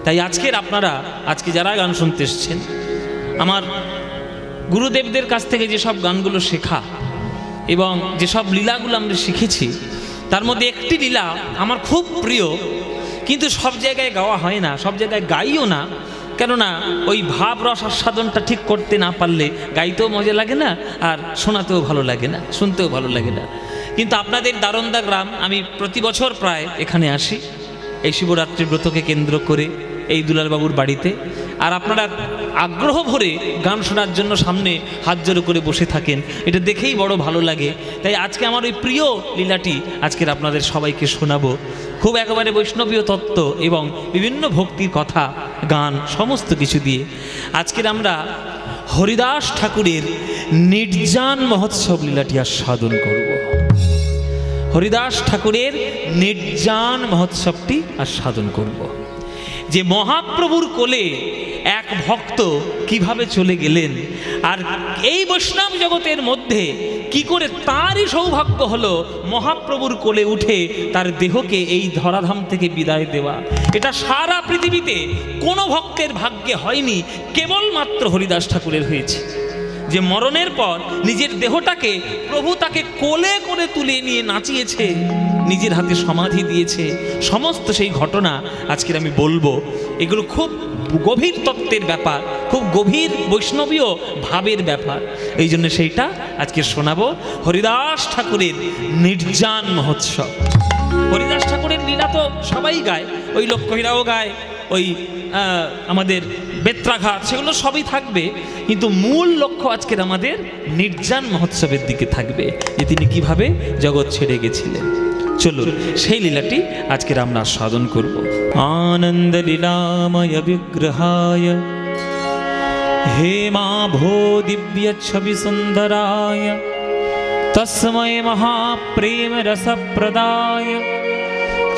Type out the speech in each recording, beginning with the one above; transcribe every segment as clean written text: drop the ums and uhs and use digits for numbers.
তাই আজকের আপনারা আজকে যারা গান শুনতে এসছেন, আমার গুরুদেবদের কাছ থেকে যেসব গানগুলো শেখা এবং যেসব লীলাগুলো আমরা শিখেছি, তার মধ্যে একটি লীলা আমার খুব প্রিয়, কিন্তু সব জায়গায় গাওয়া হয় না, সব জায়গায় গাইও না। কেননা ওই ভাব রস আস্বাদনটা ঠিক করতে না পারলে গাইতেও মজা লাগে না, আর শোনাতেও ভালো লাগে না, শুনতেও ভালো লাগে না। কিন্তু আপনাদের দারোন্দা গ্রাম, আমি প্রতি বছর প্রায় এখানে আসি এই শিবরাত্রি ব্রতকে কেন্দ্র করে এই দুলালবাবুর বাড়িতে, আর আপনারা আগ্রহ ভরে গান শোনার জন্য সামনে হাত জোড়ো করে বসে থাকেন, এটা দেখেই বড় ভালো লাগে। তাই আজকে আমার ওই প্রিয় লীলাটি আজকের আপনাদের সবাইকে শোনাবো, খুব একেবারে বৈষ্ণবীয় তত্ত্ব এবং বিভিন্ন ভক্তির কথা, গান সমস্ত কিছু দিয়ে। আজকের আমরা হরিদাস ঠাকুরের নির্জান মহোৎসব লীলাটি আস্বাদন করব। হরিদাস ঠাকুরের নির্জান মহোৎসবটি আস্বাদন করব। যে মহাপ্রভুর কোলে এক ভক্ত কিভাবে চলে গেলেন, আর এই বৈষ্ণব জগতের মধ্যে কি করে তারই সৌভাগ্য হলো মহাপ্রভুর কোলে উঠে তার দেহকে এই ধরাধাম থেকে বিদায় দেওয়া। এটা সারা পৃথিবীতে কোনো ভক্তের ভাগ্যে হয়নি, কেবলমাত্র হরিদাস ঠাকুরের হয়েছে। যে মরণের পর নিজের দেহটাকে প্রভু তাকে কোলে করে তুলে নিয়ে নাচিয়েছে, নিজের হাতে সমাধি দিয়েছে, সমস্ত সেই ঘটনা আজকের আমি বলবো। এগুলো খুব গভীর তত্ত্বের ব্যাপার, খুব গভীর বৈষ্ণবীয় ভাবের ব্যাপার, এই জন্য সেইটা আজকে শোনাবো। হরিদাস ঠাকুরের নির্জান মহোৎসব। হরিদাস ঠাকুরের লীলা তো সবাই গায়, ওই লক্ষ্মীরাও গায়, ওই আমাদের বেত্রাঘাত, সেগুলো সবই থাকবে, কিন্তু মূল লক্ষ্য আজকের আমাদের নির্জান মহোৎসবের দিকে থাকবে, যে তিনি কিভাবে জগৎ ছেড়ে গেছিলেন। চলুন সেই লীলাটি আজকের আমরা আস্বাদন করব। আনন্দ লীলাময় বিগ্রহায় হেমাভো দিব্য ছবি সুন্দরায় তস্মৈ মহাপ্রেম রসপ্রদায়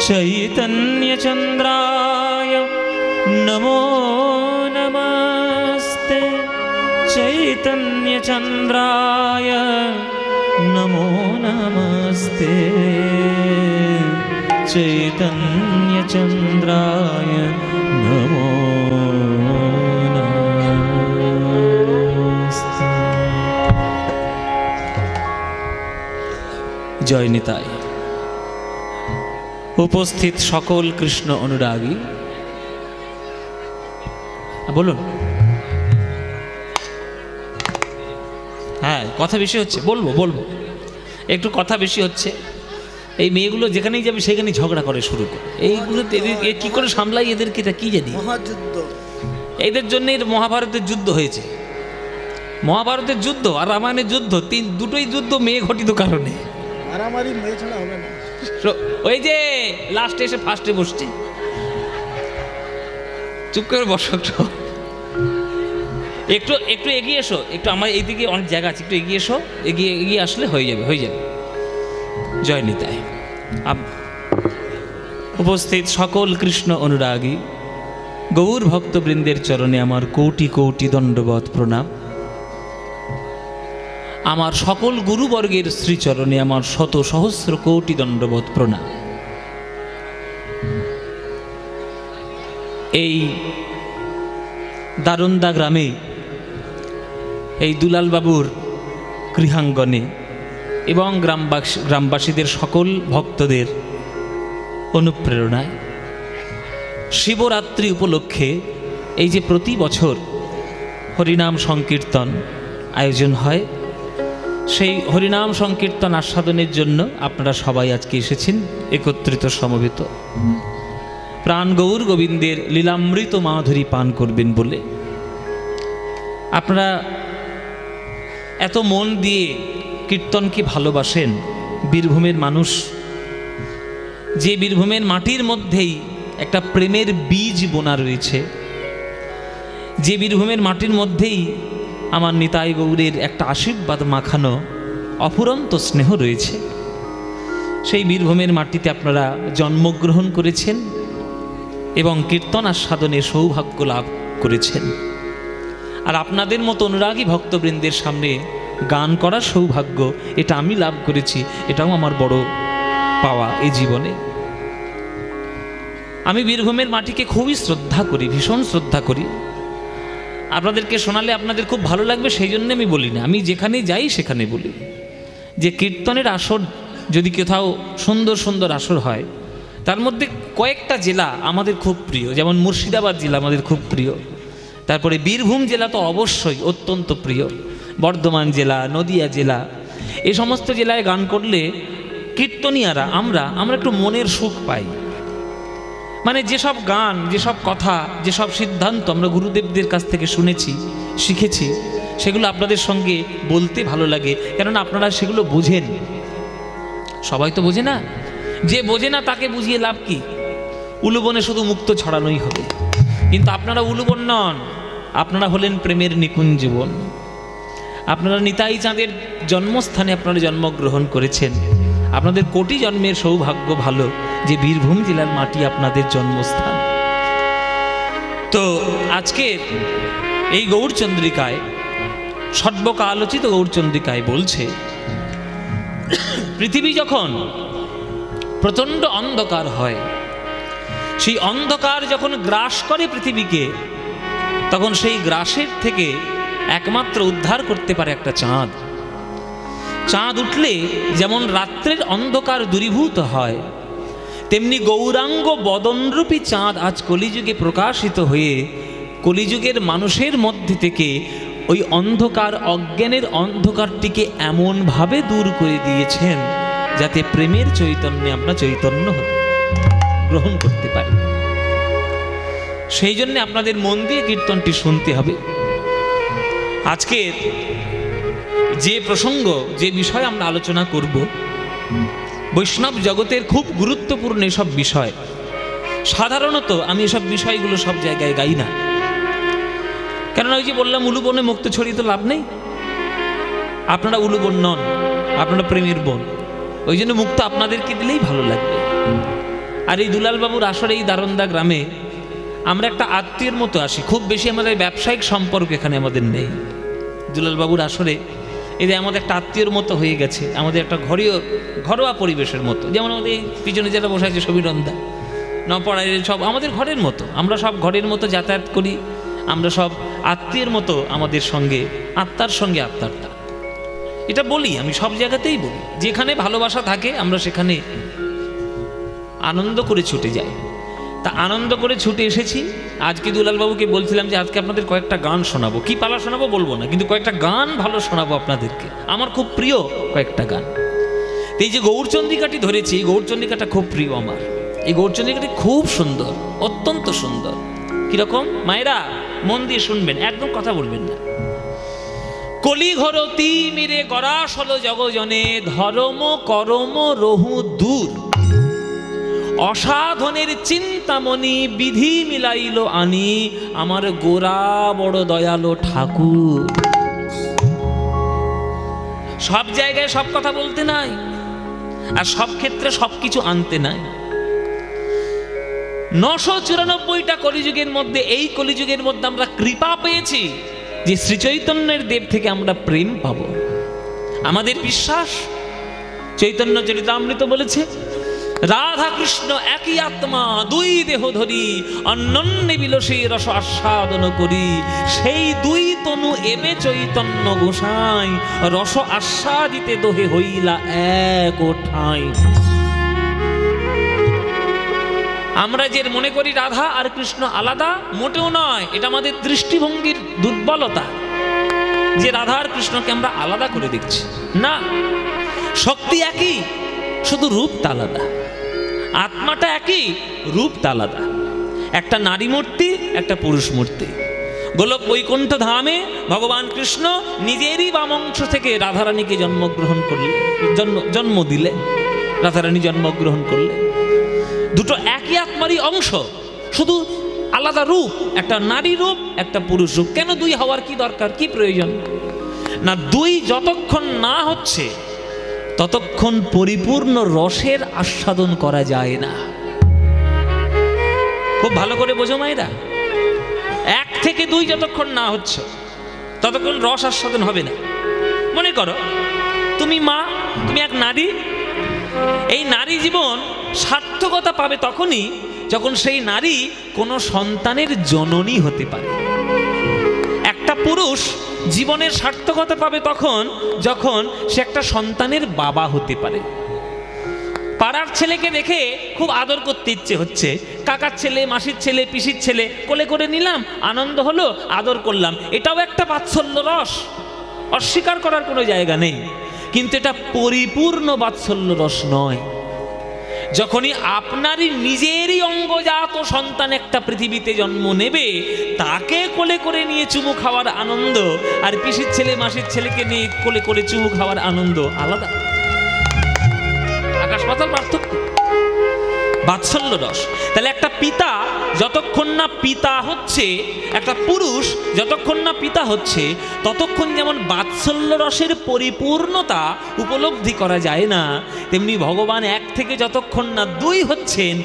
চৈতন্য চন্দ্রায় নমো নমস্তে। চৈতন্য চন্দ্রায় নমো নমস্তে। চৈতন্য চন্দ্রায় নমো নমস্তে। জয় নিতাই। উপস্থিত সকল কৃষ্ণ অনুরাগী, বলুন। হ্যাঁ, কথা বেশি হচ্ছে, বলবো একটু কথা বেশি হচ্ছে। এই মেয়েগুলো যেখানেই যাবে সেখানেই ঝগড়া করে শুরু করে, এইগুলো কি করে সামলাই এদেরকে, এটা কি জানি। মহাযুদ্ধ, এদের জন্য মহাভারতের যুদ্ধ হয়েছে। মহাভারতের যুদ্ধ আর রামায়ণের যুদ্ধ, দুটোই যুদ্ধ মেয়ে ঘটিত কারণে। মারামারি মেয়ে ছাড়া হবে না। ওই যে লাস্টে এসে ফার্স্টে বসছে, চুপ করে বসো, একটু এগিয়ে এসো, একটু আমার এইদিকে অনেক জায়গা আছে, একটু এগিয়ে এসো, এগিয়ে আসলে হয়ে যাবে। জয় নিতাই। উপস্থিত সকল কৃষ্ণ অনুরাগী গৌর ভক্তবৃন্দের চরণে আমার কোটি কোটি দণ্ডবৎ প্রণাম। আমার সকল গুরুবর্গের শ্রীচরণে আমার শত সহস্র কোটি দণ্ডবৎ প্রণাম। এই দারোন্দা গ্রামে, এই দুলালবাবুর গৃহাঙ্গনে এবং গ্রামবাসীদের সকল ভক্তদের অনুপ্রেরণায় শিবরাত্রি উপলক্ষে এই যে প্রতি বছর হরিনাম সংকীর্তন আয়োজন হয়, সেই হরিনাম সংকীর্তন আস্বাদনের জন্য আপনারা সবাই আজকে এসেছেন একত্রিত সমবেত, প্রাণ গৌর গোবিন্দের লীলামৃত মাধুরী পান করবেন বলে। আপনারা এত মন দিয়ে কীর্তনকে ভালোবাসেন। বীরভূমের মানুষ, যে বীরভূমের মাটির মধ্যেই একটা প্রেমের বীজ বোনা রয়েছে, যে বীরভূমের মাটির মধ্যেই আমার নিতাই গৌরের একটা আশীর্বাদ মাখানো অফুরন্ত স্নেহ রয়েছে, সেই বীরভূমের মাটিতে আপনারা জন্মগ্রহণ করেছেন এবং কীর্তন আস্বাদনে সৌভাগ্য লাভ করেছেন। আর আপনাদের মতো অনুরাগী ভক্তবৃন্দের সামনে গান করার সৌভাগ্য এটা আমি লাভ করেছি, এটাও আমার বড় পাওয়া এই জীবনে। আমি বীরভূমের মাটিকে খুবই শ্রদ্ধা করি, ভীষণ শ্রদ্ধা করি। আপনাদেরকে শোনালে আপনাদের খুব ভালো লাগবে, সেই জন্য আমি বলি না। আমি যেখানে যাই সেখানে বলি যে কীর্তনের আসর যদি কোথাও সুন্দর সুন্দর আসর হয়, তার মধ্যে কয়েকটা জেলা আমাদের খুব প্রিয়। যেমন মুর্শিদাবাদ জেলা আমাদের খুব প্রিয়, তারপরে বীরভূম জেলা তো অবশ্যই অত্যন্ত প্রিয়, বর্ধমান জেলা, নদিয়া জেলা, এই সমস্ত জেলায় গান করলে কীর্তনিয়ারা আমরা একটু মনের সুখ পাই। মানে যেসব গান, যেসব কথা, যেসব সিদ্ধান্ত আমরা গুরুদেবদের কাছ থেকে শুনেছি, শিখেছি, সেগুলো আপনাদের সঙ্গে বলতে ভালো লাগে, কেননা আপনারা সেগুলো বোঝেন। সবাই তো বোঝে না, যে বোঝে না তাকে বুঝিয়ে লাভ কি? উলুবনে শুধু মুক্ত ছড়ানোই হবে, কিন্তু আপনারা উলুবন নন, আপনারা হলেন প্রেমের নিকুঞ্জ বন। আপনারা নিতাই চাঁদের জন্মস্থানে আপনারা জন্মগ্রহণ করেছেন। আপনাদের কোটি জন্মের সৌভাগ্য ভালো যে বীরভূম জেলার মাটি আপনাদের জন্মস্থান। তো আজকের এই গৌরচন্দ্রিকায়, সর্বকাল আলোচিত গৌরচন্দ্রিকায় বলছে, পৃথিবী যখন প্রচণ্ড অন্ধকার হয়, সেই অন্ধকার যখন গ্রাস করে পৃথিবীকে, তখন সেই গ্রাসের থেকে একমাত্র উদ্ধার করতে পারে একটা চাঁদ। চাঁদ উঠলে যেমন রাত্রের অন্ধকার দূরীভূত হয়, তেমনি গৌরাঙ্গ বদনরূপী চাঁদ আজ কলিযুগে প্রকাশিত হয়ে কলিযুগের মানুষের মধ্যে থেকে ওই অন্ধকার, অজ্ঞানের অন্ধকারটিকে এমনভাবে দূর করে দিয়েছেন যাতে প্রেমের চৈতন্যে আমরা চৈতন্য গ্রহণ করতে পারি। সেই জন্য আপনাদের মন দিয়ে কীর্তনটি শুনতে হবে। আজকের যে প্রসঙ্গ, যে বিষয় আমরা আলোচনা করব, বৈষ্ণব জগতের খুব গুরুত্বপূর্ণ এসব বিষয়। সাধারণত আমি এসব বিষয়গুলো সব জায়গায় গাই না, কেননা ওই যে বললাম, উলুবনে মুক্ত ছড়িয়ে তো লাভ নেই। আপনারা উলুবন নন, আপনারা প্রেমের বন, ওই জন্য মুক্ত আপনাদেরকে দিলেই ভালো লাগবে। আর এই দুলালবাবুর আসরে এই দারন্দা গ্রামে আমরা একটা আত্মীয়ের মতো আসি, খুব বেশি আমাদের ব্যবসায়িক সম্পর্ক এখানে আমাদের নেই। দুলালবাবুর আসরে এই যে আমাদের একটা আত্মীয়র মতো হয়ে গেছে, আমাদের একটা ঘরোয়া পরিবেশের মতো। যেমন আমাদের পিছনে যারা বসে আছে সবিরন্দা, নপড়ায়, সব আমাদের ঘরের মতো, আমরা সব ঘরের মতো যাতায়াত করি, আমরা সব আত্মীয়ের মতো আমাদের সঙ্গে, আত্মার সঙ্গে আত্মারটা। এটা বলি, আমি সব জায়গাতেই বলি, যেখানে ভালোবাসা থাকে আমরা সেখানে আনন্দ করে ছুটে যাই। তা আনন্দ করে ছুটে এসেছি। আজকে দুলালবাবুকে বলছিলাম যে আজকে আপনাদের কয়েকটা গান শোনাবো, কি পালা শোনাবো বলবো না, কিন্তু কয়েকটা গান ভালো শোনাবো আপনাদেরকে, আমার খুব প্রিয় কয়েকটা গান। এই যে গৌরচন্দ্রিকাটি ধরেছি, এই গৌরচন্দ্রিকাটা খুব প্রিয় আমার। এই গৌরচন্দ্রিকাটি খুব সুন্দর, অত্যন্ত সুন্দর। কিরকম? মায়েরা মন দিয়ে শুনবেন, একদম কথা বলবেন না। কলি ঘর তিমিরে গরাস হলো জগজনে, ধর্ম করম রহু দূর, অসাধনের চিন্তামণি বিধি মিলাইল আনি, আমার গোরা বড় দয়ালো ঠাকুর। সব জায়গায় সব কথা বলতে নাই, আর সব ক্ষেত্রে সবকিছু আনতে নাই। 994টা কলিযুগের মধ্যে, এই কলিযুগের মধ্যে আমরা কৃপা পেয়েছি যে শ্রীচৈতন্যের দেব থেকে আমরা প্রেম পাব। আমাদের বিশ্বাস, চৈতন্য চরিতামৃত বলেছে, রাধা কৃষ্ণ একই আত্মা, দুই দেহ ধরি, অন্যন্যে বিলসে রস আস্বাদন করি, সেই দুই তনু এবে চৈতন্য গোসাই, রস আস্বাদিতে দোহে হইলা এক ঠাঁই। আমরা যে মনে করি রাধা আর কৃষ্ণ আলাদা, মোটেও নয়। এটা আমাদের দৃষ্টিভঙ্গির দুর্বলতা যে রাধা আর কৃষ্ণকে আমরা আলাদা করে দেখছি। না, শক্তি একই, শুধু রূপটা আলাদা। আত্মাটা একই, রূপটা আলাদা। একটা নারী মূর্তি, একটা পুরুষ মূর্তি। গোলক বৈকুণ্ঠ ধামে ভগবান কৃষ্ণ নিজেরই বামংশ থেকে রাধারানীকে জন্মগ্রহণ করলেন, জন্ম দিলেন, রাধারানী জন্মগ্রহণ করলেন। দুটো একই আত্মারই অংশ, শুধু আলাদা রূপ, একটা নারী রূপ, একটা পুরুষ রূপ। কেন দুই হওয়ার কি দরকার, কি প্রয়োজন? না, দুই যতক্ষণ না হচ্ছে ততক্ষণ পরিপূর্ণ রসের আস্বাদন করা যায় না। খুব ভালো করে বোঝো মায়েরা, 1 থেকে 2 যতক্ষণ না হচ্ছে ততক্ষণ রস আস্বাদন হবে না। মনে করো তুমি মা, তুমি এক নারী। এই নারী জীবন সার্থকতা পাবে তখনই যখন সেই নারী কোনো সন্তানের জননী হতে পারে। একটা পুরুষ জীবনের সার্থকতা পাবে তখন যখন সে একটা সন্তানের বাবা হতে পারে। পাড়ার ছেলেকে দেখে খুব আদর করতে ইচ্ছে হচ্ছে, কাকার ছেলে, মাসির ছেলে, পিসির ছেলে, কোলে করে নিলাম, আনন্দ হলো, আদর করলাম, এটাও একটা বাৎসল্য রস, অস্বীকার করার কোনো জায়গা নেই। কিন্তু এটা পরিপূর্ণ বাৎসল্য রস নয়। যখনই আপনারই নিজেরই অঙ্গজাত সন্তান একটা পৃথিবীতে জন্ম নেবে, তাকে কোলে করে নিয়ে চুমু খাওয়ার আনন্দ আর পিসির ছেলে, মাসির ছেলেকে নিয়ে কোলে করে চুমু খাওয়ার আনন্দ আলাদা, আকাশ পাতাল পার্থক্য। বাৎসল্য রস। তাহলে একটা পিতা যতক্ষণ না পিতা হচ্ছে, একটা পুরুষ যতক্ষণ না পিতা হচ্ছে, ততক্ষণ যেমন বাৎসল্য রসের পরিপূর্ণতা উপলব্ধি করা যায় না, তেমনি ভগবান এক থেকে যতক্ষণ না দুই হচ্ছেন,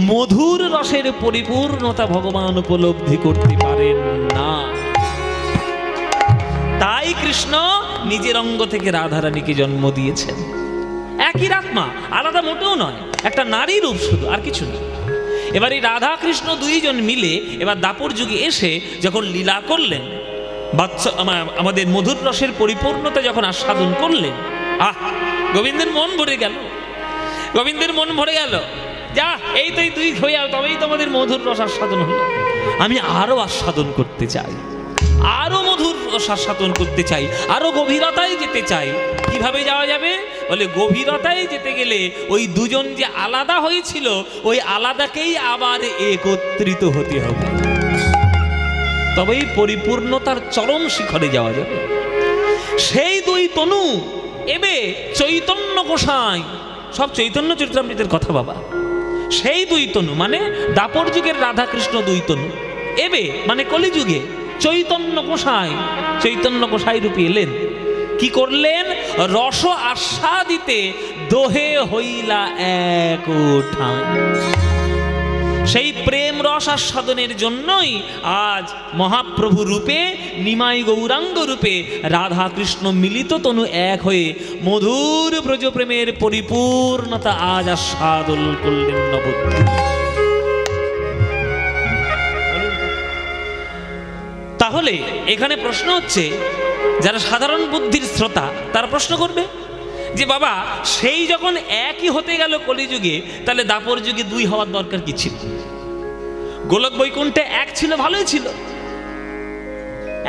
মধুর রসের পরিপূর্ণতা ভগবান উপলব্ধি করতে পারেন না। তাই কৃষ্ণ নিজের অঙ্গ থেকে রাধারানীকে জন্ম দিয়েছেন। একই আত্মা, আলাদা মোটেও নয়, একটা নারী রূপ শুধু, আর কিছু নেই। এবার এই রাধা কৃষ্ণ দুইজন মিলে এবার দাপর যুগে এসে যখন লীলা করলেন, আমাদের মধুর রসের পরিপূর্ণতা যখন আস্বাদন করলেন, গোবিন্দের মন ভরে গেল, গোবিন্দের মন ভরে গেল। যা, এই তো দুই হয়ে যাও, তবেই তো আমাদের মধুর রস আস্বাদন হলো। আমি আরো আস্বাদন করতে চাই, আরো মধুর রস আস্বাদন করতে চাই, আরো গভীরতায় যেতে চাই। কিভাবে যাওয়া যাবে? বলে গভীরতায় যেতে গেলে ওই দুজন যে আলাদা হয়েছিল, ওই আলাদাকেই আবার একত্রিত হতে হবে, তবেই পরিপূর্ণতার চরম শিখরে যাওয়া যাবে। সেই দুই তনু এবে চৈতন্য গোসাই, সব চৈতন্য চরিতামৃতের কথা বাবা। সেই দুই তনু মানে দাপর যুগের রাধা কৃষ্ণ দুই তনু, এবে মানে কলিযুগে চৈতন্য গোসাই, চৈতন্য গোসাই রূপে এলেন। কি করলেন? রস আস্বাদিতে দোহে হইলা এক ঠাঁই। সেই প্রেম রস আস্বাদনের জন্যই আজ মহাপ্রভু রূপে, নিমাই গৌরাঙ্গ রূপে রাধা কৃষ্ণ মিলিত তনু এক হয়ে মধুর ব্রজপ্রেমের পরিপূর্ণতা আজ আস্বাদন করলেন নবদ্বীপে। তাহলে এখানে প্রশ্ন হচ্ছে, যারা সাধারণ বুদ্ধির শ্রোতা তারা প্রশ্ন করবে যে বাবা, সেই যখন একই হতে গেল কলিযুগে, তাহলে দাপর যুগে দুই হওয়ার দরকার কি ছিল? গোলক বৈকুণ্ঠে এক ছিল, ভালোই ছিল,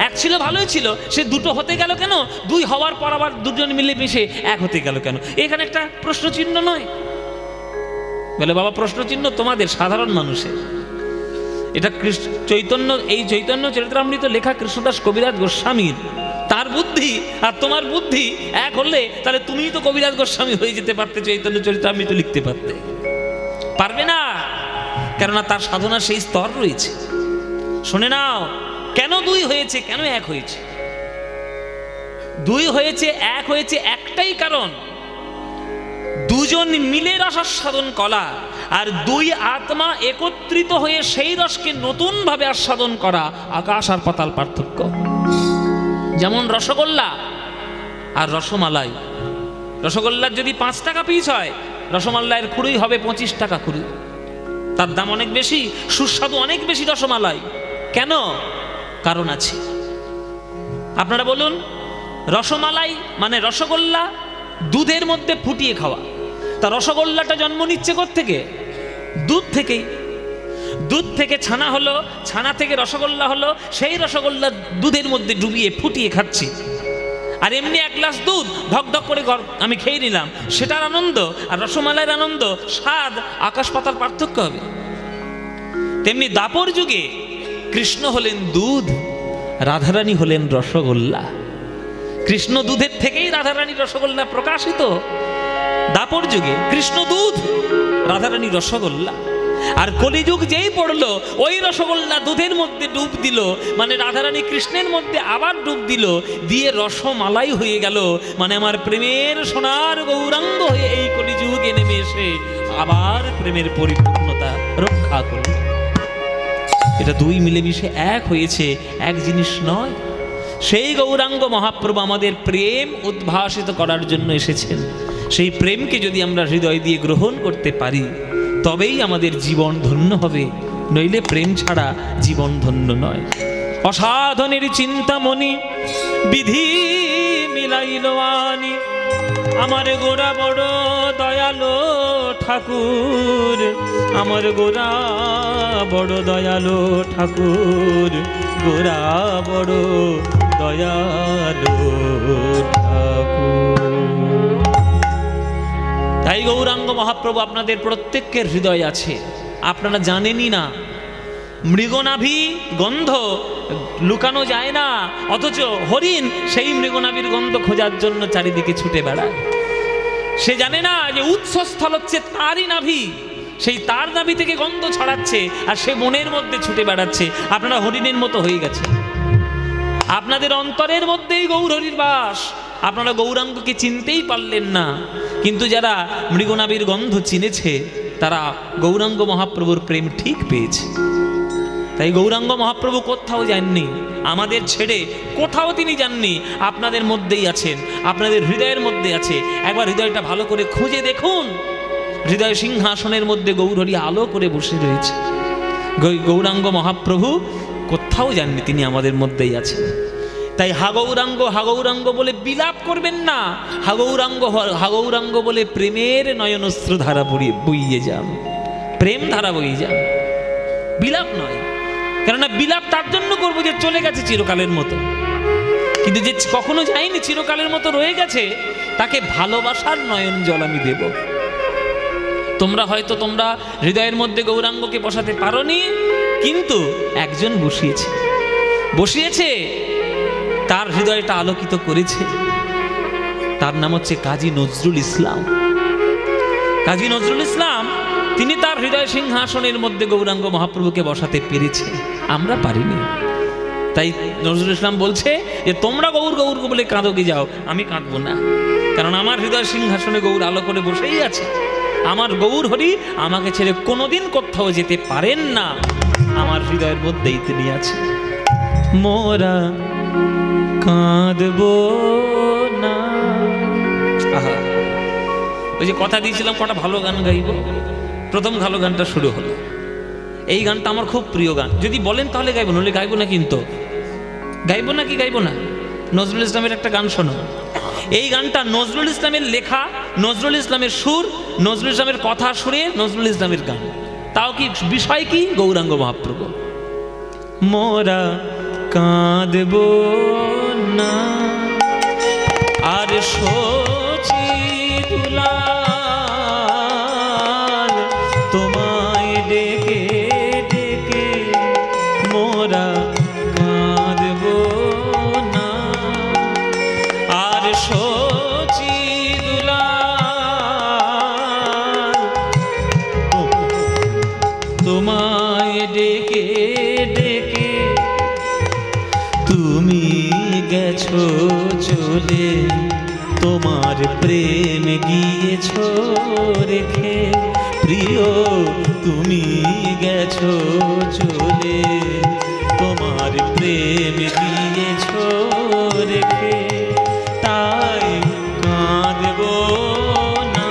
এক ছিল, ভালোই ছিল, সে দুটো হতে গেল কেন? দুই হওয়ার পর আবার দুজন মিলে মিশে এক হতে গেল কেন? এখানে একটা প্রশ্ন চিহ্ন নয়? বলে বাবা, প্রশ্ন চিহ্ন তোমাদের, সাধারণ মানুষের। এটা চৈতন্য, এই চৈতন্য চরিতামৃত লেখা কৃষ্ণদাস কবিরাজ গোস্বামীর, তার বুদ্ধি আর তোমার বুদ্ধি এক হলে তাহলে তুমিই তো কবিরাজ গোস্বামী হয়ে যেতে পারতে, চৈতন্য চরিতামৃত লিখতে পারতে। পারবে না, কেননা তার সাধনার সেই স্তর রয়েছে। শুনে নাও, কেন দুই হয়েছে, কেন এক হয়েছে? দুই হয়েছে, এক হয়েছে একটাই কারণ, দুজন মিলে রস আস্বাদন করা আর দুই আত্মা একত্রিত হয়ে সেই রসকে নতুন ভাবে আস্বাদন করা আকাশ আর পাতাল পার্থক্য। যেমন রসগোল্লা আর রসমালাই, রসগোল্লার যদি 5 টাকা পিস হয়, রসমালাইয়ের খুঁড়ি হবে 25 টাকা খুঁড়ি। তার দাম অনেক বেশি, সুস্বাদু অনেক বেশি রসমালাই। কেন? কারণ আছে। আপনারা বলুন, রসমালাই মানে রসগোল্লা দুধের মধ্যে ফুটিয়ে খাওয়া, তা রসগোল্লাটা জন্ম নিচ্ছে কোত্থেকে? দুধ থেকেই। দুধ থেকে ছানা হলো, ছানা থেকে রসগোল্লা হলো, সেই রসগোল্লা দুধের মধ্যে ডুবিয়ে ফুটিয়ে খাচ্ছি। আর এমনি এক গ্লাস দুধ ধকধক করে আমি খেয়ে নিলাম, সেটার আনন্দ আর রসমালাইয়ের আনন্দ, স্বাদ আকাশ পাতাল পার্থক্য হবে। তেমনি দাপর যুগে কৃষ্ণ হলেন দুধ, রাধারানী হলেন রসগোল্লা। কৃষ্ণ দুধের থেকেই রাধারানী রসগোল্লা প্রকাশিত। দাপর যুগে কৃষ্ণ দুধ, রাধারানী রসগোল্লা। আর কলিযুগ যেই পড়লো, ওই রসগোল্লা দুধের মধ্যে ডুব দিল, মানে রাধারানী কৃষ্ণের মধ্যে আবার ডুব দিল, দিয়ে রসমালাই হয়ে গেল, মানে আমার প্রেমের সোনার গৌরাঙ্গ হয়ে এই কলিযুগে নেমে এসে আবার প্রেমের পরিপূর্ণতা রক্ষা করল। এটা দুই মিলেমিশে এক হয়েছে, এক জিনিস নয়। সেই গৌরাঙ্গ মহাপ্রভু আমাদের প্রেম উদ্ভাসিত করার জন্য এসেছেন। সেই প্রেমকে যদি আমরা হৃদয় দিয়ে গ্রহণ করতে পারি, তবেই আমাদের জীবন ধন্য হবে, নইলে প্রেম ছাড়া জীবন ধন্য নয়। অসাধনের চিন্তামণি বিধি মিলাইল আনি, আমার গোরা বড় দয়ালো ঠাকুর, আমার গোরা বড় দয়ালো ঠাকুর, গোরা বড় দয়ালো ঠাকুর। তাই গৌরাঙ্গ মহাপ্রভু আপনাদের প্রত্যেকের হৃদয় আছে, আপনারা জানেনই না। মৃগনাভি গন্ধ লুকানো যায় না, অথচ হরিণ সেই মৃগনাভির গন্ধ খোঁজার জন্য চারিদিকে ছুটে বেড়ায়। সে জানে না যে উৎসস্থল হচ্ছে তারই নাভি, সেই তার নাভি থেকে গন্ধ ছড়াচ্ছে, আর সে মনের মধ্যে ছুটে বেড়াচ্ছে। আপনারা হরিণের মতো হয়ে গেছে, আপনাদের অন্তরের মধ্যেই গৌর হরির বাস, আপনারা গৌরাঙ্গকে চিনতেই পারলেন না। কিন্তু যারা মৃগনাভির গন্ধ চিনেছে তারা গৌরাঙ্গ মহাপ্রভুর প্রেম ঠিক পেয়েছে। তাই গৌরাঙ্গ মহাপ্রভু কোথাও যাননি, আমাদের ছেড়ে কোথাও তিনি যাননি, আপনাদের মধ্যেই আছেন, আপনাদের হৃদয়ের মধ্যে আছে। একবার হৃদয়টা ভালো করে খুঁজে দেখুন, হৃদয় সিংহাসনের মধ্যে গৌরহরি আলো করে বসে রয়েছে। গৌরাঙ্গ মহাপ্রভু কোথাও যাননি, তিনি আমাদের মধ্যেই আছেন। তাই হাগৌরাঙ্গ হাগৌরাঙ্গ বলে বিলাপ করবেন না, হাগৌরাঙ্গ হাগৌরাঙ্গ বলে প্রেমের নয়নস্র ধারা বইয়ে যান, প্রেম ধারা বইয়ে যান, বিলাপ নয়। কেননা বিলাপ তার জন্য করবো যে চলে গেছে চিরকালের মতো, কিন্তু যে কখনো যায়নি চিরকালের মতো রয়ে গেছে, তাকে ভালোবাসার নয়ন জল আমি দেব। তোমরা হয়তো তোমরা হৃদয়ের মধ্যে গৌরাঙ্গকে বসাতে পারোনি, কিন্তু একজন বসিয়েছে, তার হৃদয়টা আলোকিত করেছে। তার নাম হচ্ছে কাজী নজরুল ইসলাম। কাজী নজরুল ইসলাম তিনি তার হৃদয় সিংহাসনের মধ্যে গৌরাঙ্গ মহাপ্রভুকে বসাতে পেরেছে, আমরা পারিনি। তাই নজরুল ইসলাম বলছে যে তোমরা গৌর গৌর বলে কাঁদোকে যাও, আমি কাঁদবো না, কারণ আমার হৃদয় সিংহাসনে গৌর আলো করে বসেই আছে। আমার গৌর হরি আমাকে ছেড়ে কোনোদিন কোথাও যেতে পারেন না, আমার হৃদয়ের মধ্যেই তিনি আছেন। মোরা কাঁদবো না। আহা, ওই যে কথা দিয়েছিলাম কটা ভালো গান গাইব, প্রথম ভালো গানটা শুরু হলো। এই গানটা আমার খুব প্রিয় গান, যদি বলেন তাহলে গাইবো, নইলে গাইবো না। কিন্তু গাইবো না কি গাইবো না? নজরুল ইসলামের একটা গান শোনো। এই গানটা নজরুল ইসলামের লেখা, নজরুল ইসলামের সুর, নজরুল ইসলামের কথা সুরে নজরুল ইসলামের গান। তাও কি বিষয় কি? গৌরাঙ্গ মহাপ্রভু। মোরা কাঁদবো না আর সচি দুলাল, তোমায় ডেকে ডেকে মোরা কাঁদবো না আর সচি দুলাল, তোমায় ডেকে ডেকে তুমি গেছো চলে, তোমার প্রেম গিয়েছো রেখে, প্রিয় তুমি গেছো চলে, তোমার প্রেম গিয়েছো রেখে, তাই কাঁদবো না।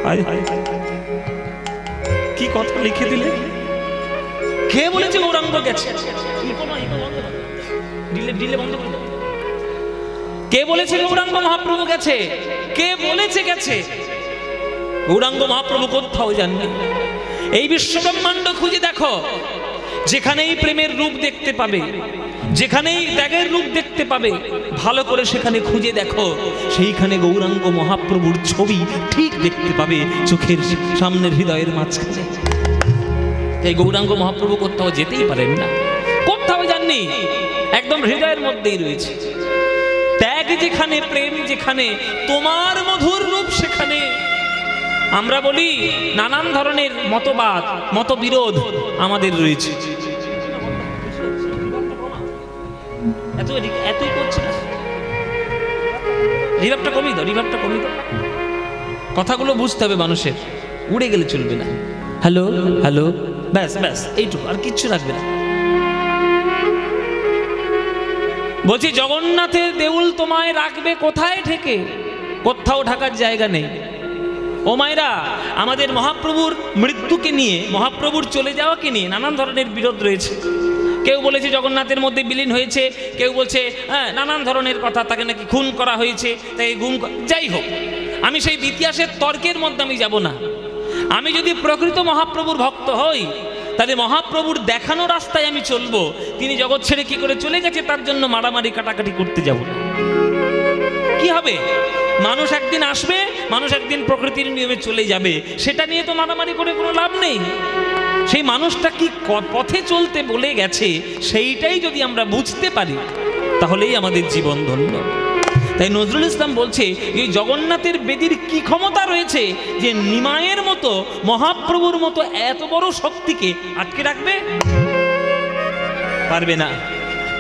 হায় হায় কি কথা লিখে দিলে। কে বলেছে গৌরাঙ্গ গেছে? কে বলেছে গৌরাঙ্গ মহাপ্রভু গেছে? কে বলেছে গেছে? গৌরাঙ্গ মহাপ্রভু কোথাও যাননি। এই বিশ্ব ব্রহ্মাণ্ড খুঁজে দেখো, যেখানেই প্রেমের রূপ দেখতে পাবে, যেখানেই ত্যাগের রূপ দেখতে পাবে, ভালো করে সেখানে খুঁজে দেখো, সেইখানে গৌরাঙ্গ মহাপ্রভুর ছবি ঠিক দেখতে পাবে চোখের সামনের হৃদয়ের মাঝখানে। তাই গৌরাঙ্গ মহাপ্রভু কোথাও যেতেই পারেন না, কোথাও যাননি, একদম হৃদয়ের মধ্যেই রয়েছে। ত্যাগ যেখানে, প্রেম যেখানে, তোমার মধুর রূপ সেখানে। আমরা বলি নানান ধরনের মতবাদ, মতবিরোধ আমাদের রয়েছে। এতই করছে না, রিভাবটা কমিয়ে দাও, রিভাবটা কমিয়ে দাও। কথাগুলো বুঝতে হবে মানুষের, উড়ে গেলে চলবে না। হ্যালো হ্যালো, ব্যাস ব্যাস, এইটুকু, আর কিচ্ছু রাখবে না। বলছি জগন্নাথের দেউল তোমায় রাখবে কোথায় ঠেকে? কোথাও ঢাকার জায়গা নেই। ও মায়েরা, আমাদের মহাপ্রভুর মৃত্যুকে নিয়ে, মহাপ্রভুর চলে যাওয়াকে নিয়ে নানান ধরনের বিরোধ রয়েছে। কেউ বলেছে জগন্নাথের মধ্যে বিলীন হয়েছে, কেউ বলছে নানান ধরনের কথা, তাকে নাকি খুন করা হয়েছে, তাই গুম। যাই হোক, আমি সেই ইতিহাসের তর্কের মধ্যে আমি যাব না। আমি যদি প্রকৃত মহাপ্রভুর ভক্ত হই, তাহলে মহাপ্রভুর দেখানো রাস্তায় আমি চলবো। তিনি জগৎ ছেড়ে কি করে চলে গেছে তার জন্য মারামারি কাটাকাটি করতে যাব না। কি হবে? মানুষ একদিন আসবে, মানুষ একদিন প্রকৃতির নিয়মে চলে যাবে, সেটা নিয়ে তো মারামারি করে কোনো লাভ নেই। সেই মানুষটা কি পথে চলতে বলে গেছে, সেইটাই যদি আমরা বুঝতে পারি, তাহলেই আমাদের জীবন ধন্য। তাই নজরুল ইসলাম বলছে, এই জগন্নাথের বেদির কি ক্ষমতা রয়েছে যে নিমায়ের মতো, মহাপ্রভুর মতো এত বড় শক্তিকে আটকে রাখবে? পারবে না।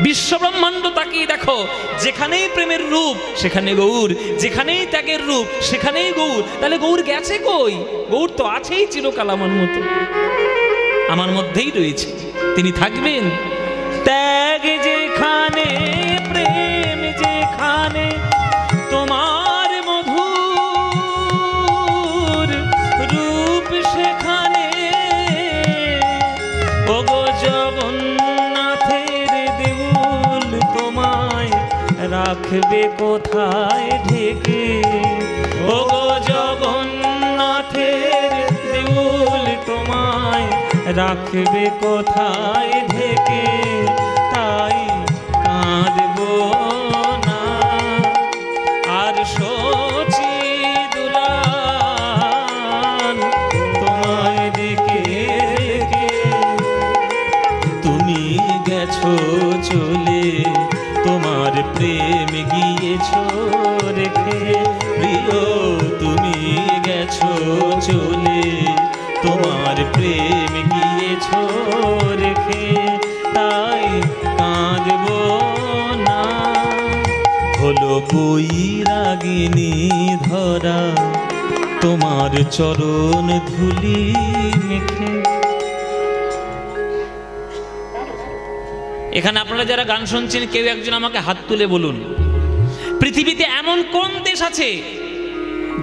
বিশ্ব ব্রহ্মাণ্ড তাকিয়ে দেখো, যেখানেই প্রেমের রূপ সেখানে গৌর, যেখানেই ত্যাগের রূপ সেখানেই গৌর। তাহলে গৌর গেছে কই? গৌর তো আছেই চিরকাল আমার মতো, আমার মধ্যেই রয়েছে, তিনি থাকবেন। ত্যাগ যেখানে, প্রেম যেখানে, তোমার মধুর রূপ সেখানে। ওগো জগন্নাথের দেউল তোমায় রাখবে কোথায় ঢেকে? ওগো জগন্নাথের দেউল তোমায় রাখবে কোথায় ঢেকে? তাই কাঁদবো না আর সচি দুলান তোমায় ডেকে রেখে। তুমি গেছো চলে, তোমার প্রেম গিয়েছো রেখে। প্রিয় তুমি গেছো চলে, তোমার প্রেম গিয়েছো রেখে। তাই কাঁদবো না। হলো বৈরাগিনী ধরা, তোমার চরণ ধুলি মেখে। এখানে আপনারা যারা গান শুনছেন, কেউ একজন আমাকে হাত তুলে বলুন, পৃথিবীতে এমন কোন দেশ আছে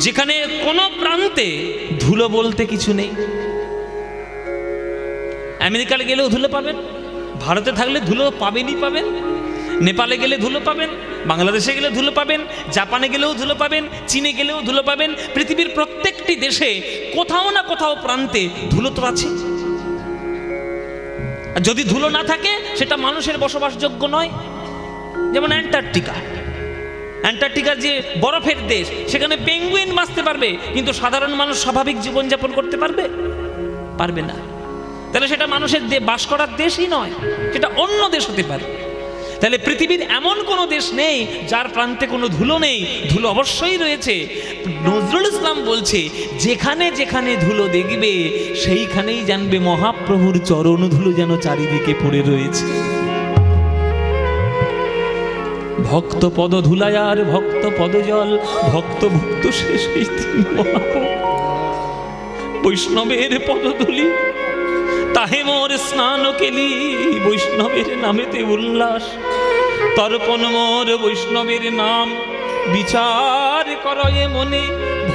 যেখানে কোনো প্রান্তে ধুলো বলতে কিছু নেই? আমেরিকায় গেলেও ধুলো পাবেন, ভারতে থাকলে ধুলো পাবেনই পাবেন, নেপালে গেলে ধুলো পাবেন, বাংলাদেশে গেলে ধুলো পাবেন, জাপানে গেলেও ধুলো পাবেন, চীনে গেলেও ধুলো পাবেন। পৃথিবীর প্রত্যেকটি দেশে কোথাও না কোথাও প্রান্তে ধুলো তো আছে। আর যদি ধুলো না থাকে, সেটা মানুষের বসবাসযোগ্য নয়। যেমন অ্যান্টার্কটিকা, অ্যান্টার্কটিকার যে বরফের দেশ, সেখানে পেঙ্গুইন বাঁচতে পারবে, কিন্তু সাধারণ মানুষ স্বাভাবিক জীবনযাপন করতে পারবে? পারবে না। তাহলে সেটা মানুষের বাস করার দেশই নয়, সেটা অন্য দেশ হতে পারে। তাহলে পৃথিবীর এমন কোনো দেশ নেই যার প্রান্তে কোনো ধুলো নেই। ধুলো অবশ্যই রয়েছে। নজরুল ইসলাম বলছে, যেখানে যেখানে ধুলো দেখবে সেইখানেই জানবে মহাপ্রভুর চরণ ধুলো যেন চারিদিকে পড়ে রয়েছে। ভক্ত পদ ধুলায় আর ভক্ত পদ জল, ভক্ত ভক্ত শেষ বৈষ্ণবের পদধূলি, তাহে মোর স্নান কেলি, বৈষ্ণবের নামেতে উল্লাস। তর্পণ মোর বৈষ্ণবের নাম, বিচার করয়ে মনে,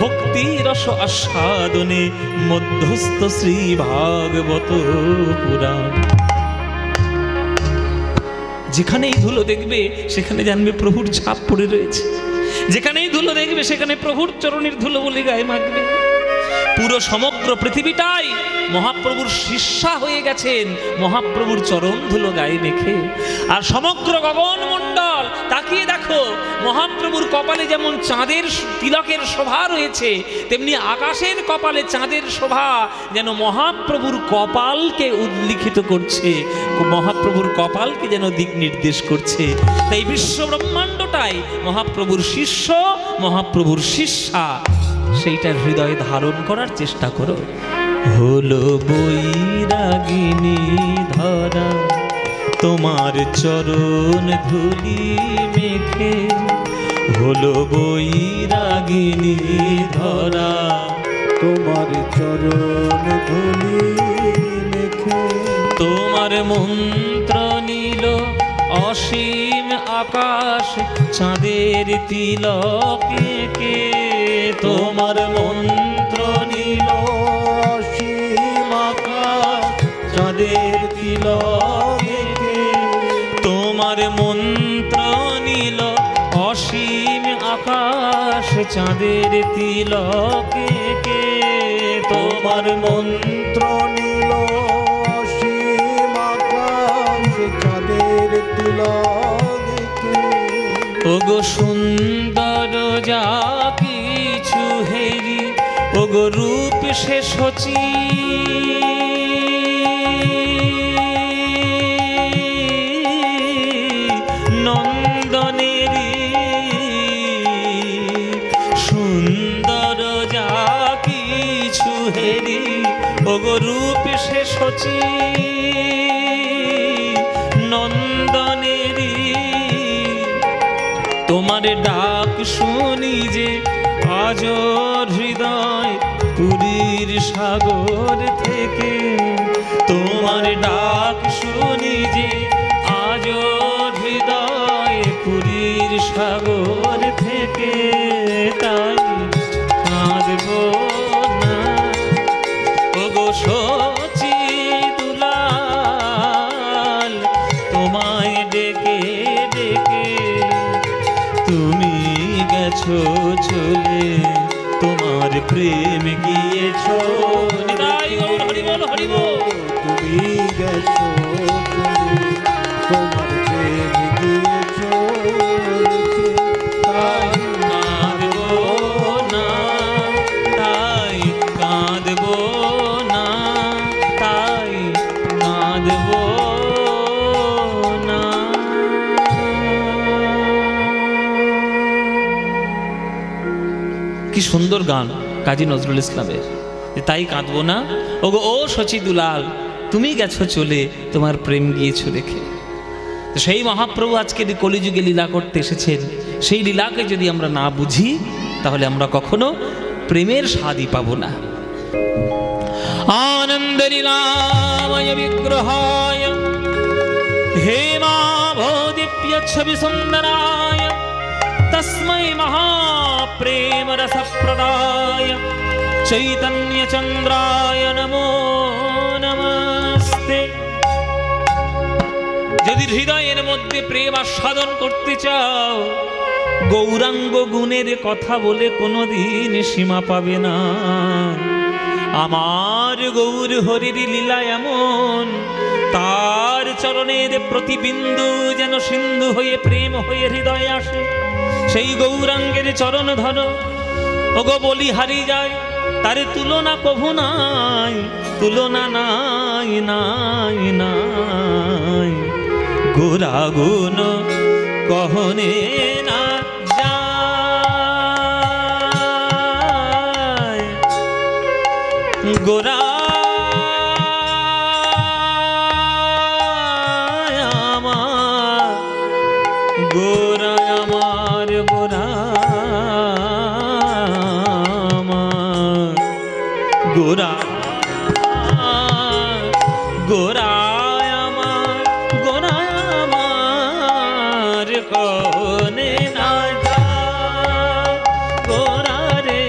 ভক্তি রস আস্বাদনে মধ্যস্থ শ্রী ভাগবত পুরাণ। যেখানেই ধুলো দেখবে সেখানে জানবে প্রভুর ছাপ পড়ে রয়েছে, যেখানেই ধুলো দেখবে সেখানে প্রভুর চরণের ধুলো বলে গায়ে মাখবে। পুরো সমগ্র পৃথিবীটাই মহাপ্রভুর শিষ্যা হয়ে গেছেন মহাপ্রভুর চরণ ধুলো গায়ে মেখে। আর সমগ্র গগনমণ্ডল তাকিয়ে দেখো, মহাপ্রভুর কপালে যেমন চাঁদের তিলকের শোভা রয়েছে, তেমনি আকাশের কপালে চাঁদের শোভা যেন মহাপ্রভুর কপালকে উল্লিখিত করছে, মহাপ্রভুর কপালকে যেন দিক নির্দেশ করছে। তাই বিশ্ব ব্রহ্মাণ্ডটাই মহাপ্রভুর শিষ্য, মহাপ্রভুর শিষ্যা। সেইটার হৃদয়ে ধারণ করার চেষ্টা করো। হলো বৈরাগিনী ধরা তোমার চরণ ধুলি মেখে, হলো বৈরাগিনী ধরা তোমার চরণ ধুলি মেখে, তোমার মন্ত্র নীল অসীম আকাশ চাঁদের তিলকে কে, তোমার মন্ত্র নীল অসীম আকাশ চাঁদের তিলকে কে, তোমার মন্ত্র নীল অসীম আকাশ চাঁদের তিলকে কে, তোমার মন্ত্র নীল অসীম আকাশ চাঁদের তিলকে কে। ওগো সুন্দর যা কিছু হেরি, ওগো রূপ সে সচি, নন্দনেরি সুন্দর যা কিছু হেরি, ওগো রূপ সে সচি নন্দনেরি। তোমার ডাক শুনি যে আজ হৃদয় পুরীর সাগর থেকে, তোমার ডাক শুনি যে আজ হৃদয় পুরীর সাগর থেকে, তাই কাঁদব না ওগো সচি দুলাল, তোমায় ডেকে ডেকে তুমি গেছো চলে, তোমার প্রেম গিয়েছো নিতাই গৌর হরি বল হরি বল। তুমি গেছো চলে, তোমার প্রেম গিয়েছো লিখে, তাই কাঁদব না, তাই কাঁদব না, তাই কাঁদব না। কি সুন্দর গান কাজী নজরুল ইসলামের, তাই কাঁদবো না ওগো ও শচী দুলাল, তুমি গেছো চলে, তোমার প্রেম গিয়েছো রেখে। সেই মহাপ্রভু আজকের কলিযুগে লীলা করতে এসেছেন, সেই লীলাকে যদি আমরা না বুঝি তাহলে আমরা কখনো প্রেমের স্বাদই পাবো না। আনন্দ লীলাময় বিগ্রহায় হেমাভোদীপ্য ছবি সুন্দরায় তস্मै महाप्रेम रस प्रदाय चैतन्य चंद्राय नमो नमस्ते। যদি হৃদয়ের মধ্যে প্রেম আস্বাদন করতে চাও, গৌরাঙ্গ গুণের কথা বলে কোনোদিন সীমা পাবে না। আমার গৌর হরির লীলা এমন, তার চরণের প্রতিবিন্দু যেন সিন্ধু হয়ে প্রেম হয়ে হৃদয়ে আসে। সেই গৌরাঙ্গের চরণ ধরো ওগো বলি হারি যায়, তার তুলনা কভু নাই, তুলনা নাই নাই নাই। গোরা গুণ কহনে না যায়, গোরা আমার, গোরা আমার, গোরা আমার, গোরা গোরা আমার, গোরা আমার কনে না যায়, গোরা রে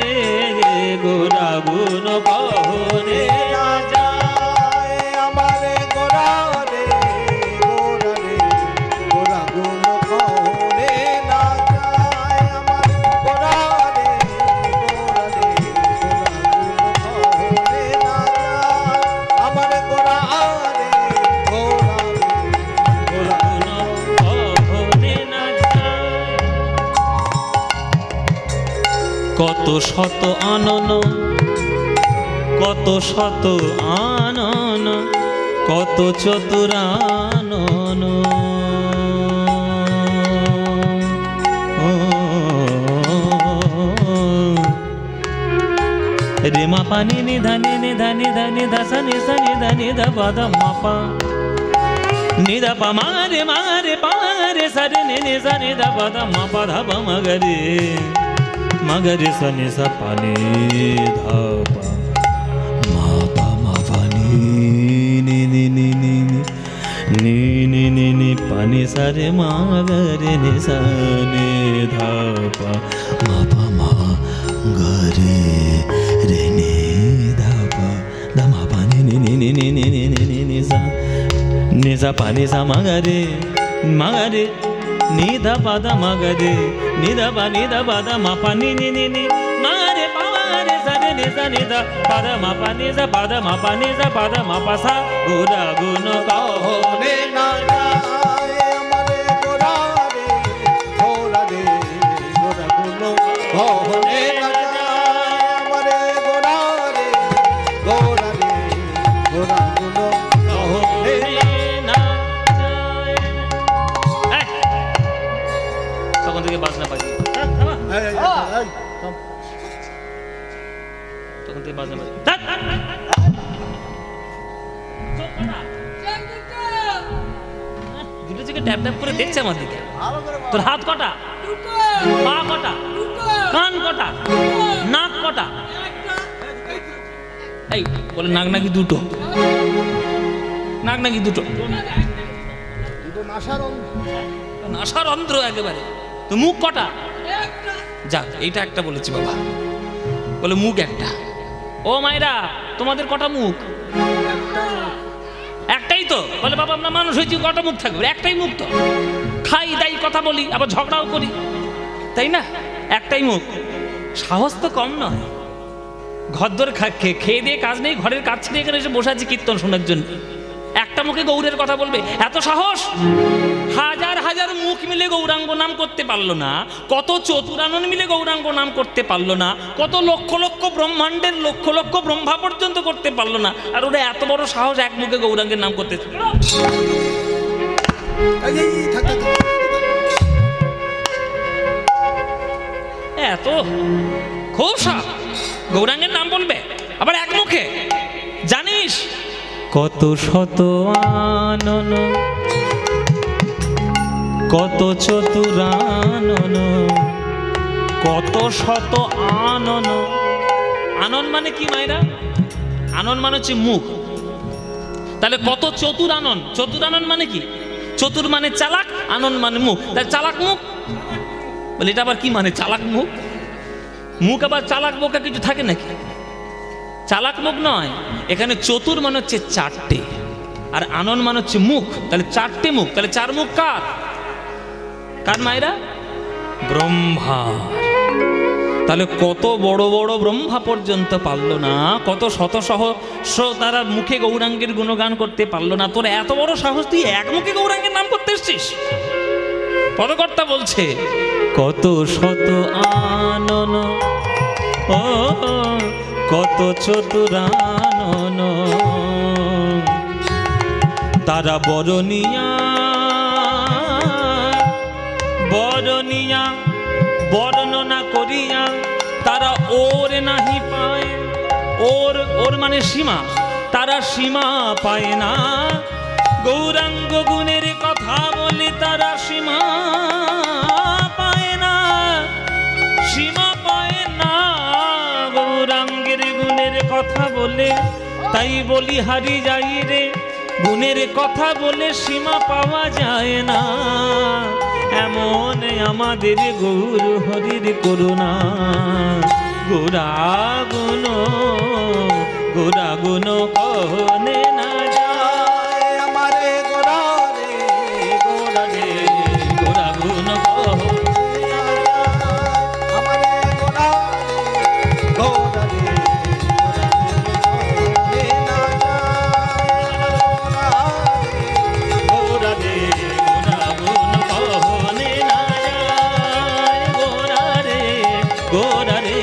কত শত আনন, কত শত আনন, কত চতুরানন। রে মা পা নি নি ধা নি নি ধা নি ধা নি ধা সা নি ধা পা ধা মা পা নি ধা পা মা রে পা রে সা রে নি সা নি ধা পা ধা মা পা ধা পা মা গা রে মা গা রে সা নি সা পা নি ধা পা মা পা মা পা নি নি নি নি নি নি নি নি নি পা নি সা রে মা গা রে নি সা নি ধা পা মা পা মা গা রে রে নি ধা পা ধা মা পা নি নি নি নি নি নি নি নি নি সা নি সা পা নি সা মা গা রে নি ধা পা ধা মা গা রে নি ধা পা ধা মা পা নি নি নি নি মা রে পা রে সা রে নি সা নি ধা পা ধা মা পা নি সা পা ধা মা পা নি সা পা ধা মা পা সা গোরা গুণ কহনে না যায় আমারে গোরা রে গোরা রে গোরা গুণ কহনে না যায় আমারে গোরা রে গোরা রে গোরা গুণ কহনে না যায়। তখন থেকে বাজনা বাজিয়ে তখন থেকে বাজনা বাজিয়ে দুটো থেকে ট্যাপ ট্যাপ করে দেখছে আমার দিকে। তোর হাত কটা, পা কটা, কান কটা, নাক কটা? এই বলে নাক নাকি দুটো, নাক নাকি দুটো, নাসার অন্ধ্র একেবারে। তো মুখ কটা? যাক এইটা একটা বলেছি বাবা, বলে মুখ একটা। ও মায়েরা তোমাদের কটা মুখ? একটাই তো। বলে বাবা আমরা মানুষ হয়েছি, কটা মুখ থাকবে? একটাই মুখ তো। খাই দাই কথা বলি আবার ঝগড়াও করি, তাই না? একটাই মুখ। সাহস তো কম নয়। ঘরদোর খেয়ে দিয়ে কাজ নেই, ঘরের কাজ ছেড়ে এখানে এসে বসে আছি কীর্তন শোনার জন্য। একটা মুখে গৌরের কথা বলবে, এত সাহস? হাজার হাজার মুখ মিলে গৌরাঙ্গ নাম করতে পারলো না, কত চতুরানন মিলে গৌরাঙ্গ নাম করতে পারলো না, কত লক্ষ লক্ষ ব্রহ্মাণ্ডের লক্ষ লক্ষ ব্রহ্মা পর্যন্ত করতে পারলো না, আর ওরা এত বড় সাহস এক মুখে গৌরাঙ্গের নাম করতে। এত খুব সাহস, গৌরাঙ্গের নাম বলবে আবার এক মুখে। জানিস কত শত আনন, কত চতুরানন, কত শত আনন। আনন মানে কি মায়েরা? আনন মানে হচ্ছে মুখ। তাহলে কত চতুরানন? চতুরানন মানে কি? চতুর মানে চালাক, আনন মানে মুখ। তাহলে চালাক মুখ বলে, এটা আবার কি মানে চালাক মুখ? মুখ আবার চালাক বোকা কিছু থাকে নাকি? চালাক মুখ নয়, এখানে চতুর মানে হচ্ছে চারটে, আর আনন মানে হচ্ছে মুখ। তাহলে চারটে মুখ, তাহলে চার মুখ কার? কার মায়েরা? ব্রহ্মা। তাহলে কত বড় বড় ব্রহ্মা পর্যন্ত পারলো না, কত শত সহস্র তারা মুখে গৌরাঙ্গের গুণগান করতে পারলো না। তোর এত বড় সাহস, তুই এক মুখে গৌরাঙ্গের নাম করতে এসছিস? পদকর্তা বলছে কত শত আনন, ও কত চতুরানন, তারা বরণিয়া বরণিয়া বর্ণনা করিয়া তারা ওর নাহি পায়। ওর ওর মানে সীমা, তারা সীমা পায় না। গৌরাঙ্গ গুণের কথা বলে তারা সীমা পায় না, সীমা পায় না গৌরাঙ্গের গুণের কথা বলে। তাই বলি হারি যাই রে, গুণের কথা বলে সীমা পাওয়া যায় না। এমন আমাদের গৌর হরির করুণা, গোরাগুণ গোরাগুণ কহনে না যায়। আমারে গোরা রে গোরা রে গোরাগুণ কহনে না যায়। আমারে গোরা রে গোরা রে গোরা রে গোরাগুণ কহনে না যায়। গোরা রে গোরা রে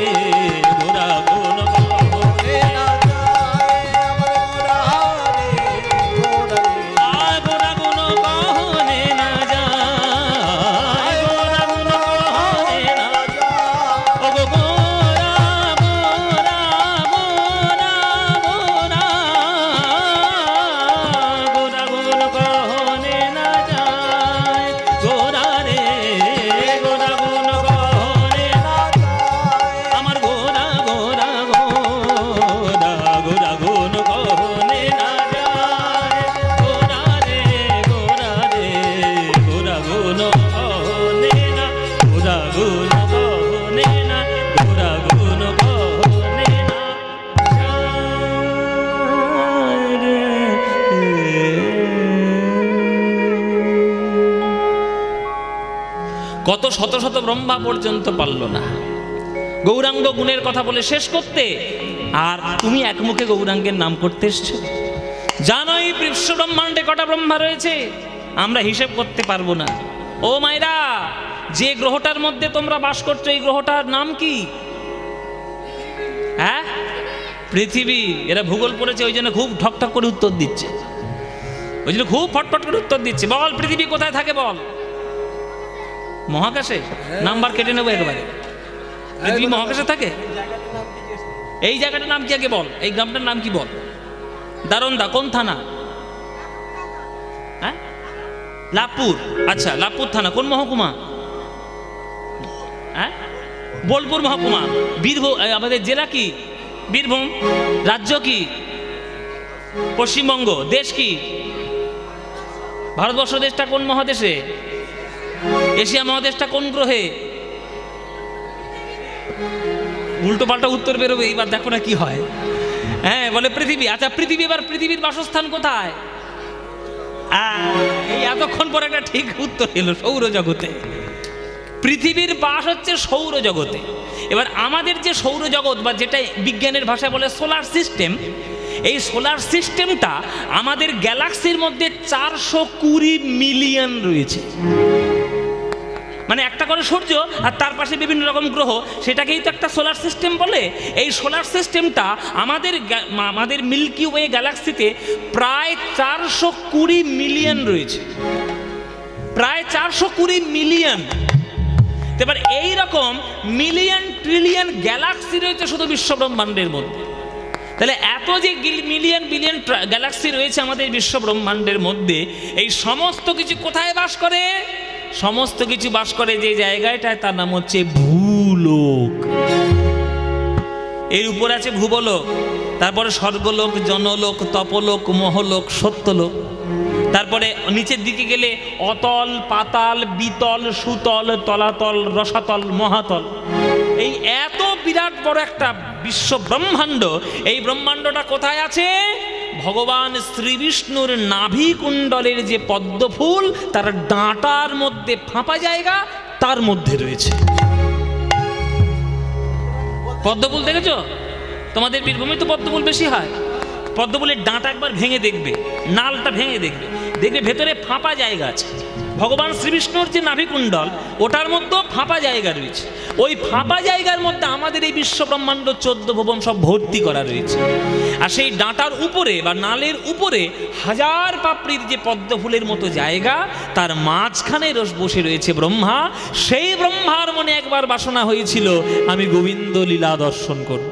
কত শত শত ব্রহ্মা পর্যন্ত পারল না গৌরাঙ্গ গুণের কথা বলে শেষ করতে, আর তুমি একমুখে গৌরাঙ্গের নাম করতে এসছো। জানোই বিশ্ব ব্রহ্মাণ্ডে কটা ব্রহ্মা রয়েছে, আমরা হিসেব করতে পারবো না। ও মায়েরা, যে গ্রহটার মধ্যে তোমরা বাস করছো এই গ্রহটার নাম কি? হ্যাঁ, পৃথিবী। এরা ভূগোল পড়েছে ওই জন্য খুব ঠকঠক করে উত্তর দিচ্ছে, ওই জন্য খুব ফটফট করে উত্তর দিচ্ছে। বল, পৃথিবী কোথায় থাকে বল? মহাকাশে। নাম্বার কেটে নেবো একবারে। পৃথিবী মহাকাশে থাকে? এই জায়গাটার নাম কি আগে বল, এই গ্রামটার নাম কি বল? দারোন্দা কোন থানা? হ্যাঁ, লাভপুর। আচ্ছা, লাভপুর থানা কোন মহকুমা? হ্যাঁ, বোলপুর মহকুমা। বীরভূম আমাদের জেলা কি? বীরভূম। রাজ্য কি? পশ্চিমবঙ্গ। দেশ কি? ভারতবর্ষ। দেশটা কোন মহাদেশে? এশিয়া মহাদেশটা কোন গ্রহে? উল্টো পাল্টা উত্তর বেরোবে, এইবার দেখো না কি হয়। হ্যাঁ, বলে পৃথিবী। আচ্ছা, পৃথিবী, এবার পৃথিবীর বাসস্থান কোথায়? এই এতক্ষণ পর একটা ঠিক উত্তর এলো, সৌরজগতে। পৃথিবীর বাস হচ্ছে সৌরজগতে। এবার আমাদের যে সৌরজগৎ বা যেটা বিজ্ঞানের ভাষায় বলে সোলার সিস্টেম, এই সোলার সিস্টেমটা আমাদের গ্যালাক্সির মধ্যে 420 মিলিয়ন রয়েছে। মানে একটা করে সূর্য আর তার পাশে বিভিন্ন রকম গ্রহ, সেটাকেই তো একটা সোলার সিস্টেম বলে। এই সোলার সিস্টেমটা আমাদের মিল্কি ওয়ে গ্যালাক্সিতে প্রায় 420 মিলিয়ন রয়েছে, প্রায় 420 মিলিয়ন। এবার এইরকম মিলিয়ন ট্রিলিয়ন গ্যালাক্সি রয়েছে শুধু বিশ্ব ব্রহ্মাণ্ডের মধ্যে। তাহলে এত যে মিলিয়ন বিলিয়ন গ্যালাক্সি রয়েছে আমাদের বিশ্ব ব্রহ্মাণ্ডের মধ্যে, এই সমস্ত কিছু কোথায় বাস করে? সমস্ত কিছু বাস করে যে জায়গাটায়, তার নাম হচ্ছে ভূলোক। এর উপর আছে ভূবলোক, তারপরে স্বর্গলোক, জনলোক, তপলোক, মহলোক, সত্যলোক। তারপরে নিচের দিকে গেলে অতল, পাতাল, বিতল, সুতল, তলাতল, রসাতল, মহাতল। এই এত বিরাট বড় একটা বিশ্ব ব্রহ্মাণ্ড, এই ব্রহ্মাণ্ডটা কোথায় আছে? ভগবান শ্রীবিষ্ণুর নাভি কুণ্ডলের যে পদ্ম ফুল, তার ডাঁটার মধ্যে ফাঁপা জায়গা, তার মধ্যে রয়েছে। পদ্ম ফুল দেখেছো? তোমাদের বীরভূমে তো পদ্ম ফুল বেশি হয়। পদ্ম ফুলের ডাঁটা একবার ভেঙে দেখবে, নালটা ভেঙে দেখবে, দেখবে ভেতরে ফাঁপা জায়গা আছে। ভগবান শ্রীবিষ্ণুর যে নাভিকুণ্ডল, ওটার মধ্যেও ফাঁপা জায়গা রয়েছে। ওই ফাঁপা জায়গার মধ্যে আমাদের এই বিশ্ব ব্রহ্মাণ্ড 14 ভুবন সব ভর্তি করা রয়েছে। আর সেই ডাঁটার উপরে বা নালের উপরে হাজার পাপড়ির যে পদ্ম ফুলের মতো জায়গা, তার মাঝখানে বসে রয়েছে ব্রহ্মা। সেই ব্রহ্মার মনে একবার বাসনা হয়েছিল, আমি গোবিন্দ লীলা দর্শন করব।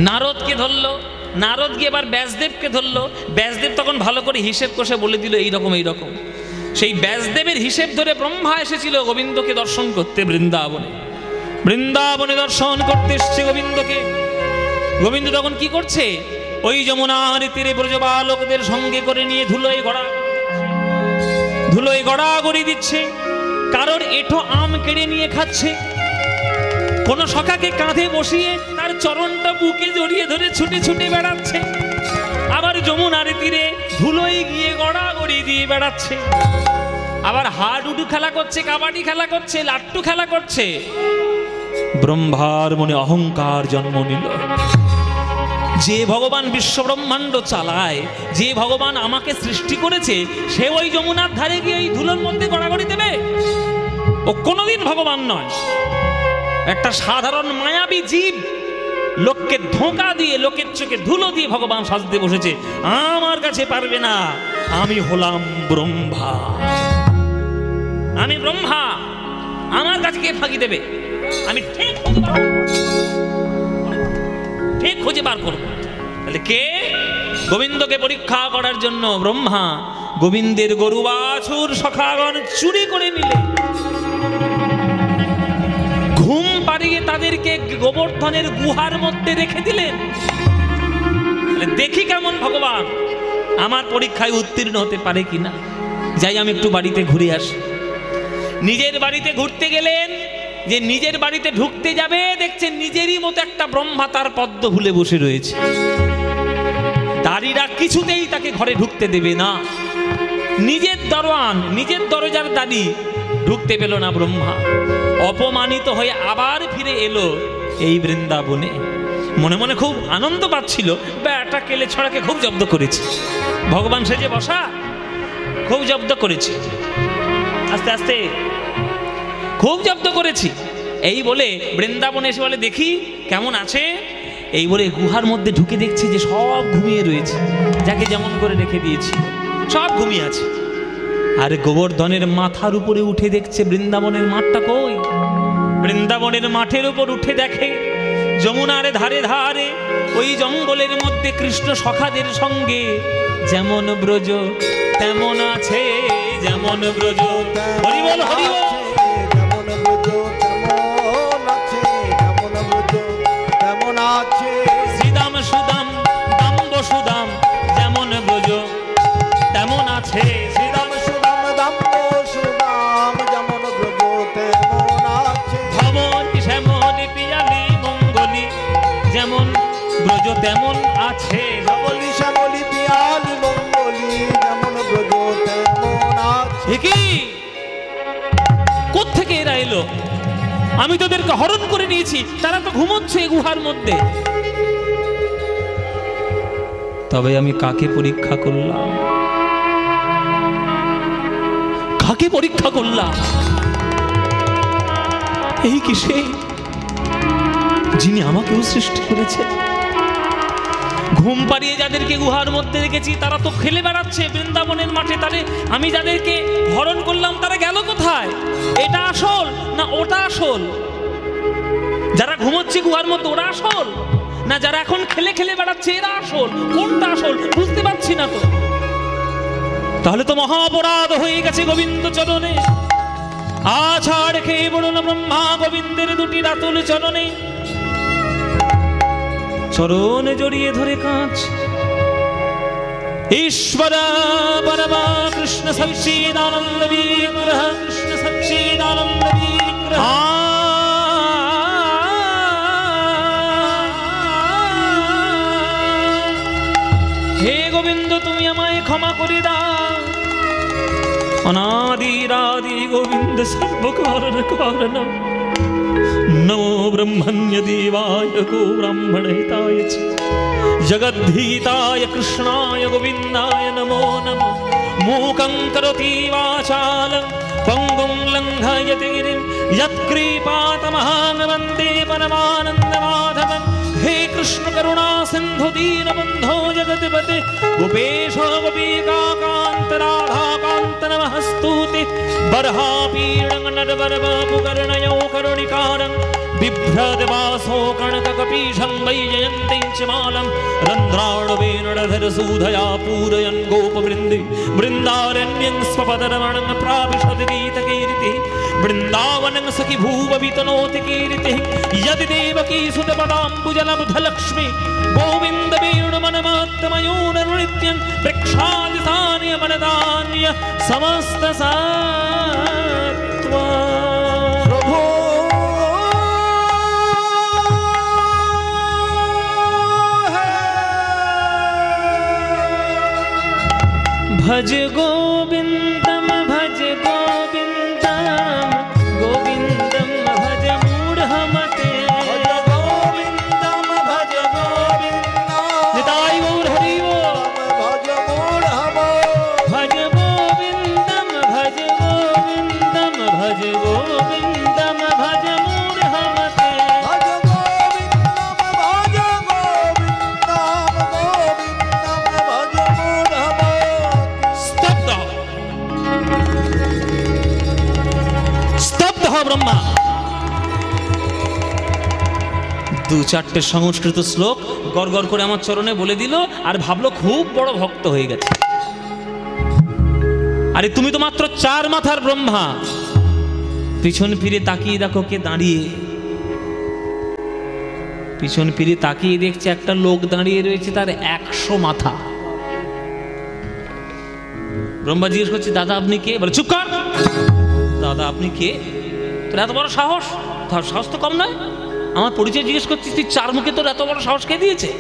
নারদকে ধরলো, নারদ গিয়ে এবার ব্যাসদেবকে ধরলো। ব্যাসদেব তখন ভালো করে হিসেব কষে বলে দিল এইরকম এইরকম। সেই ব্যাসদেবের হিসেব ধরে ব্রহ্মা এসেছিল গোবিন্দকে দর্শন করতে বৃন্দাবনে। বৃন্দাবনে দর্শন করতে এসছে গোবিন্দকে। গোবিন্দ তখন কি করছে? ওই যমুনার তীরে ব্রজবালকদের সঙ্গে করে নিয়ে ধুলোয় গড়াগড়ি দিচ্ছে। কারোর এঁঠো আম কেড়ে নিয়ে খাচ্ছে, কোন সখাকে কাঁধে বসিয়ে তার চরণটা বুকে জড়িয়ে ধরে ছুটে ছুটে বেড়াচ্ছে। আবার যমুনার তীরে ধুলোয় গিয়ে গড়াগড়ি দিয়ে বেড়াচ্ছে। আবার হাডুডু খেলা করছে, কাবাডি খেলা করছে, লাট্টু খেলা করছে। ব্রহ্মার মনে অহংকার জন্ম নিল। যে ভগবান বিশ্ব ব্রহ্মাণ্ড চালায়, যে ভগবান আমাকে সৃষ্টি করেছে, সে ওই যমুনার ধারে গিয়ে ওই ধুলোর মধ্যে গড়াগড়ি দেবে? ও কোনোদিন ভগবান নয়। একটা সাধারণ মায়াবী জীব, লোককে ধোঁকা দিয়ে, লোকের চোখে ধুলো দিয়ে ভগবান সাজতে বসেছে। আমার কাছে পারবে না, আমি হলাম ব্রহ্মা। আমি ব্রহ্মা, আমার কাছে কে ফাঁকি দেবে? আমি ঠিক খুঁজে বার করব। তাহলে কে? গোবিন্দকে পরীক্ষা করার জন্য ব্রহ্মা গোবিন্দের গরু বাছুর সখাগণ চুরি করে নিলে, ঘুম পাড়িয়ে তাদেরকে গোবর্ধনের গুহার মধ্যে রেখে দিলেন। দেখি কেমন ভগবান আমার পরীক্ষায় উত্তীর্ণ হতে পারে কিনা। যাই আমি একটু বাড়িতে ঘুরে আসি। নিজের বাড়িতে ঘুরতে গেলেন, যে নিজের বাড়িতে ঢুকতে যাবে, দেখছেন নিজেরই মতো একটা ব্রহ্মা তার পদ্ম ফুলে বসে রয়েছে। দাঁড়িরা কিছুতেই তাকে ঘরে ঢুকতে দেবে না। নিজের দরওয়ান, নিজের দরজার দাঁড়ি ঢুকতে পেল না ব্রহ্মা। অপমানিত হয়ে আবার ফিরে এলো এই বৃন্দাবনে। মনে মনে খুব আনন্দ পাচ্ছিল, ব্যাটা কেলে ছড়াকে খুব জব্দ করেছি, ভগবান সেজে বসা খুব জব্দ করেছি, আস্তে আস্তে খুব জব্দ করেছি। এই বলে বৃন্দাবনে এসে বলে দেখি কেমন আছে। এই বলে গুহার মধ্যে ঢুকে দেখছে যে সব ঘুমিয়ে রয়েছে, যাকে যেমন করে রেখে দিয়েছি সব ঘুমিয়ে আছে। আর গোবর্ধনের মাথার উপরে উঠে দেখছে বৃন্দাবনের মাঠটা কই। বৃন্দাবনের মাঠের উপর উঠে দেখে যমুনার ধারে ধারে ওই জঙ্গলের মধ্যে কৃষ্ণ সখাদের সঙ্গে যেমন ব্রজ তেমন আছে, যেমন ব্রজ হরি বল হরি বল। যেমন ব্রজ তেমন আছে, যেমন ব্রজ তেমন আছে। শ্রীদাম সুদাম দাম্ব সুদাম যেমন ব্রজ তেমন আছে। শ্রীরাম সুদাম দাম্ব সুদাম যেমন ব্রজ তেমন আছে। ধমনী শ্যামলী পিয়ালি মঙ্গলি যেমন ব্রজ তেমন আছে। ধবলি শ্যামলি পিয়ালি মঙ্গলি যেমন ব্রজ তেমন আছে। কি কোত্থেকে এরা এলো? আমি তোদেরকে হরণ করে নিয়েছি, তারা তো ঘুমোচ্ছে গুহার মধ্যে। তবে আমি কাকে পরীক্ষা করলাম, কাকে পরীক্ষা করলাম? এই কি সে যিনি আমাকেও সৃষ্টি করেছে? ঘুম পাড়িয়ে যাদেরকে গুহার মধ্যে রেখেছি তারা তো খেলে বেড়াচ্ছে বৃন্দাবনের মাঠে। তাহলে আমি যাদেরকে হরণ করলাম তারা গেল কোথায়? এটা আসল না ওটা আসল? যারা ঘুমোচ্ছে গুহার মধ্যে ওরা আসল, না যারা এখন খেলে খেলে বেড়াচ্ছে এরা আসল? কোনটা আসল বুঝতে পারছি না তো। তাহলে তো মহা অপরাধ হয়ে গেছে গোবিন্দ চরণে। আছাড় খেয়ে পড়ল ব্রহ্মা গোবিন্দের দুটি রাতুল চরণে। চরণে জড়িয়ে ধরে কাঁচ ঈশ্বর পরমা কৃষ্ণ সচ্চিদানন্দ বিগ্রহ, কৃষ্ণ সচ্চিদানন্দ বিগ্রহ। হে গোবিন্দ তুমি আমায় ক্ষমা করে দাও। অনাদিরাদি গোবিন্দ সর্বকারণ কারণম। नमो ब्रह्मण्य देवाय गो ब्राह्मण हिताय च जगद्धिताय कृष्णाय गोविन्दाय नमो नमः। मूकं करोति वाचालं पंगुं लङ्घयति गिरिं यत्कृपातमहां वन्दे परमानन्दमाधवं। हे कृष्ण करुणा सिन्धु दीनबन्धो जगत्पते गोपेश गोपिकान्त राधाकान्त नमस्तुते। बर्हापीडं नरवरवपुकर्णयो करुणिकारं बिभ्रद्वासो कणककपीशं वैजयन्तीं च मालं। रन्ध्राणवेणुधरसूधया पूरयन् गोपवृन्दे वृन्दारण्यं स्वपदरमणं प्राविशति गीतकीर्तिः। वृन्दावनं सखि भूववितनोति कीर्तिः। यदि देवकी सुतपदाम्बुजलबुधलक्ष्मी गोविन्द वेणुमनमात्तमयोननृत्यं प्रेक्षादितानि मनदान्य समस्त सत्त्वा। प्रभो भज गोविन्दं भज गोविन्दं गोविन्दं भज मूढमते। भज गोविन्दं भज गोविन्दं निताय गौर हरि बोल। भज मूढमते। भज गोविन्दं भज गोविन्दं भज गोविन्दं भज मूढमते। भज गोविन्दं भज गोविन्दं गोविन्दं भज मूढमते। स्तब्ध स्तब्ध हो ब्रह्मा। দু চারটে সংস্কৃত শ্লোক গড় গড় করে আমার চরণে বলে দিল আর ভাবলো খুব বড় ভক্ত হয়ে গেছে। আরে তুমি তো মাত্র 4 মাথার ব্রহ্মা। পিছন ফিরে তাকিয়ে দেখো কে দাঁড়িয়ে। পিছন ফিরে তাকিয়ে দেখছে একটা লোক দাঁড়িয়ে রয়েছে, তার 100 মাথা। ব্রহ্মা জিজ্ঞেস করছে দাদা আপনি কে? বলে চুপ কর। দাদা আপনি কে? তোর এত বড় সাহস? তোর সাহস তো কম নয়। আমার পরিচয় জিজ্ঞেস করছিস, তুই 4 মুখে তোর এত বড় সাহস কে দিয়েছে?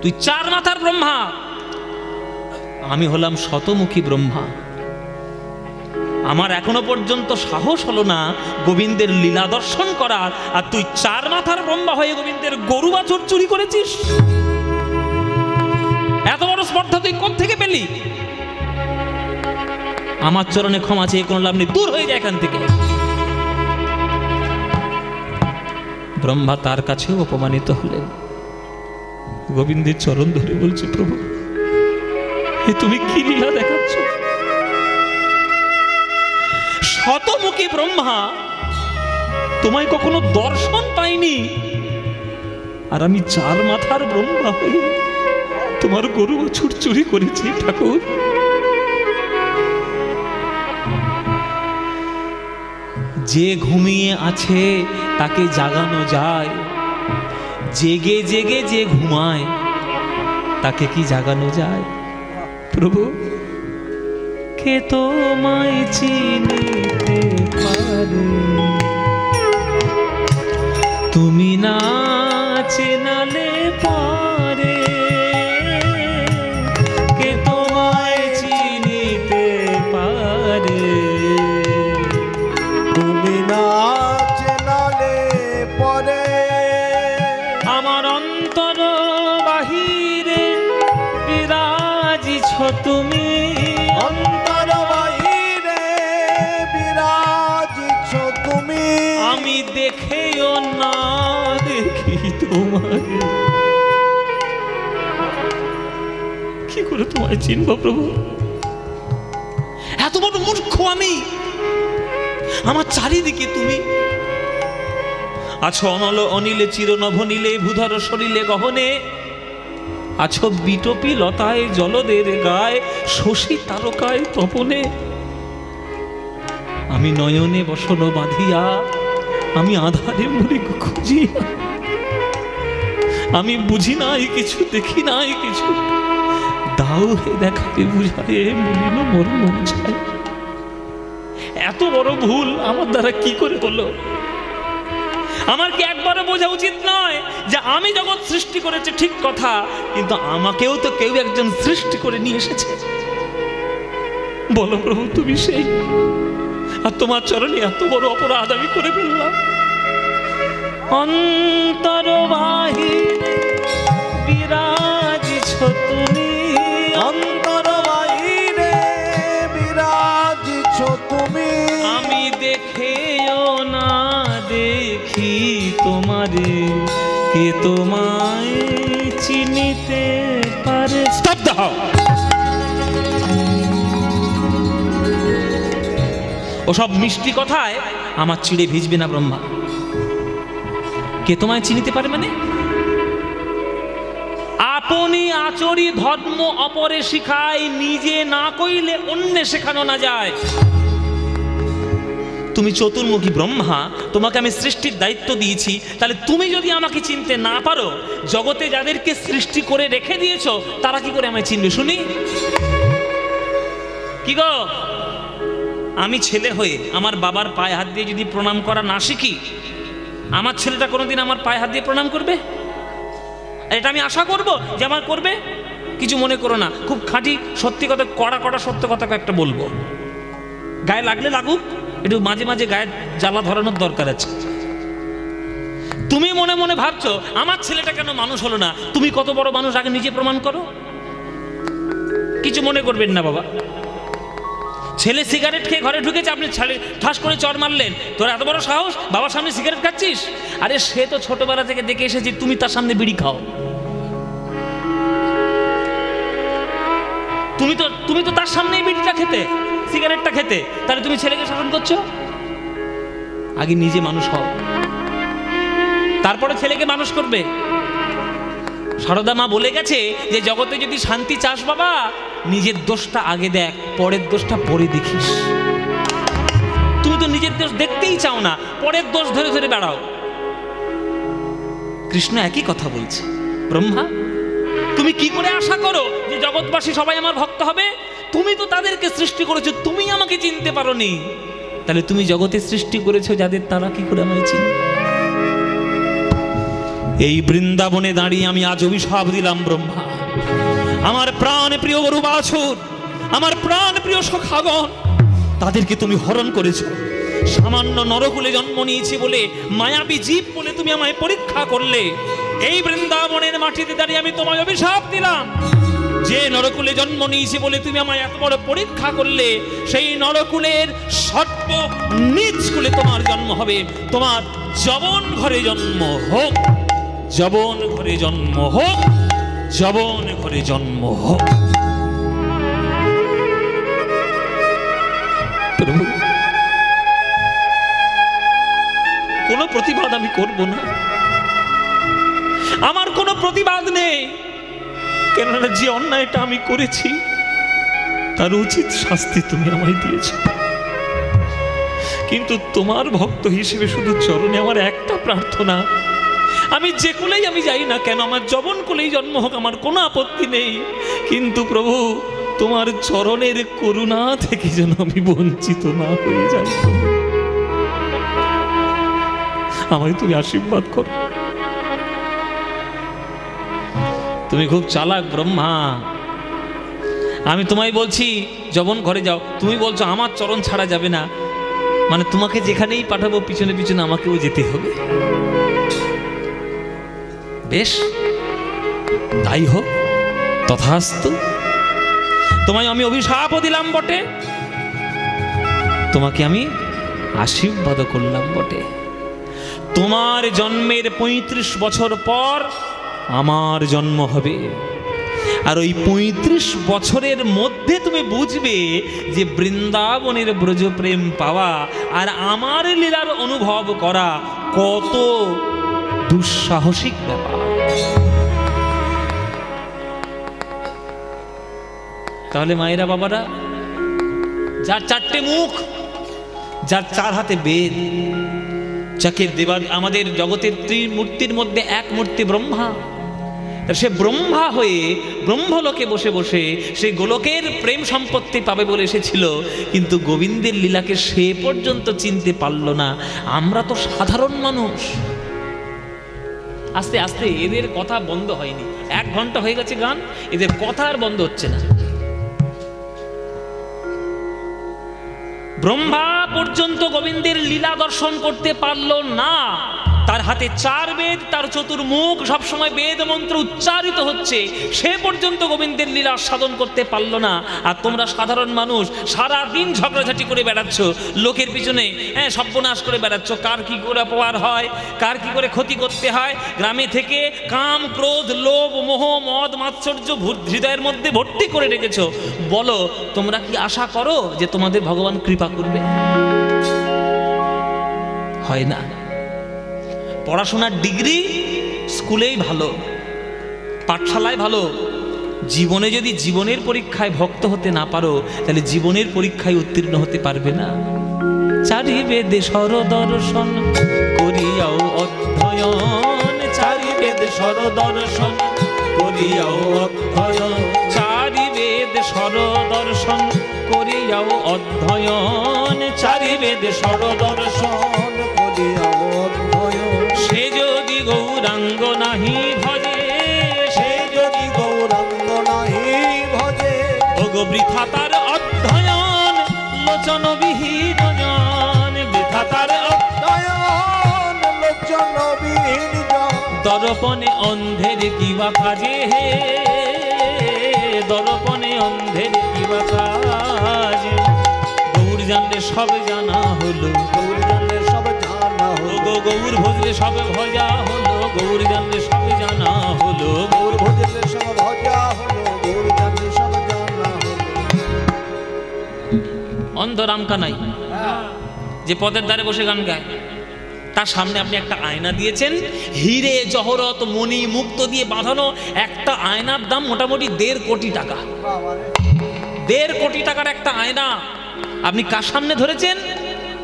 তুই 4 মাথার ব্রহ্মা, আমি হলাম শতমুখী ব্রহ্মা। আমার এখনো পর্যন্ত সাহস হলো না গোবিন্দের লীলা দর্শন করার, আর তুই 4 মাথার ব্রহ্মা হয়ে গোবিন্দের গরু বাছুর চুরি করেছিস। এত বড় স্পর্ধা তুই কোত্থেকে পেলি? আমার চরণে ক্ষমা চেয়ে কোনো লাভ নেই, দূর হয়ে যায় এখান থেকে। ব্রহ্মা তার কাছেও অপমানিত হলেন। গোবিন্দের চরণ ধরে বলছে, প্রভু এ তুমি কি লীলা দেখাচ্ছ? শতমুখী ব্রহ্মা তোমায় কখনো দর্শন পাইনি, আর আমি 4 মাথার ব্রহ্মা হয়ে তোমার গরু বাছুর চুরি করেছি। ঠাকুর, যে ঘুমিয়ে আছে তাকে জাগানো যায়, জেগে জেগে যে ঘুমায় তাকে কি জাগানো যায়? প্রভু, কে তোমায় চিনিতে পারে, তুমি না চেনালে পারে। কে তোমায় চিনিতে পারে, তুমি না চেনালে পরে। আমার অন্তর বাহিরে বিরাজিছ তুমি, অন্তর বাহিরে বিরাজিছ তুমি। আমি দেখেও না দেখি তোমায়, কি করে তোমায় চিনব প্রভু? এত বড় মূর্খ আমি, আমার চারিদিকে তুমি আছো। অনল অনিলে চিরনভ নীলে ভূধর সলিলে গহনে, আছো বিটপি লতায় জলদের গায়ে শশী তারকায় তপনে। আমি নয়নে বসন বাঁধিয়া, আমি আধারে মরি খুঁজিয়া, আমি বুঝি নাই কিছু, দেখি নাই কিছু, দাও হে দেখাতে বুঝায় মলিন মর্ম বুঝায়। এত বড় ভুল আমার দ্বারা কি করে হলো? আমার কি একবারও বোঝা উচিত নয় যে আমি জগৎ সৃষ্টি করেছি ঠিক কথা, কিন্তু আমাকেও তো কেউ একজন সৃষ্টি করে নিয়ে এসেছে। বলো প্রভু, তুমি সেই, আর তোমার চরণে এত বড় অপরাধ আমি করে ফেললাম। অন্তর বাহিরে বিরাজিছ তুমি, অন্তর বাহিরে বিরাজিছ তুমি। আমি দেখেও না দেখি তোমারে, কে তোমায় চিনিতে পারে। স্তব্ধ হও। ওসব মিষ্টি কথায় আমার চিড়ে ভিজবে না ব্রহ্মা। কে তোমায় চিনিতে পারে মানে? আপনি আচরি ধর্ম অপরে শিখায়, নিজে না কইলে অন্যে শেখানো না যায়। তুমি চতুর্মুখী ব্রহ্মা, তোমাকে আমি সৃষ্টির দায়িত্ব দিয়েছি, তাহলে তুমি যদি আমাকে চিনতে না পারো, জগতে যাদেরকে সৃষ্টি করে রেখে দিয়েছো তারা কি করে আমায় চিনবে শুনি? কি গো, আমি ছেলে হয়ে আমার বাবার পায়ে হাত দিয়ে যদি প্রণাম করা না শিখি, আমার ছেলেটা কোনোদিন আমার পায়ে হাত দিয়ে প্রণাম করবে? এটা আমি আশা করব যে আমার করবে? কিছু মনে করো না, খুব খাঁটি সত্যি কথা, কড়া সত্য কথা একটা বলবো। গায়ে লাগলে লাগুক, একটু মাঝে মাঝে গায়ে জ্বালা ধরানোর দরকার আছে। তুমি মনে মনে ভাবছো আমার ছেলেটা কেন মানুষ হলো না, তুমি কত বড় মানুষ আগে নিজে প্রমাণ করো। কিছু মনে করবেন না বাবা। ছেলে সিগারেট খেয়ে ঘরে ঢুকেছে, আপনি ঠাস করে চর মারলেন, তোর এত বড় সাহস, বাবার সামনে সিগারেট খাচ্ছিস? আরে সে তো ছোটবেলা থেকে দেখে এসেছি তুমি তার সামনে বিড়ি খাও। তুমি তো তার সামনেই বিড়িটা খেতে, সিগারেটটা খেতে, তাহলে তুমি ছেলেকে শাসন করছো? আগে নিজে মানুষ হও, তারপরে ছেলেকে মানুষ করবে। সারদা মা বলে গেছে যে জগতে যদি শান্তি চাস বাবা, নিজের দোষটা আগে দেখ, পরের দোষটা পরে দেখিস। তুমি তো নিজের দোষ দেখতেই চাও না, পরের দোষ ধরে ধরে বেড়াও। কৃষ্ণ একই কথা বলছে, ব্রহ্মা তুমি কি করে আশা করো যে জগৎবাসী সবাই আমার ভক্ত হবে? তুমি তো তাদেরকে সৃষ্টি করেছো, তুমি আমাকে চিনতে পারোনি, তাহলে তুমি জগতে সৃষ্টি করেছো যাদের, তারা কি করে আমায় চিনবে? এই বৃন্দাবনে দাঁড়িয়ে আমি আজ অভিশাপ দিলাম ব্রহ্মা, আমার প্রাণ প্রিয় গরু বাছুর, আমার প্রাণ প্রিয় সখাগণ, তাদেরকে তুমি হরণ করেছো। সামান্য নরকুলে জন্ম নিয়েছি বলে, মায়াবী জীব বলে তুমি আমায় পরীক্ষা করলে। এই বৃন্দাবনের মাটিতে দাঁড়িয়ে আমি তোমায় অভিশাপ দিলাম, যে নরকুলে জন্ম নিয়েছি বলে তুমি আমায় এত বড় পরীক্ষা করলে, সেই নরকুলের সর্ব নিচ কুলে তোমার জন্ম হবে। তোমার যবন ঘরে জন্ম হোক, যবন ঘরে জন্ম হোক, যবন ঘরে জন্ম হোক। প্রভু, কোনো প্রতিবাদ আমি করব না, আমার কোনো প্রতিবাদ নেই, কেননা যে অন্যায়টা আমি করেছি তার উচিত শাস্তি তুমি আমায় দিয়েছ। কিন্তু তোমার ভক্ত হিসেবে শুধু চরণে আমার একটা প্রার্থনা, আমি যে কুলেই আমি যাই না কেন, আমার যবন কুলেই জন্ম হোক, আমার কোনো আপত্তি নেই, কিন্তু প্রভু তোমার চরণের করুণা থেকে যেন আমি বঞ্চিত না হয়ে যাই। আমায় তুমি আশীর্বাদ করো। তুমি খুব চালাক ব্রহ্মা, আমি তোমায় বলছি যবন ঘরে যাও, তুমি বলছো আমার চরণ ছাড়া যাবে না, মানে তোমাকে যেখানেই পাঠাবো পিছনে পিছনে আমাকেও যেতে হবে। বেশ, তাই হোক, তথাস্তু। তোমায় আমি অভিশাপও দিলাম বটে, তোমাকে আমি আশীর্বাদও করলাম বটে। তোমার জন্মের 35 বছর পর আমার জন্ম হবে, আর ওই 35 বছরের মধ্যে তুমি বুঝবে যে বৃন্দাবনের ব্রজ প্রেম পাওয়া আর আমার লীলার অনুভব করা কত দুঃসাহসিক ব্যাপার। তাহলে মায়েরা বাবারা, যার 4টে মুখ, যার 4 হাতে বেদ, যাকে দেবা আমাদের জগতের ত্রিমূর্তির মধ্যে এক মূর্তি ব্রহ্মা, সে ব্রহ্মা হয়ে ব্রহ্মলোকে বসে বসে সেই গোলকের প্রেম সম্পত্তি পাবে বলে এসেছিল, কিন্তু গোবিন্দের লীলাকে সে পর্যন্ত চিনতে পারল না। আমরা তো সাধারণ মানুষ। আস্তে আস্তে এদের কথা বন্ধ হয়নি, 1 ঘন্টা হয়ে গেছে গান, এদের কথা আর বন্ধ হচ্ছে না। ব্রহ্মা পর্যন্ত গোবিন্দের লীলা দর্শন করতে পারল না। তার হাতে 4 বেদ, তার চতুর্মুখ, সবসময় বেদ মন্ত্র উচ্চারিত হচ্ছে, সে পর্যন্ত গোবিন্দের লীলা সাধন করতে পারল না। আর তোমরা সাধারণ মানুষ সারা দিন ঝগড়াঝাটি করে বেড়াচ্ছ, লোকের পিছনে সর্বনাশ করে বেড়াচ্ছ, কার কি করে অপকার হয়, কার কি করে ক্ষতি করতে হয়। গ্রামে থেকে কাম, ক্রোধ, লোভ, মোহ, মদ, মাৎসর্য হৃদয়ের মধ্যে ভর্তি করে রেখেছো। বলো, তোমরা কি আশা করো যে তোমাদের ভগবান কৃপা করবে? হয় না। পড়াশোনার ডিগ্রি স্কুলেই ভালো, পাঠশালায় ভালো, জীবনে যদি জীবনের পরীক্ষায় ভক্ত হতে না পারো, তাহলে জীবনের পরীক্ষায় উত্তীর্ণ হতে পারবে না। 4 বেদে সরদর্শন করিয়াও অধ্যয়ন, 4 বেদ সরদর্শন করিয়াও অধ্যয়ন, 4 বেদ সরদর্শন করিয়াও অধ্যয়ন, 4 বেদ সরদর্শন করিয়াও অধ্যয়ন। সে যদি গৌরাঙ্গ নাহি ভজে, সে যদি গৌরাঙ্গ নাহি ভজে, ওগো বৃথা তার অধ্যয়ন, লোচন বিহীন জন, বৃথা তার অধ্যয়ন, লোচন বিহীন জন। দর্পণে অন্ধের কিবা কাজে হে, দর্পণে অন্ধের কিবা কাজ। গৌর জানলে সব জানা হলো, গৌর জানলে সব জানা হলো, গৌর ভজলে সব ভজা হলো, গৌর জানলে সব জানা হলো, গৌর ভজলে সব ভজা হলো, গৌর জানলে সব জানা হলো। অন্ধ রামকানাই যে পদের ধারে বসে গান গায়, তার সামনে আপনি একটা আয়না দিয়েছেন, হিরে জহরত মণি মুক্ত দিয়ে বাঁধানো একটা আয়নার দাম মোটামুটি 1.5 কোটি টাকা। 1.5 কোটি টাকার একটা আয়না আপনি কার সামনে ধরেছেন?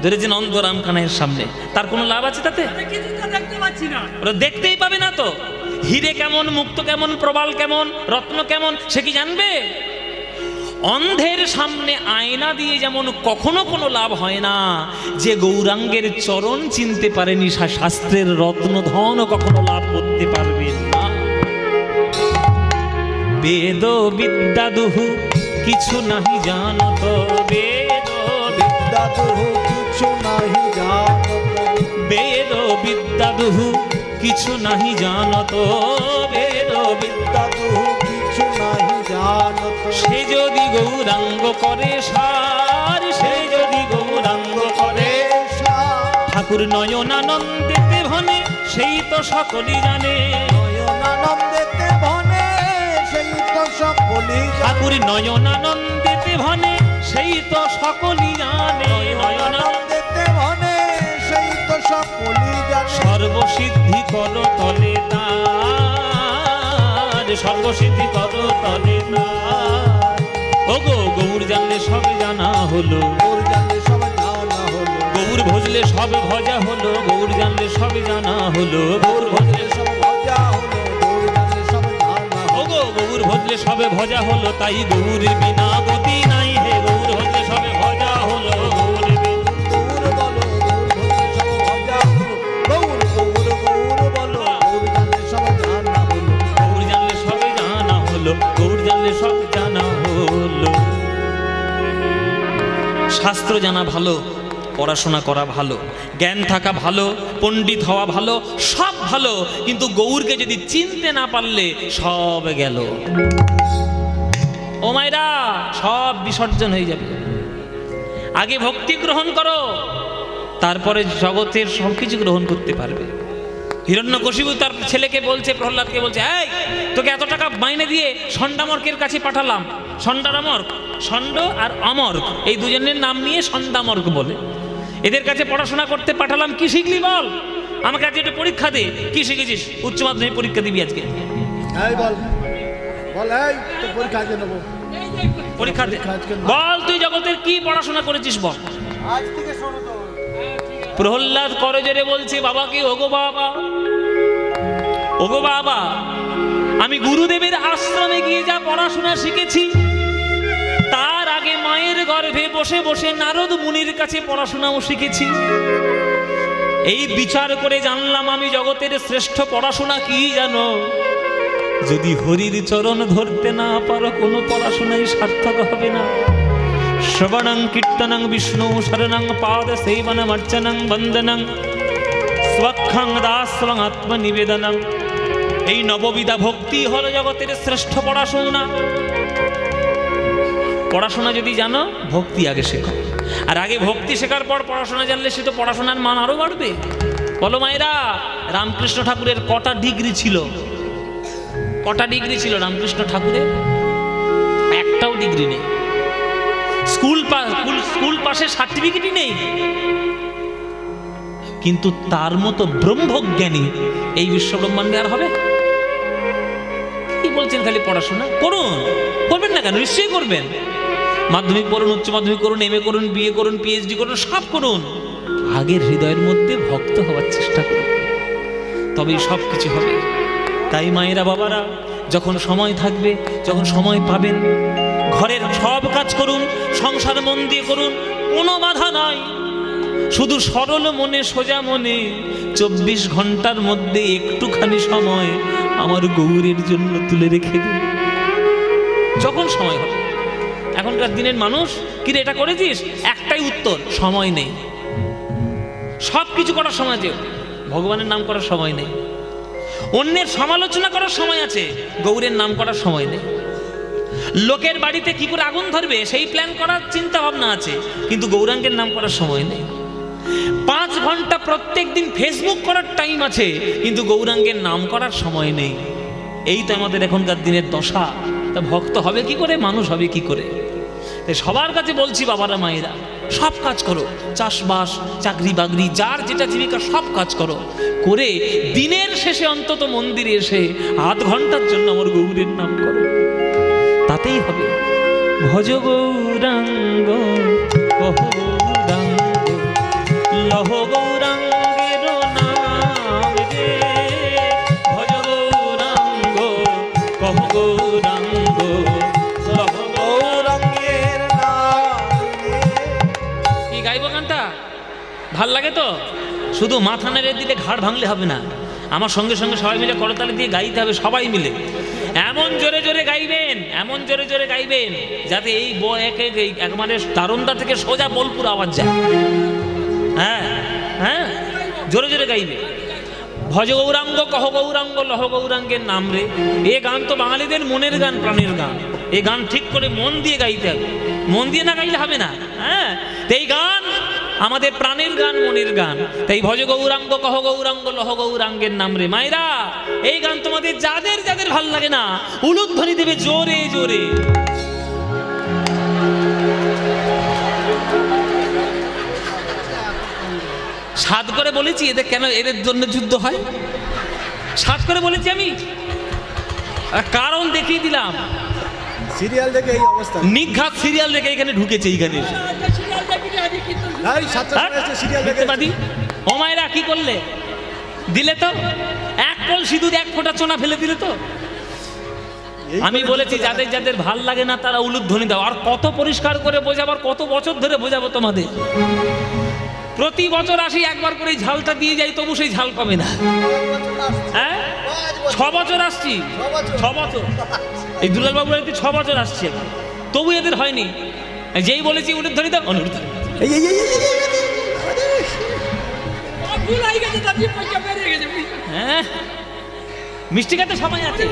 ধরেছেন অন্ধ রামকানাইয়ের সামনে। তার কোনো লাভ আছে তাতে? ওরা দেখতেই পাবে না তো হিরে কেমন, মুক্ত কেমন, প্রবাল কেমন, রত্ন কেমন, সে কি জানবে? অন্ধের সামনে আয়না দিয়ে যেমন কখনো কোনো লাভ হয় না, যে গৌরাঙ্গের চরণ চিনতে পারেনি শাস্ত্রের রত্নধন কখনো লাভ করতে পারবে না। বেদ বিদ্যা দুহু কিছু নাহি জানত, বেদ দুহু কিছু নাহি জানত বেদ বিদ্যা দুহু কিছু নাহি জানত বেদ বিদ্যা দুহু কিছু নাহি জানত সে যদি গৌরাঙ্গ করে সার সে যদি গৌরাঙ্গ করে ঠাকুর নয়নানন্দেতে ভনে সেই তো সকলই জানে নয়নানন্দেতে ভনে সেই তো সকলই ঠাকুর নয়নানন্দেতে ভনে সেই তো সকলই জানে নয়নানন্দেতে ভনে সেই তো সকলই জানে সর্বসিদ্ধি কর তলে তার সর্বসিদ্ধি কর তলে তার ওগো গৌর জানলে সব জানা হলো গৌর জানলে সব জানা হলো গৌর ভজলে সব ভজা হলো গৌর জানলে সব জানা হলো গৌর ভজলে সব ভজা হলো গৌর জানলে সব জানা ওগো গৌর ভজলে সবে ভজা হলো তাই গৌর বিনা গতি নাই হে গৌর ভজলে সবে ভজা হলো গৌর গৌর বলো গৌর ভজলে সব ভজা হলো গৌর গৌর গৌর বলো গৌর জানলে সব জানা হলো গৌর জানলে সবে জানা হলো গৌর জানলে সব জানা হলো শাস্ত্র জানা ভালো পড়াশোনা করা ভালো জ্ঞান থাকা ভালো পণ্ডিত হওয়া ভালো সব ভালো কিন্তু গৌরকে যদি চিনতে না পারলে সব গেল ও মায়েরা সব বিসর্জন হয়ে যাবে আগে ভক্তি গ্রহণ করো তারপরে জগতের সবকিছু গ্রহণ করতে পারবে হিরণ্যকশিপু তার ছেলেকে বলছে প্রহ্লাদকে বলছে এই তোকে এত টাকা মাইনে দিয়ে ষণ্ডামর্কের কাছে পাঠালাম ষণ্ডামর্ক ষণ্ড আর অমর্ক এই দুজনের নাম নিয়ে ষণ্ডামর্ক বলে এদের কাছে পড়াশোনা করতে পাঠালাম কি শিখলি বল আমাকে আজকে একটু পরীক্ষা দে কি শিখেছিস উচ্চ মাধ্যমিক পরীক্ষা দিবি আজকে এই বল বল এই তো পরীক্ষা দিয়ে নেব পরীক্ষা দে বল তুই জগতের কি পড়াশোনা করেছিস বল আজ থেকে শুরু তো প্রহ্লাদ করজোরে বলছে বাবাকে ওগো বাবা আমি গুরুদেবের আশ্রমে গিয়ে যা পড়াশোনা শিখেছি তার আগে মায়ের গর্ভে বসে বসে নারদ মুনির কাছে পড়াশোনাও শিখেছি এই বিচার করে জানলাম আমি জগতের শ্রেষ্ঠ পড়াশোনা কি জানো যদি হরির চরণ ধরতে না পারো কোনো পড়াশোনাই সার্থক হবে না শ্রবণং কীর্তনং বিষ্ণু শরণং পাদ সেবনম অর্চনং বন্দনং স্বক্ষং দাস্বং আত্মনিবেদনং এই নববিধা ভক্তি হলো জগতের শ্রেষ্ঠ পড়াশোনা পড়াশোনা যদি জানো ভক্তি আগে শেখো আর আগে ভক্তি শেখার পর পড়াশোনা জানলে সে তো পড়াশোনার মান আরো বাড়বে বলো মায়েরা রামকৃষ্ণ ঠাকুরের কটা ডিগ্রি ছিল রামকৃষ্ণ ঠাকুরের একটাও ডিগ্রি নেই স্কুল পাশের সার্টিফিকেটই নেই কিন্তু তার মতো ব্রহ্মজ্ঞানী এই বিশ্ব ব্রহ্মাণ্ডে আর হবে কি বলছেন খালি পড়াশোনা করবেন না কেন নিশ্চয়ই করবেন মাধ্যমিক পড়ুন উচ্চ মাধ্যমিক করুন এমএ করুন বিএ করুন পিএইচডি করুন সব করুন আগের হৃদয়ের মধ্যে ভক্ত হওয়ার চেষ্টা করুন তবেই সব কিছু হবে তাই মায়েরা বাবারা যখন সময় থাকবে যখন সময় পাবেন ঘরের সব কাজ করুন সংসার মন দিয়ে করুন কোনো বাধা নাই শুধু সরল মনে সোজা মনে 24 ঘন্টার মধ্যে একটুখানি সময় আমার গৌরের জন্য তুলে রেখে দিন যখন সময় হবে এখনকার দিনের মানুষ কিরে এটা করেছিস একটাই উত্তর সময় নেই সব কিছু করার সময় আছে ভগবানের নাম করার সময় নেই অন্যের সমালোচনা করার সময় আছে গৌরের নাম করার সময় নেই লোকের বাড়িতে কি করে আগুন ধরবে সেই প্ল্যান করার চিন্তা ভাবনা আছে কিন্তু গৌরাঙ্গের নাম করার সময় নেই 5 ঘন্টা প্রত্যেক দিন ফেসবুক করার টাইম আছে কিন্তু গৌরাঙ্গের নাম করার সময় নেই এই তো আমাদের এখনকার দিনের দশা তা ভক্ত হবে কি করে মানুষ হবে কি করে তাই সবার কাছে বলছি বাবারা মায়েরা সব কাজ করো চাষবাস চাকরি বাকরি যার যেটা জীবিকা সব কাজ করো করে দিনের শেষে অন্তত মন্দিরে এসে আধ ঘন্টার জন্য আমার গৌরের নাম করো তাতেই হবে ভজ গৌরাঙ্গ কহ গৌরাঙ্গ লহ গৌরাঙ্গের নাম রে ভজ গৌরাঙ্গ কহ গৌরাঙ্গ লহ গৌরাঙ্গের নাম কি গাইব গানটা ভাল লাগে তো শুধু মাথা নেড়ে দিলে ঘাড় ভাঙলে হবে না আমার সঙ্গে সঙ্গে সবাই মিলে করতালি দিয়ে গাইতে হবে সবাই মিলে এমন জোরে জোরে গাইবেন, এমন জোরে জোরে গাইবেন যাতে এই একবারে দারুণদা থেকে সোজা বোলপুর আওয়াজ যায়। হ্যাঁ হ্যাঁ, জোরে জোরে গাইবে। ভজ গৌরাঙ্গ কহ গৌরাঙ্গ লহ গৌরাঙ্গের নাম রে, এ গান তো বাঙালিদের মনের গান, প্রাণের গান। এই গান ঠিক করে মন দিয়ে গাইতে হবে, মন দিয়ে না গাইলে হবে না। হ্যাঁ, এই গান আমাদের প্রাণের গান, মনের গান। তাই ভজ গৌরাঙ্গ কহ গৌরাঙ্গ লহ গৌরাঙ্গের নাম রে। মায়েরা, এই গান তোমাদের যাদের যাদের ভাল লাগে না উলুধ্বনি দেবে জোরে জোরে। সাত করে বলেছি এদের কেন, এদের জন্য যুদ্ধ হয়। সাত করে বলেছি আমি, কারণ দেখিয়ে দিলাম। সিরিয়াল দেখে এই অবস্থা, নিঘাত সিরিয়াল দেখে এখানে ঢুকেছে। এইখানে দেখতে পারি ও মায়েরা কি করলে, দিলে তো এক কল সিঁদুর এক ফোঁটা চোনা ফেলে দিলে তো। আমি বলেছি যাদের যাদের ভাল লাগে না তারা উলুধ্বনি দাও। আর কত পরিষ্কার করে বোঝাবার, কত বছর ধরে বোঝাবো তোমাদের। প্রতি বছর আসি একবার করে ঝালটা দিয়ে যাই, তবু সেই ঝাল পাবে না। হ্যাঁ, 6 বছর আসছি, 6 বছর এই দুলাল বাবুর বাড়িতে 6 বছর আসছি, তবু এদের হয়নি। যেই বলেছি উলুধ্বনি দাও, অনুধ্বনি। হ্যাঁ, মিষ্টি খাতে সময় আছে,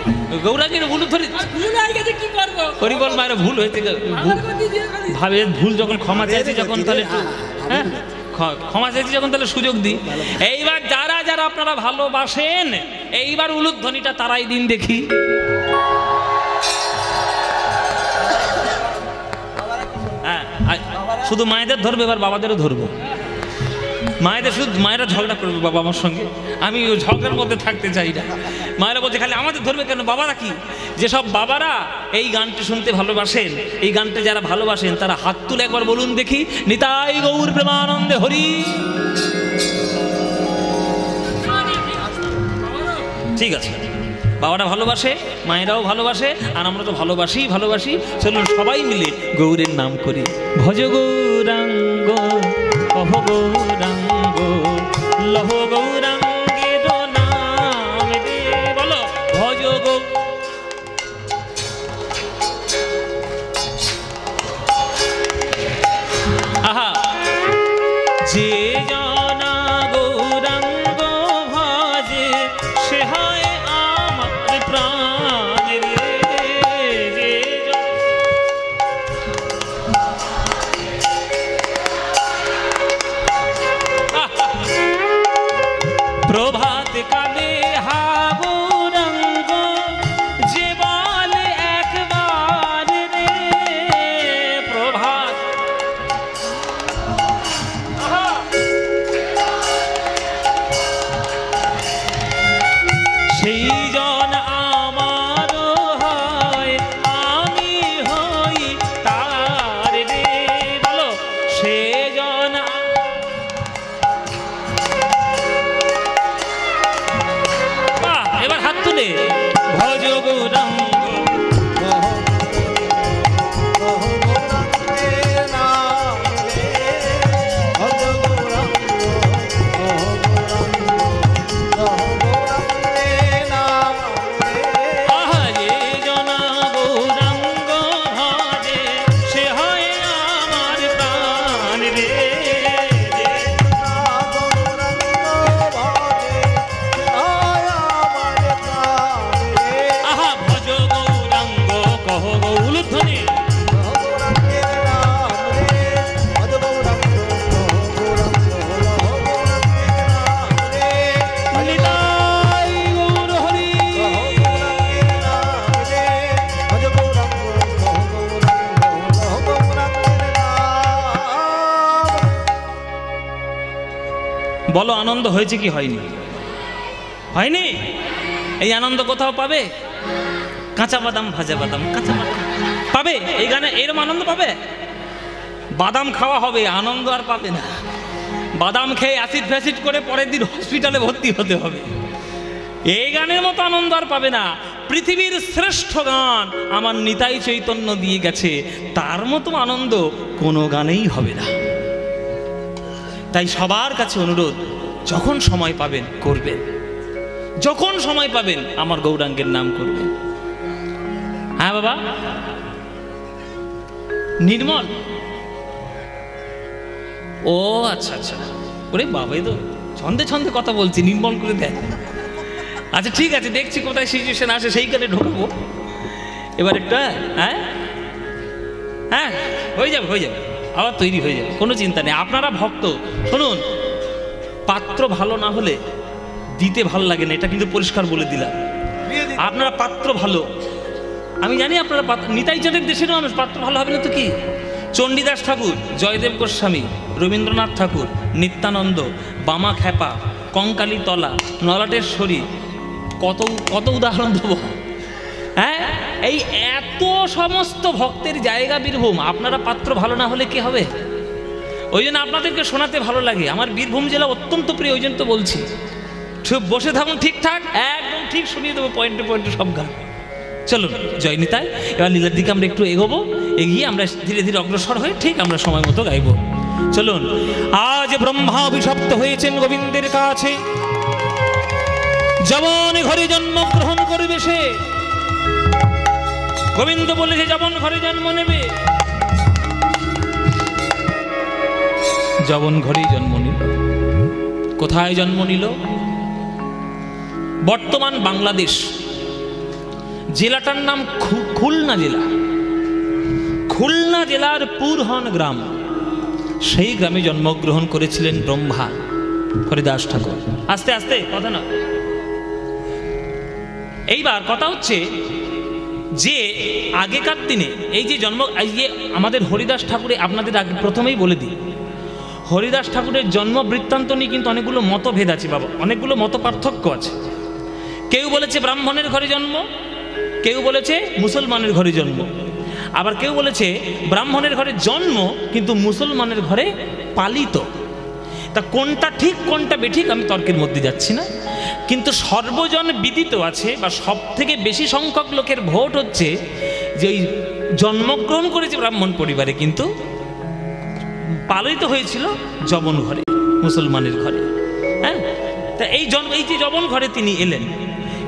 গৌরাঙ্গের উলুধ্বনি করি বল। মায়ের ভুল হয়েছে, ভাবে ভুল যখন ক্ষমা চাইছি যখন, তাহলে একটু হ্যাঁ ক্ষমা চাইছি যখন, তাহলে সুযোগ দিই। এইবার যারা যারা আপনারা ভালোবাসেন, এইবার উলুধ্বনিটা তারাই দিন দেখি। হ্যাঁ, শুধু মায়েদের ধরবে, এবার বাবাদেরও ধরবো। মায়েদের শুধু, মায়েরা ঝগড়া করবে বাবা আমার সঙ্গে, আমি ওই ঝগড়ার মধ্যে থাকতে চাই না। মায়েরা বলছে খালি আমাদের ধরবে কেন, বাবারা কি? যেসব বাবারা এই গানটি শুনতে ভালোবাসেন, এই গানটা যারা ভালোবাসেন তারা হাত তুলে একবার বলুন দেখি, নিতাই গৌর প্রেমানন্দে হরি। ঠিক আছে, বাবারা ভালোবাসে, মায়েরাও ভালোবাসে, আর আমরা তো ভালোবাসি। চলুন সবাই মিলে গৌরের নাম করি। ভজ গৌরাঙ্গ কহ গৌরাঙ্গ লহ গৌরাঙ্গের নাম রে। বলো ভজ গৌ। আহা, যে জনা গৌরাঙ্গ ভজে সে হয় আমার প্রাণ রে। যে প্রভাত কালে হা গৌরাঙ্গ যে বলে একবার রে। প্রভাত সেই জন আমার হয়, আমি হই তার রে। বলো সে জন। এবার হাত তুলে ভজ গৌরাঙ্গ বলো আনন্দ হয়েছে কি হয়নি? হয়নি? এই আনন্দ কোথাও পাবে? কাঁচা বাদাম, ভাজা বাদাম, কাঁচা বাদাম পাবে এই গানে, এরকম আনন্দ পাবে? বাদাম খাওয়া হবে, আনন্দ আর পাবে না। বাদাম খেয়ে অ্যাসিড ফ্যাসিড করে পরের দিন হসপিটালে ভর্তি হতে হবে। এই গানের মতো আনন্দ আর পাবে না। পৃথিবীর শ্রেষ্ঠ গান আমার নিতাই চৈতন্য দিয়ে গেছে, তার মতো আনন্দ কোনো গানেই হবে না। তাই সবার কাছে অনুরোধ, যখন সময় পাবেন করবেন, যখন সময় পাবেন আমার গৌরাঙ্গের নাম করবেন। হ্যাঁ বাবা, নির্মল। ও আচ্ছা আচ্ছা, ওরে বাবা, এই তো ছন্দে ছন্দে কথা বলছি, নির্মল করে দেয়। আচ্ছা ঠিক আছে, দেখছি কোথায় সিচুয়েশন আসে সেইখানে ঢোকাবো। এবার একটা হ্যাঁ হ্যাঁ হয়ে যাবে, হয়ে যাবে, আবার তৈরি হয়ে যাবে, কোনো চিন্তা নেই। আপনারা ভক্ত, শুনুন, পাত্র ভালো না হলে দিতে ভালো লাগে না, এটা কিন্তু পরিষ্কার বলে দিলাম। আপনারা পাত্র ভালো, আমি জানি আপনারা নিতাই চাঁদের দেশের মানুষ, পাত্র ভালো হবে না তো কি? চণ্ডীদাস ঠাকুর, জয়দেব গোস্বামী, রবীন্দ্রনাথ ঠাকুর, নিত্যানন্দ, বামা খ্যাপা, কঙ্কালী তলা, নলাটেশ্বরী, কত কত উদাহরণ দেবো। হ্যাঁ, এই এত সমস্ত ভক্তের জায়গা বীরভূম, আপনারা পাত্র ভালো না হলে কি হবে? ওই জন্য আপনাদেরকে শোনাতে ভালো লাগে, আমার বীরভূম জেলা অত্যন্ত প্রিয়, ওই জন্য তো বলছি। ঠিক বসে থাকুন, ঠিকঠাক একদম ঠিক শুনিয়ে দেবো পয়েন্টে পয়েন্টে সব গান। চলুন জয় নিতাই। এবার লীলার দিকে আমরা একটু এগোবো, এগিয়ে আমরা ধীরে ধীরে অগ্রসর হয়ে ঠিক আমরা সময় মতো গাইব। চলুন। আজ ব্রহ্মা অভিশপ্ত হয়েছেন গোবিন্দের কাছে, যবন ঘরে জন্মগ্রহণ করবে সে। গোবিন্দ বলেছে যবন ঘরে জন্ম নেবে, যবন ঘরেই জন্ম নিল। কোথায় জন্ম নিল? বর্তমান বাংলাদেশ, জেলাটার নাম খুলনা জেলা। খুলনা জেলার পুরহন গ্রাম, সেই গ্রামে জন্মগ্রহণ করেছিলেন ব্রহ্মা হরিদাস ঠাকুর। আস্তে আস্তে কথা না, এইবার কথা হচ্ছে যে আগেকার দিনে এই যে আমাদের হরিদাস ঠাকুরে, আপনাদের আগে প্রথমেই বলে দিই, হরিদাস ঠাকুরের জন্ম বৃত্তান্ত নিয়ে কিন্তু অনেকগুলো মতভেদ আছে বাবা, অনেকগুলো মত পার্থক্য আছে। কেউ বলেছে ব্রাহ্মণের ঘরে জন্ম, কেউ বলেছে মুসলমানের ঘরে জন্ম, আবার কেউ বলেছে ব্রাহ্মণের ঘরে জন্ম কিন্তু মুসলমানের ঘরে পালিত। তা কোনটা ঠিক কোনটা বেঠিক আমি তর্কের মধ্যে যাচ্ছি না, কিন্তু সর্বজন বিদিত আছে বা সব থেকে বেশি সংখ্যক লোকের ভোট হচ্ছে যে ওই জন্মগ্রহণ করেছে ব্রাহ্মণ পরিবারে, কিন্তু পালিত হয়েছিল যবন ঘরে, মুসলমানের ঘরে। হ্যাঁ, তা এই যে যবন ঘরে তিনি এলেন,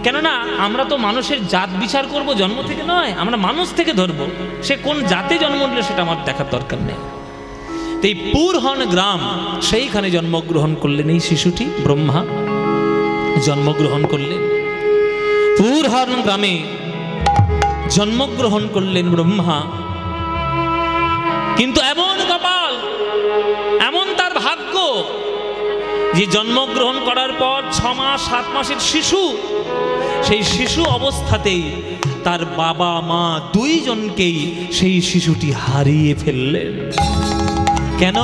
কেননা আমরা তো মানুষের জাত বিচার করব জন্ম থেকে নয়, আমরা মানুষ থেকে ধরবো, সে কোন জাতে জন্ম নিল সেটা আমার দেখার দরকার নেই। তো এই পুরহন গ্রাম, সেইখানে জন্মগ্রহণ করলেন এই শিশুটি, ব্রহ্মা জন্মগ্রহণ করলেন। পুরহন গ্রামে জন্মগ্রহণ করলেন ব্রহ্মা, কিন্তু এমন কপাল, এমন তার ভাগ্য যে জন্মগ্রহণ করার পর 6 মাস 7 মাসের শিশু, সেই শিশু অবস্থাতেই তার বাবা মা দুইজনকেই সেই শিশুটি হারিয়ে ফেললেন। কেন?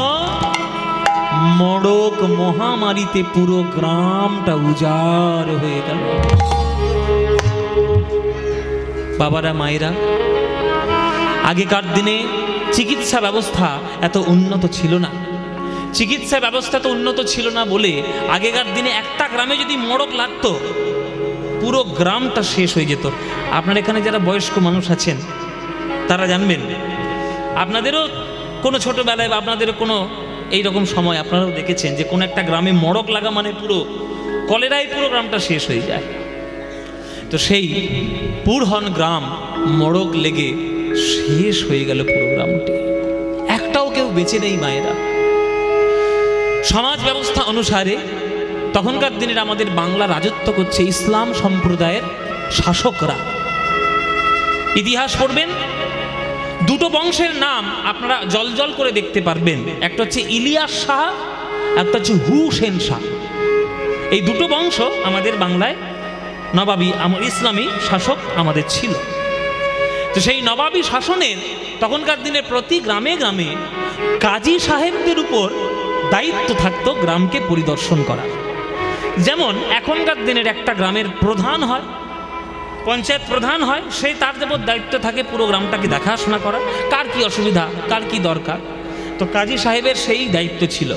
মড়ক মহামারীতে পুরো গ্রামটা উজাড় হয়ে গেল। বাবারা মায়েরা, আগেকার দিনে চিকিৎসা ব্যবস্থা এত উন্নত ছিল না, চিকিৎসা ব্যবস্থা তো উন্নত ছিল না বলে আগেকার দিনে একটা গ্রামে যদি মড়ক লাগতো পুরো গ্রামটা শেষ হয়ে যেত। আপনার এখানে যারা বয়স্ক মানুষ আছেন তারা জানবেন, আপনাদেরও কোনো ছোটোবেলায় বা আপনাদেরও কোনো এইরকম সময় আপনারাও দেখেছেন যে কোনো একটা গ্রামে মড়ক লাগা মানে পুরো কলেরায় পুরো গ্রামটা শেষ হয়ে যায়। তো সেই পুরহন গ্রাম মড়ক লেগে শেষ হয়ে গেল পুরো গ্রামটি, একটাও কেউ বেঁচে নেই মায়েরা। সমাজ ব্যবস্থা অনুসারে তখনকার দিনের আমাদের বাংলা রাজত্ব করছে ইসলাম সম্প্রদায়ের শাসকরা। ইতিহাস পড়বেন, দুটো বংশের নাম আপনারা জল করে দেখতে পারবেন, একটা হচ্ছে ইলিয়াস শাহ, একটা হচ্ছে হুসেন শাহ। এই দুটো বংশ আমাদের বাংলায় নবাবী ইসলামী শাসক আমাদের ছিল। তো সেই নবাবী শাসনের তখনকার দিনে প্রতি গ্রামে গ্রামে কাজী সাহেবদের উপর দায়িত্ব থাকতো গ্রামকে পরিদর্শন করা। যেমন এখনকার দিনের একটা গ্রামের প্রধান হয়, পঞ্চায়েত প্রধান হয়, সেই তার উপর দায়িত্ব থাকে পুরো গ্রামটাকে দেখাশোনা করা, কার কি অসুবিধা, কার কি দরকার। তো কাজী সাহেবের সেই দায়িত্ব ছিল।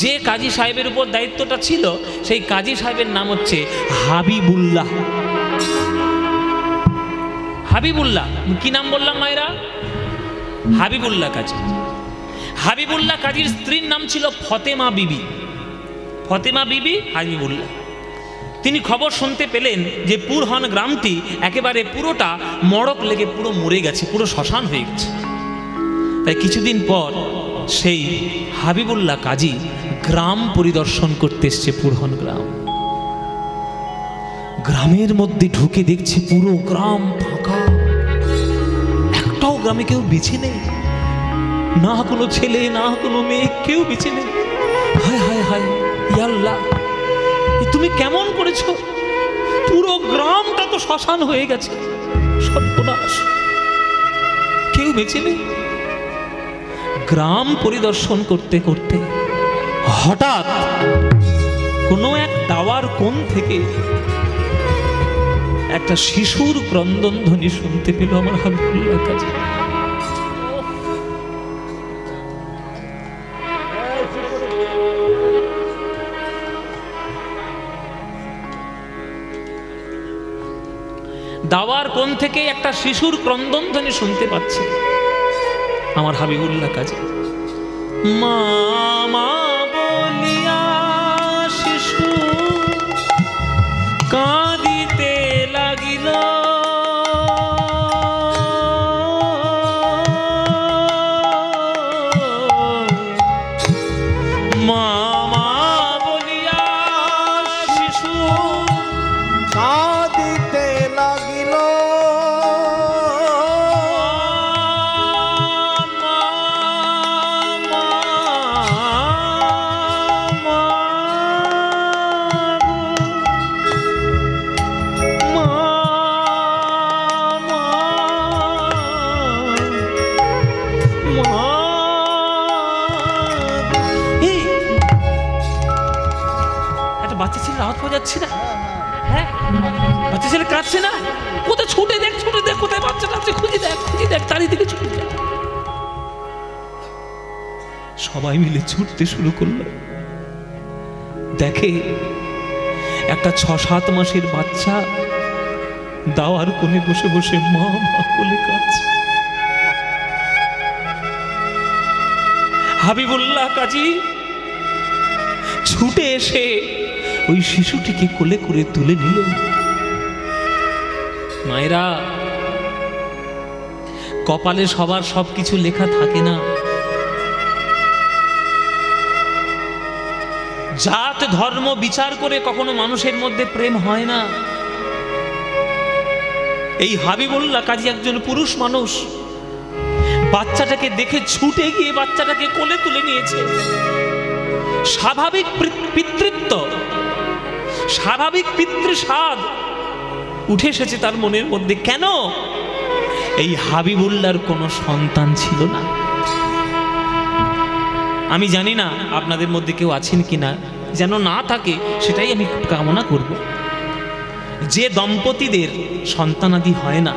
যে কাজী সাহেবের উপর দায়িত্বটা ছিল সেই কাজী সাহেবের নাম হচ্ছে হাবিবুল্লাহ। হাবিবুল্লাহ কি নাম বললাম মায়েরা? হাবিবুল্লাহ কাজী। হাবিবুল্লাহ কাজীর স্ত্রীর নাম ছিল ফতেমা বিবি। ফতেমা বিবি হাবিবুল্লাহ। তিনি খবর শুনতে পেলেন যে পুরহন গ্রামটি একেবারে পুরোটা মড়ক লেগে পুরো মরে গেছে, পুরো শ্মশান হয়ে গেছে। তাই কিছুদিন পর সেই হাবিবুল্লাহ কাজী গ্রাম পরিদর্শন করতে এসছে, পুরহন গ্রাম। গ্রামের মধ্যে ঢুকে দেখছে পুরো গ্রাম ফাঁকা, একটাও গ্রামে কেউ বেঁচে নেই, না কোনো ছেলে না কোনো মেয়ে, কেউ বেঁচে নেই। হায় হায় হায়, ইয়া আল্লাহ, তুমি কেমন করেছো? পুরো গ্রামটা তো শ্মশান হয়ে গেছে, সর্বনাশ, কেউ বেঁচে নেই। গ্রাম পরিদর্শন করতে করতে হঠাৎ কোনো এক দাওয়ার কোণ থেকে একটা শিশুর ক্রন্দন ধ্বনি শুনতে পেল আমার হাবিবুল্লাহ কাজী। দাওয়ার কোণ থেকে একটা শিশুর ক্রন্দন ধ্বনি শুনতে পাচ্ছে আমার হাবিবুল্লাহ কাজী। মা মা বলিয়া শিশু কাঁদিতে লাগিল, মা মা বলিয়া শিশু কাঁদিতে লাগিল, বাচ্চা ছেলে রাত পাওয়া যাচ্ছে না, হ্যাঁ বাচ্চা ছেলে কাঁদছে না, কোথায় ছুটে দেখ কোথায় বাচ্চাটা আছে, খুঁজে দেখ চারিদিকে ছুটে দেখ। সবাই মিলে ছুটতে শুরু করলো, দেখে একটা 6-7 মাসের বাচ্চা দাওয়ার কোণে বসে বসে মা মা বলে কাঁদছে। হাবিবুল্লাহ কাজী ছুটে এসে ওই শিশুটিকে কোলে করে তুলে নিলেন। মায়েরা, কপালে সবার সবকিছু লেখা থাকে না, জাত ধর্ম বিচার করে কখনো মানুষের মধ্যে প্রেম হয় না। এই হাবিবুল্লাহ কাজী একজন পুরুষ মানুষ, বাচ্চাটাকে দেখে ছুটে গিয়ে বাচ্চাটাকে কোলে তুলে নিয়েছে। স্বাভাবিক পিতৃত্ব, স্বাভাবিক পিতৃস্বাদ উঠে এসেছে তার মনের মধ্যে। কেন? এই হাবিবুল্লাহর কোনো সন্তান ছিল না। আমি জানি না আপনাদের মধ্যে কেউ আছেন কিনা, যেন না থাকে সেটাই আমি কামনা করব। যে দম্পতিদের সন্তানাদি হয় না,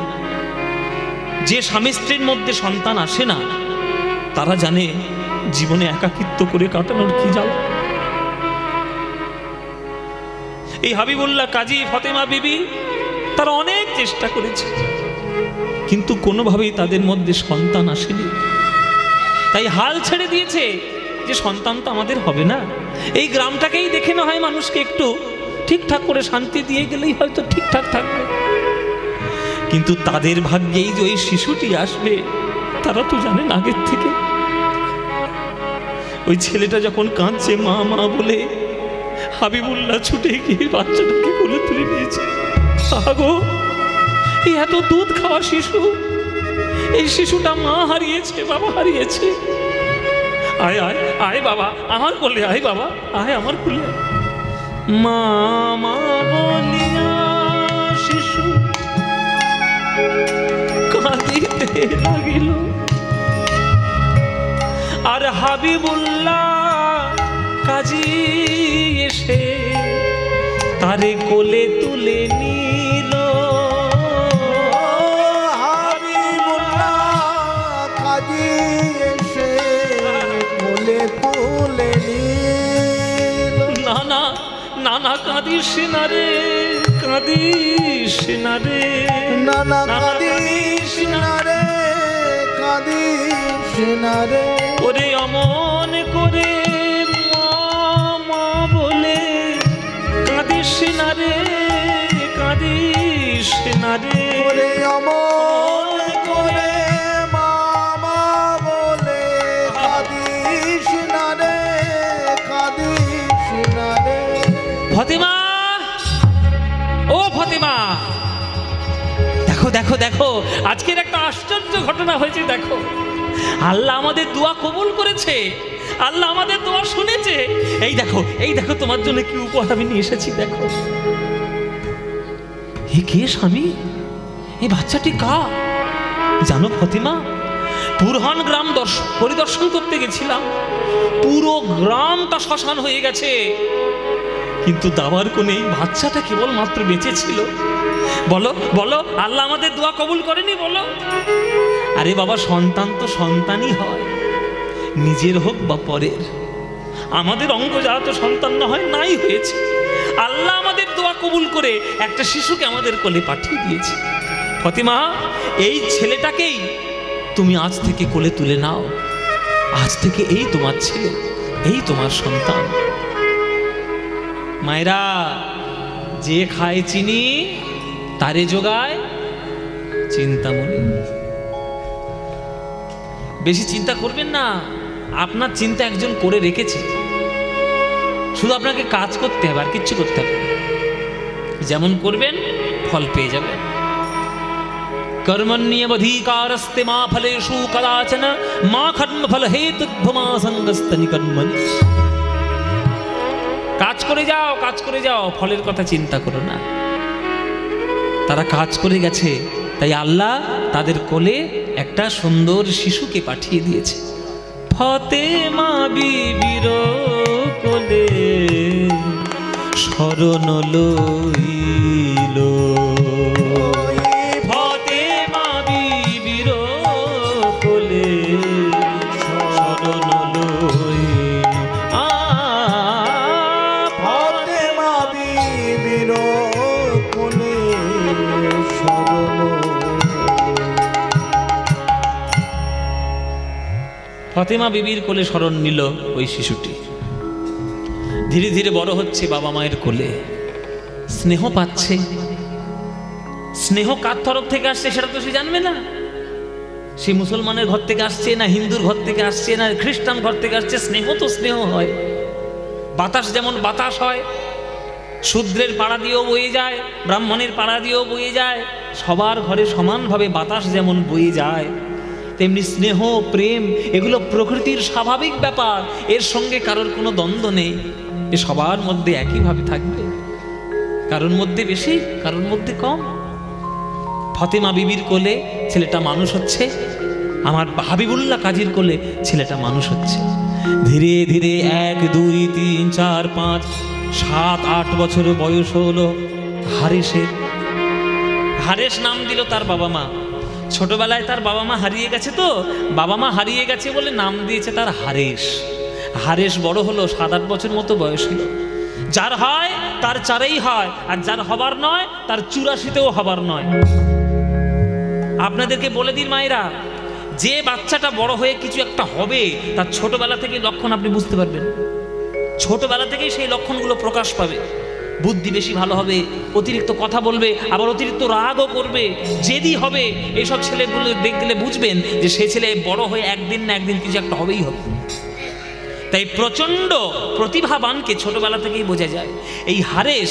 যে স্বামী স্ত্রীর মধ্যে সন্তান আসে না, তারা জানে জীবনে একাকিত্ব করে কাটানোর কি জ্বালা। এই হাবিবুল্লাহ কাজী, ফতেমা বিবি, তারা অনেক চেষ্টা করেছে, কিন্তু কোনোভাবেই তাদের মধ্যে সন্তান আসেনি। তাই হাল ছেড়ে দিয়েছে যে সন্তান তো আমাদের হবে না, এই গ্রামটাকেই দেখে না হয় মানুষকে একটু ঠিকঠাক করে শান্তি দিয়ে গেলেই হয়তো ঠিকঠাক থাকবে। কিন্তু তাদের ভাগ্যেই যে ওই শিশুটি আসবে তারা তো জানেন আগের থেকে। ওই ছেলেটা যখন কাঁদছে মা মা বলে, হাবিবুল্লাহ ছুটে গিয়ে বাচ্চাটাকে কোলে তুলে নিয়েছে। আগো, এই এত দুধ খাওয়া শিশু, এই শিশুটা মা হারিয়েছে, বাবা হারিয়েছে। আয় আয় আয় বাবা, আমার কোলে আয় বাবা, আয় আমার কোলে। মা মা বলিয়া শিশু কাঁদিতে লাগিল, আর হাবিবুল্লাহ কাজী এসে তারে কোলে তুলে নিল। হাবিবুল্লাহ কাজী এসে কোলে তুলে নিল। না না না না, কাঁদিস না রে, কাঁদিস না রে, না না কাঁদিস না রে, কাঁদিস না রে। ওরে অমন করে মা মা বলে কাঁদিস না রে, রে ওরে অমন করে মামা বলে কাঁদিস না রে, কাঁদিস না রে। ফতেমা, ও ফতেমা, দেখো দেখো দেখো, আজকের একটা আশ্চর্য ঘটনা হয়েছে। দেখো, আল্লাহ আমাদের দোয়া কবুল করেছে, আল্লাহ আমাদের দোয়া শুনেছে। এই দেখো, এই দেখো, তোমার জন্য কি উপহার আমি নিয়ে এসেছি। দেখো, এ কে স্বামী? এই বাচ্চাটি কার? জানো ফতেমা, পুরহান গ্রাম পরিদর্শন করতে গেছিলাম, পুরো গ্রামটা শ্মশান হয়ে গেছে, কিন্তু দাবার কোণে এই বাচ্চাটা কেবল মাত্র বেঁচে ছিল। বলো বলো, আল্লাহ আমাদের দোয়া কবুল করেনি? বলো। আরে বাবা, সন্তান তো সন্তানই হয়, নিজের হোক বা পরের। আমাদের অঙ্গজাত সন্তান না হয় নাই হয়েছে, আল্লাহ আমাদের দোয়া কবুল করে একটা শিশুকে আমাদের কোলে পাঠিয়ে দিয়েছে। ফতেমা, এই ছেলেটাকেই তুমি আজ থেকে কোলে তুলে নাও। আজ থেকে এই তোমার ছেলে, এই তোমার সন্তান। মায়েরা, যে খায় চিনি তারে যোগায় চিন্তামণি। বেশি চিন্তা করবেন না, আপনার চিন্তা একজন করে রেখেছে, শুধু আপনাকে কাজ করতে হবে, আর কিচ্ছু করতে হবে। যেমন করবেন ফল পেয়ে যাবেন। কর্মণ্যবধিকারস্তে মা ফলেষু কদাচন মা কর্মফল হেতুর্ভমা সঙ্গস্তনি কর্মণি। কাজ করে যাও, কাজ করে যাও, ফলের কথা চিন্তা করো না। তারা কাজ করে গেছে, তাই আল্লাহ তাদের কোলে একটা সুন্দর শিশুকে পাঠিয়ে দিয়েছে। ফতেমা বিবির কোলে শরণ লইল, ফতেমা বিবির কোলে শরণ লইল। ফতেমা বিবির কোলে শরণ। ফতেমা বিবির কোলে শরণ নিল ওই শিশুটি। ধীরে ধীরে বড় হচ্ছে বাবা মায়ের কোলে, স্নেহ পাচ্ছে। স্নেহ কার তরফ থেকে আসছে সেটা তো সে জানবে না। সে মুসলমানের ঘর থেকে আসছে না হিন্দুর ঘর থেকে আসছে না খ্রিস্টান ঘর থেকে আসছে, স্নেহ তো স্নেহ হয়। বাতাস যেমন বাতাস হয়, শূদ্রের পাড়া দিয়েও বয়ে যায়, ব্রাহ্মণের পাড়া দিয়েও বয়ে যায়, সবার ঘরে সমানভাবে বাতাস যেমন বয়ে যায়, তেমনি স্নেহ প্রেম এগুলো প্রকৃতির স্বাভাবিক ব্যাপার। এর সঙ্গে কারোর কোনো দ্বন্দ্ব নেই, এ সবার মধ্যে একইভাবে থাকবে, কারোর মধ্যে বেশি কারোর মধ্যে কম। ফতেমা বিবির কোলে ছেলেটা মানুষ হচ্ছে, আমার হাবিবুল্লাহ কাজীর কোলে ছেলেটা মানুষ হচ্ছে। ধীরে ধীরে 1 2 3 4 5 7 8 বছর বয়স হলো হারেসের। হারেস নাম দিল তার বাবা মা। ছোটবেলায় তার বাবা মা হারিয়ে গেছে, তো বাবা মা হারিয়ে গেছে বলে নাম দিয়েছে তার হারেস। হারেস বড় হলো, 7 8 বছর মতো বয়স হলো। যার হয় তার 4এই হয়, আর যার হবার নয় তার 84তেও হবার নয়। আপনাদেরকে বলে দিন মায়েরা, যে বাচ্চাটা বড় হয়ে কিছু একটা হবে তার ছোটবেলা থেকে লক্ষণ আপনি বুঝতে পারবেন। ছোটবেলা থেকেই সেই লক্ষণগুলো প্রকাশ পাবে। বুদ্ধি বেশি ভালো হবে, অতিরিক্ত কথা বলবে, আবার অতিরিক্ত রাগও করবে, জেদি হবে। এইসব ছেলেগুলো দেখলে বুঝবেন যে সে ছেলে বড় হয়ে একদিন না একদিন কিছু একটা হবেই হবে। তাই প্রচণ্ড প্রতিভাবানকে ছোটবেলা থেকেই বোঝা যায়। এই হারেস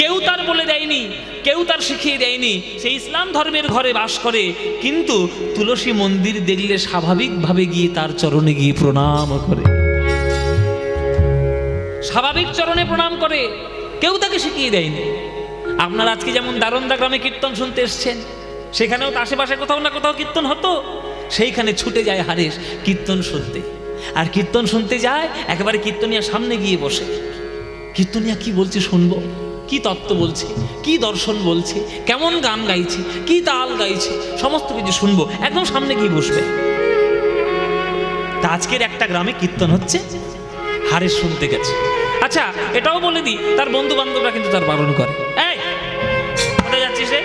কেউ তার বলে দেয়নি, কেউ তার শিখিয়ে দেয়নি, সে ইসলাম ধর্মের ঘরে বাস করে, কিন্তু তুলসী মন্দির দেখলে স্বাভাবিকভাবে গিয়ে তার চরণে গিয়ে প্রণাম করে, স্বাভাবিক চরণে প্রণাম করে, কেউ তাকে শিখিয়ে দেয়নি। আপনার আজকে যেমন দারোন্দা গ্রামে কীর্তন শুনতে এসছেন, সেখানেও তো আশেপাশে কোথাও না কোথাও কীর্তন হতো, সেইখানে ছুটে যায় হারেস কীর্তন শুনতে। আর কীর্তন শুনতে যায়, একেবারে কীর্তনিয়ার সামনে গিয়ে বসে, কীর্তনিয়া কি বলছে শুনবো, কি তত্ত্ব বলছে, কি দর্শন বলছে, কেমন গান গাইছে, কি তাল গাইছে, সমস্ত কিছু শুনবো, একদম সামনে গিয়ে বসবে। তা আজকের একটা গ্রামে কীর্তন হচ্ছে, হারেস শুনতে গেছে। আচ্ছা, এটাও বলে দিই, তার বন্ধু বান্ধবরা কিন্তু তার বারণ করে, এই কোথায় যাচ্ছিস রে?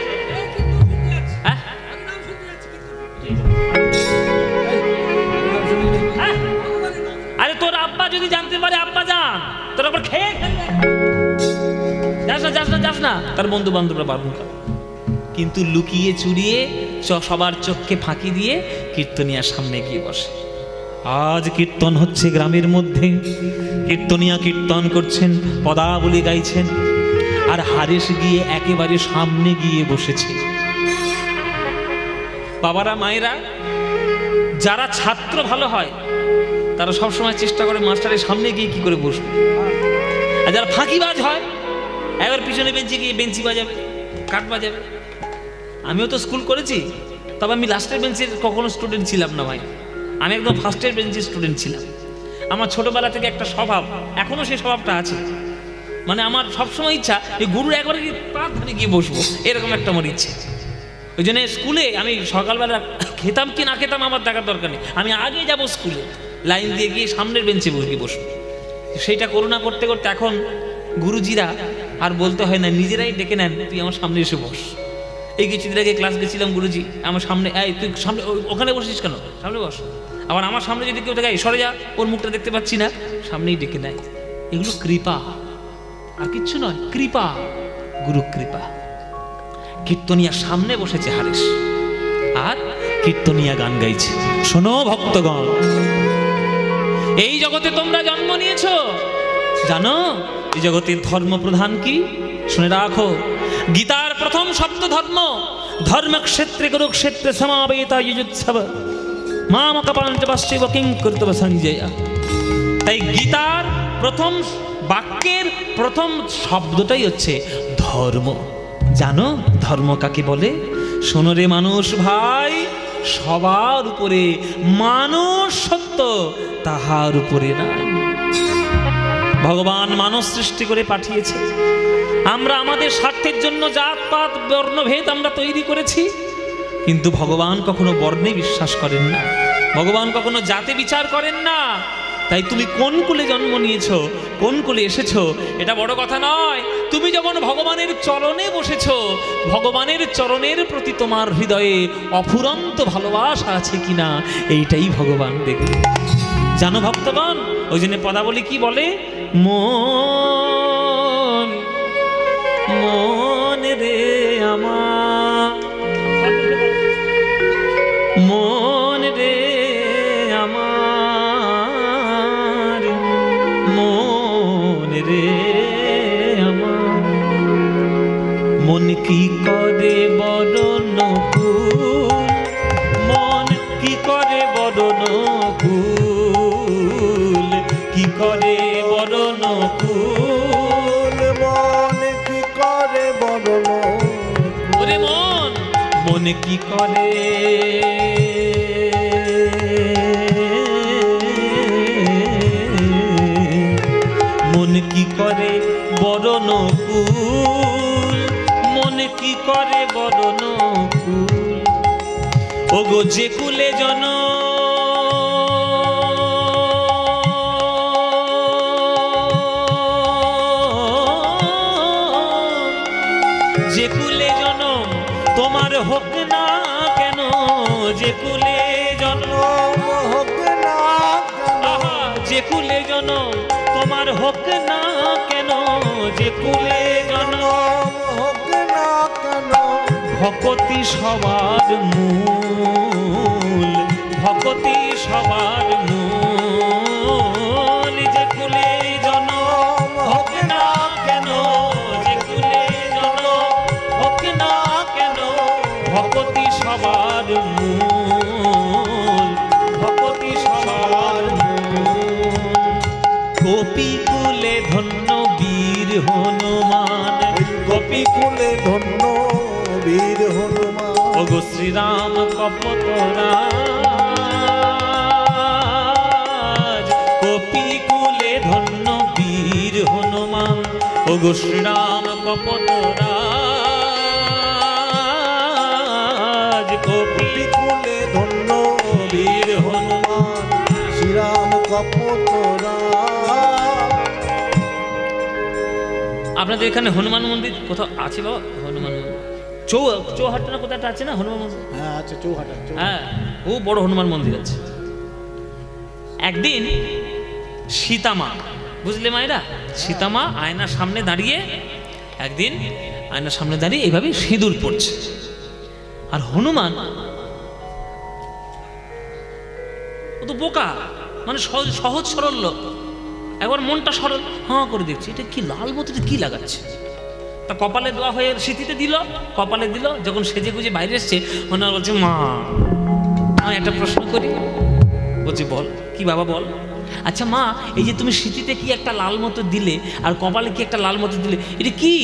আরে তোর আব্বা যদি জানতে পারে, আব্বা যান, তোর আবার খেয়ে যাস না, যাস না, যাস না, তার বন্ধু বান্ধবরা বারণ করে। কিন্তু লুকিয়ে চুরিয়ে সবার চোখকে ফাঁকি দিয়ে কীর্তনিয়ার সামনে গিয়ে বসে। আজ কীর্তন হচ্ছে গ্রামের মধ্যে, কীর্তনিয়া কীর্তন করছেন, পদাবলী গাইছেন, আর হারেস গিয়ে একেবারে সামনে গিয়ে বসেছে। বাবারা মায়েরা, যারা ছাত্র ভালো হয় তারা সবসময় চেষ্টা করে মাস্টারের সামনে গিয়ে কি করে বসবে, আর যারা ফাঁকিবাজ হয় একবার পিছনে বেঞ্চে গিয়ে বেঞ্চি বাজাবে, কাঠ বাজাবে। আমিও তো স্কুল করেছি, তবে আমি লাস্টের বেঞ্চের কখনো স্টুডেন্ট ছিলাম না ভাই, আমি একদম ফার্স্টের বেঞ্চের স্টুডেন্ট ছিলাম। আমার ছোটবেলা থেকে একটা স্বভাব, এখনো সেই স্বভাবটা আছে, মানে আমার সবসময় ইচ্ছা এই গুরুর একবারে পা ধরে গিয়ে বসবো, এরকম একটা আমার ইচ্ছে। ওই জন্য স্কুলে আমি সকালবেলা খেতাম কি না খেতাম আমার দেখার দরকার নেই, আমি আগে যাব স্কুলে, লাইন দিয়ে গিয়ে সামনের বেঞ্চে গিয়ে বসবো। সেইটা করোনা করতে করতে এখন গুরুজিরা আর বলতে হয় না, নিজেরাই ডেকে নেন, তুই আমার সামনে এসে বস। এই কিছুদিন আগে ক্লাস গেছিলাম, গুরুজি আমার সামনে, এই তুই সামনে ওখানে বসিস কেন, সামনে বস। আবার আমার সামনে যদি কেউ দেখায় সরে যা, ওর মুখটা দেখতে পাচ্ছি না, সামনেই ডেকে নেয়। এগুলো কৃপা, আর কিচ্ছু নয়, কৃপা, গুরু কৃপা। কীর্তনিয়া সামনে বসেছে হারেস, আর কীর্তনিয়া গান গাইছে। শোনো ভক্তগণ, এই জগতে তোমরা জন্ম নিয়েছ, জানো এই জগতের ধর্ম প্রধান কি? শুনে রাখো, গীতার প্রথম শব্দ ধর্ম। ধর্মক্ষেত্রে কুরুক্ষেত্রে সমাবেতা যুজুৎসব মামক পঞ্চবস্যৈব কিং কর্তব্য সঞ্জয়া। তাই গীতার প্রথম বাক্যের প্রথম শব্দটাই হচ্ছে ধর্ম। জানো ধর্ম কাকে বলে? শোনো রে মানুষ ভাই, সবার উপরে মানুষ সত্য, তাহার উপরে নাই। ভগবান মানুষ সৃষ্টি করে পাঠিয়েছে, আমরা আমাদের স্বার্থের জন্য জাতপাত বর্ণভেদ আমরা তৈরি করেছি, কিন্তু ভগবান কখনো বর্ণে বিশ্বাস করেন না, ভগবান কখনো জাতে বিচার করেন না। তাই তুমি কোন কুলে জন্ম নিয়েছো, কোন কুলে এসেছো, এটা বড় কথা নয়। তুমি যখন ভগবানের চরণে বসেছো, ভগবানের চরণের প্রতি তোমার হৃদয়ে অফুরন্ত ভালোবাসা আছে কিনা, এইটাই ভগবান দেখবে। জানো ভক্তগণ, ওই জন্য পদাবলী কি বলে? মন মন রে আমার, মন রে আমার, মন রে আমার, মন কি করে বরণ কুল, মন কি করে বরণ কুল, কি করে বরণ কুল, মন কি করে বদল, ওরে মন, মন কি করে মন কি করে বরণ কুল, মন কি করে বরণ কুল। ওগো যে কুলে জন যে কুলে জনম তোমার হোক না কেন, যে কুলে জনম হোক না কেন, আহা, যে কুলে জনম তোমার হোক না কেন, যে কুলে জনম হোক না কেন, ভকতি সবার মূল, ভকতি সবার মূল। যে কুলে জনম হোক না কেন, যে কুলে জনম হোক না কেন, ভকতি সবার মূল, ভকতি সবার মূল। গোপী কুলে ধন্য বীর হনুমান, গোপী কুলে ধন্য বীর হনুমান, ওগো শ্রীরাম কপতরাজ। গোপী কুলে ধন্য বীর হনুমান, ওগো শ্রীরাম কপতরাজ। গোপী কুলে ধন্য বীর হনুমান, শ্রীরাম কপতরা। আপনাদের এখানে হনুমান মন্দির কোথাও আছে বাবা? হনুমান মন্দির চৌহাট্টা না কোথাও একটা আছে না হনুমান মন্দির? হ্যাঁ আচ্ছা, চৌহাটা। হ্যাঁ, ও বড় হনুমান মন্দির আছে। একদিন সীতামা, বুঝলে মায়েরা, সীতামা আয়নার সামনে দাঁড়িয়ে একদিন আয়নার সামনে দাঁড়িয়ে এইভাবে সিঁদুর পড়ছে। আর হনুমান ও তো বোকা, মানে সহজ সরল লোক, একবার মনটা সরল হাঁ করে দেখছে এটা কি লাল মতো কি লাগাচ্ছে। তা কপালে দেওয়া হয়ে স্মৃতিতে দিল, কপালে দিল, যখন সেজে গুজে বাইরে এসছে হনুমান বলছে মা আমি একটা প্রশ্ন করি। বলছি বল। কি বাবা বল। আচ্ছা মা, এই যে তুমি স্মৃতিতে কি একটা লাল মতো দিলে আর কপালে কি একটা লাল মতো দিলে, এটা কি?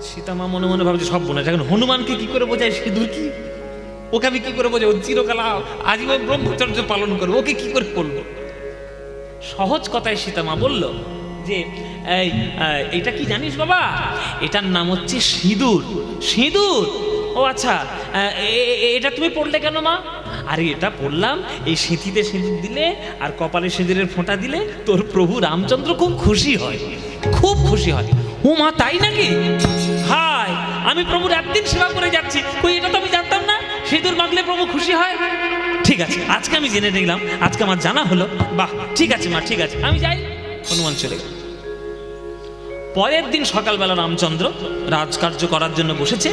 সীতা মা মনে মনে ভাবছে সব বোনা, এখন হনুমানকে কি করে বোঝায় সিঁদুর কি, ওকে আমি কি করে বোঝাই, ও চিরকাল আজীবন ব্রহ্মচর্য পালন করবো, ওকে কি করে বলবো? সহজ কথায় সীতা মা বলল যে এটা কি জানিস বাবা, এটার নাম হচ্ছে সিঁদুর। সিঁদুর? ও আচ্ছা, এটা তুমি পড়লে কেন মা? আরে এটা পড়লাম, এই সিঁথিতে সিঁদুর দিলে আর কপালে সিঁদুরের ফোঁটা দিলে তোর প্রভু রামচন্দ্র খুব খুশি হয়, খুব খুশি হয়। ও মা তাই নাকি? হায়, আমি প্রভুর একদিন সেবা করে যাচ্ছি, কই এটা তো আমি জানতাম না, সিঁদুর মাখলে প্রভু খুশি হয়। ঠিক আছে, আজকে আমি জেনে নিলাম, আজকে আমার জানা হলো। বাহ, ঠিক আছে মা, ঠিক আছে, আমি যাই। হনুমান চলে গেল। পরের দিন সকালবেলা রামচন্দ্র রাজকার্য করার জন্য বসেছে।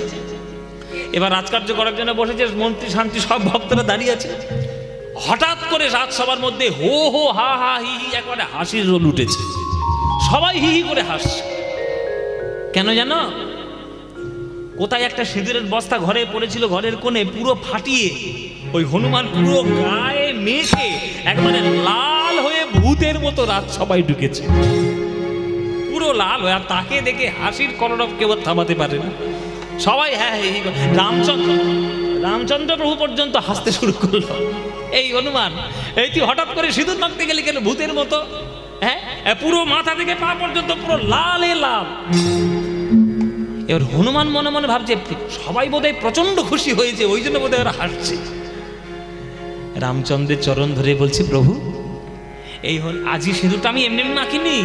এবার রাজকার্য করার জন্য বসেছে, মন্ত্রী শান্তি সব ভক্তরা দাঁড়িয়ে আছে। হঠাৎ করে রাজসভার মধ্যে হো হো হা হা হি হি একবারে হাসির রোল উঠেছে। সবাই হি হি করে হাসছে। কেন জানো? কোথায় একটা সিঁদুরের বস্তা ঘরে পড়েছিল, ঘরের কোণে পুরো ফাটিয়ে ওই হনুমান পুরো গায়ে মেখে একবারে লাল হয়ে ভূতের মতো রাজসভায় ঢুকেছে, পুরো লাল হয়ে। আর তাকে দেখে হাসির কলরব কেউ থামাতে পারে না। সবাই হ্যাঁ রামচন্দ্র প্রভু পর্যন্ত হাসতে শুরু করলো। এই হনুমান, এই তুই হঠাৎ করে সিঁদুর মাখতে গেলি কেন ভূতের মতো? হ্যাঁ, পুরো মাথা থেকে পা পর্যন্ত পুরো লালে লাল। এবার হনুমান মনে মনে ভাবছে সবাই বোধহয় প্রচন্ড খুশি হয়েছে, ওই জন্য বোধহয় ওরা হাসছে। রামচন্দ্রের চরণ ধরে বলছি প্রভু, এই আজই সিঁদুরটা আমি এমনি এমনি মাখিনি,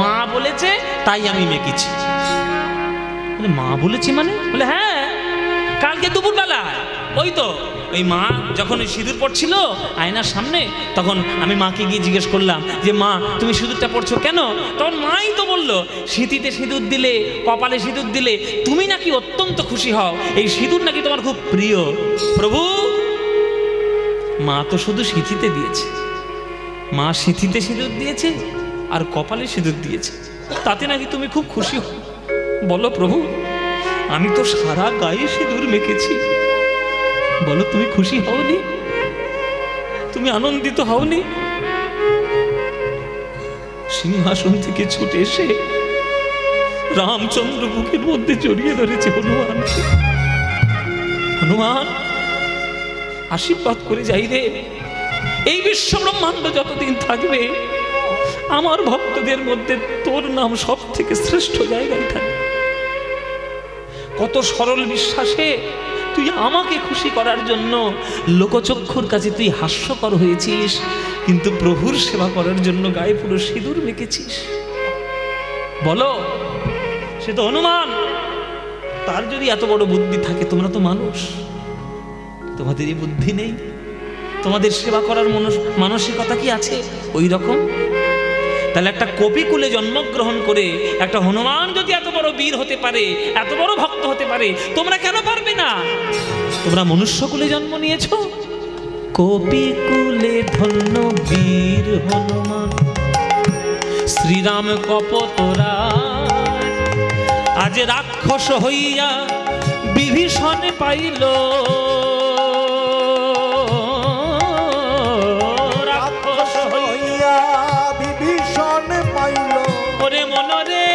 মা বলেছে তাই আমি মেখেছি। মা বলেছি মানে? বলে হ্যাঁ, কালকে দুপুরবেলা ওই তো ওই মা যখন ওই সিঁদুর পড়ছিল আয়নার সামনে, তখন আমি মাকে গিয়ে জিজ্ঞেস করলাম যে মা তুমি সিঁদুরটা পড়ছো কেন? তখন মাই তো বললো সিঁথিতে সিঁদুর দিলে, কপালে সিঁদুর দিলে তুমি নাকি অত্যন্ত খুশি হও, এই সিঁদুর নাকি তোমার খুব প্রিয়। প্রভু, মা তো শুধু সিঁথিতে দিয়েছে, মা সিঁথিতে সিঁদুর দিয়েছে আর কপালে সিঁদুর দিয়েছে, তাতে নাকি তুমি খুব খুশি হও। বলো প্রভু, আমি তো সারা গায়ে সিঁদুর মেখেছি, বলো তুমি খুশি হওনি? তুমি আনন্দিত হওনি? সিংহাসন থেকে ছুটে এসে রামচন্দ্র বুকের মধ্যে জড়িয়ে ধরেছে হনুমানকে। হনুমান, আশীর্বাদ করে যাই রে, এই বিশ্ব ব্রহ্মাণ্ড যতদিন থাকবে আমার ভক্তদের মধ্যে তোর নাম সব থেকে শ্রেষ্ঠ জায়গায় থাকবে। কত সরল বিশ্বাসে তুই আমাকে খুশি করার জন্য লোকচক্ষুর কাছে তুই হাস্যকর হয়েছিস, কিন্তু প্রভুর সেবা করার জন্য গায়ে পুরো সিঁদুর মেখেছিস। বলো, সে তো হনুমান, তার যদি এত বড় বুদ্ধি থাকে, তোমরা তো মানুষ, তোমাদের এই বুদ্ধি নেই? তোমাদের সেবা করার মানসিকতা কি আছে ওই রকম? তাহলে একটা কপিকুলে জন্মগ্রহণ করে একটা হনুমান যদি এত বড় বীর হতে পারে, এত বড় ভক্ত হতে পারে, তোমরা কেন পারবে না? তোমরা মনুষ্যকুলে জন্ম নিয়েছো। কপিকুলে ধন্য বীর হনুমান, শ্রীরাম কপতরাজ, আজ রাক্ষস হইয়া বিভীষণ পাইল, রাক্ষস হইয়া বিভীষণ পাইল। ওরে মনরে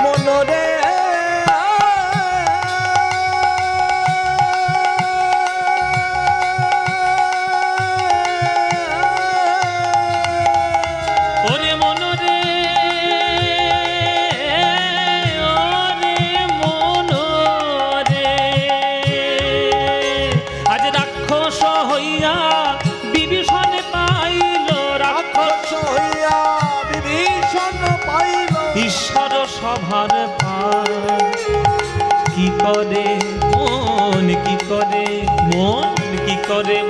মনরে ওরে মনরে ওরে মনরে, আজ রাক্ষস হইয়া বিভীষণ পাইল, রাক্ষস হইয়া বিভীষণ পাইল। ঈশ্বর সভার পার, কি করে মন কি করে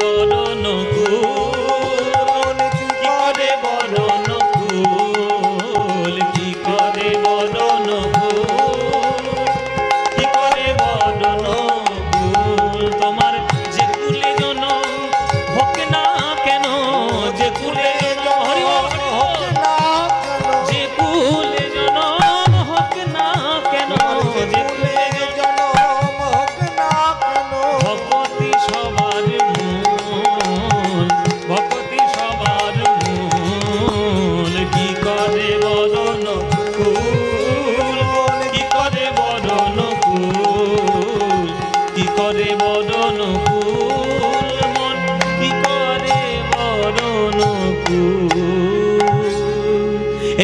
বরণ কুল কি করে বরণ কুল কি করে বরণ কুল কি করে বরণ কুল তোমার যে কুলে জন হোক না কেন যে কুলে হোক না কেন, যে কুলে জন হোক না কেন যে কুলে জনম হোক না কেন, ভক্তি সবার মূল ভক্তি সবার মূল কি করে বরণ কুল কি করে বরণ কুল কি করে বরণ কুল মন কি করে বরণ কুল।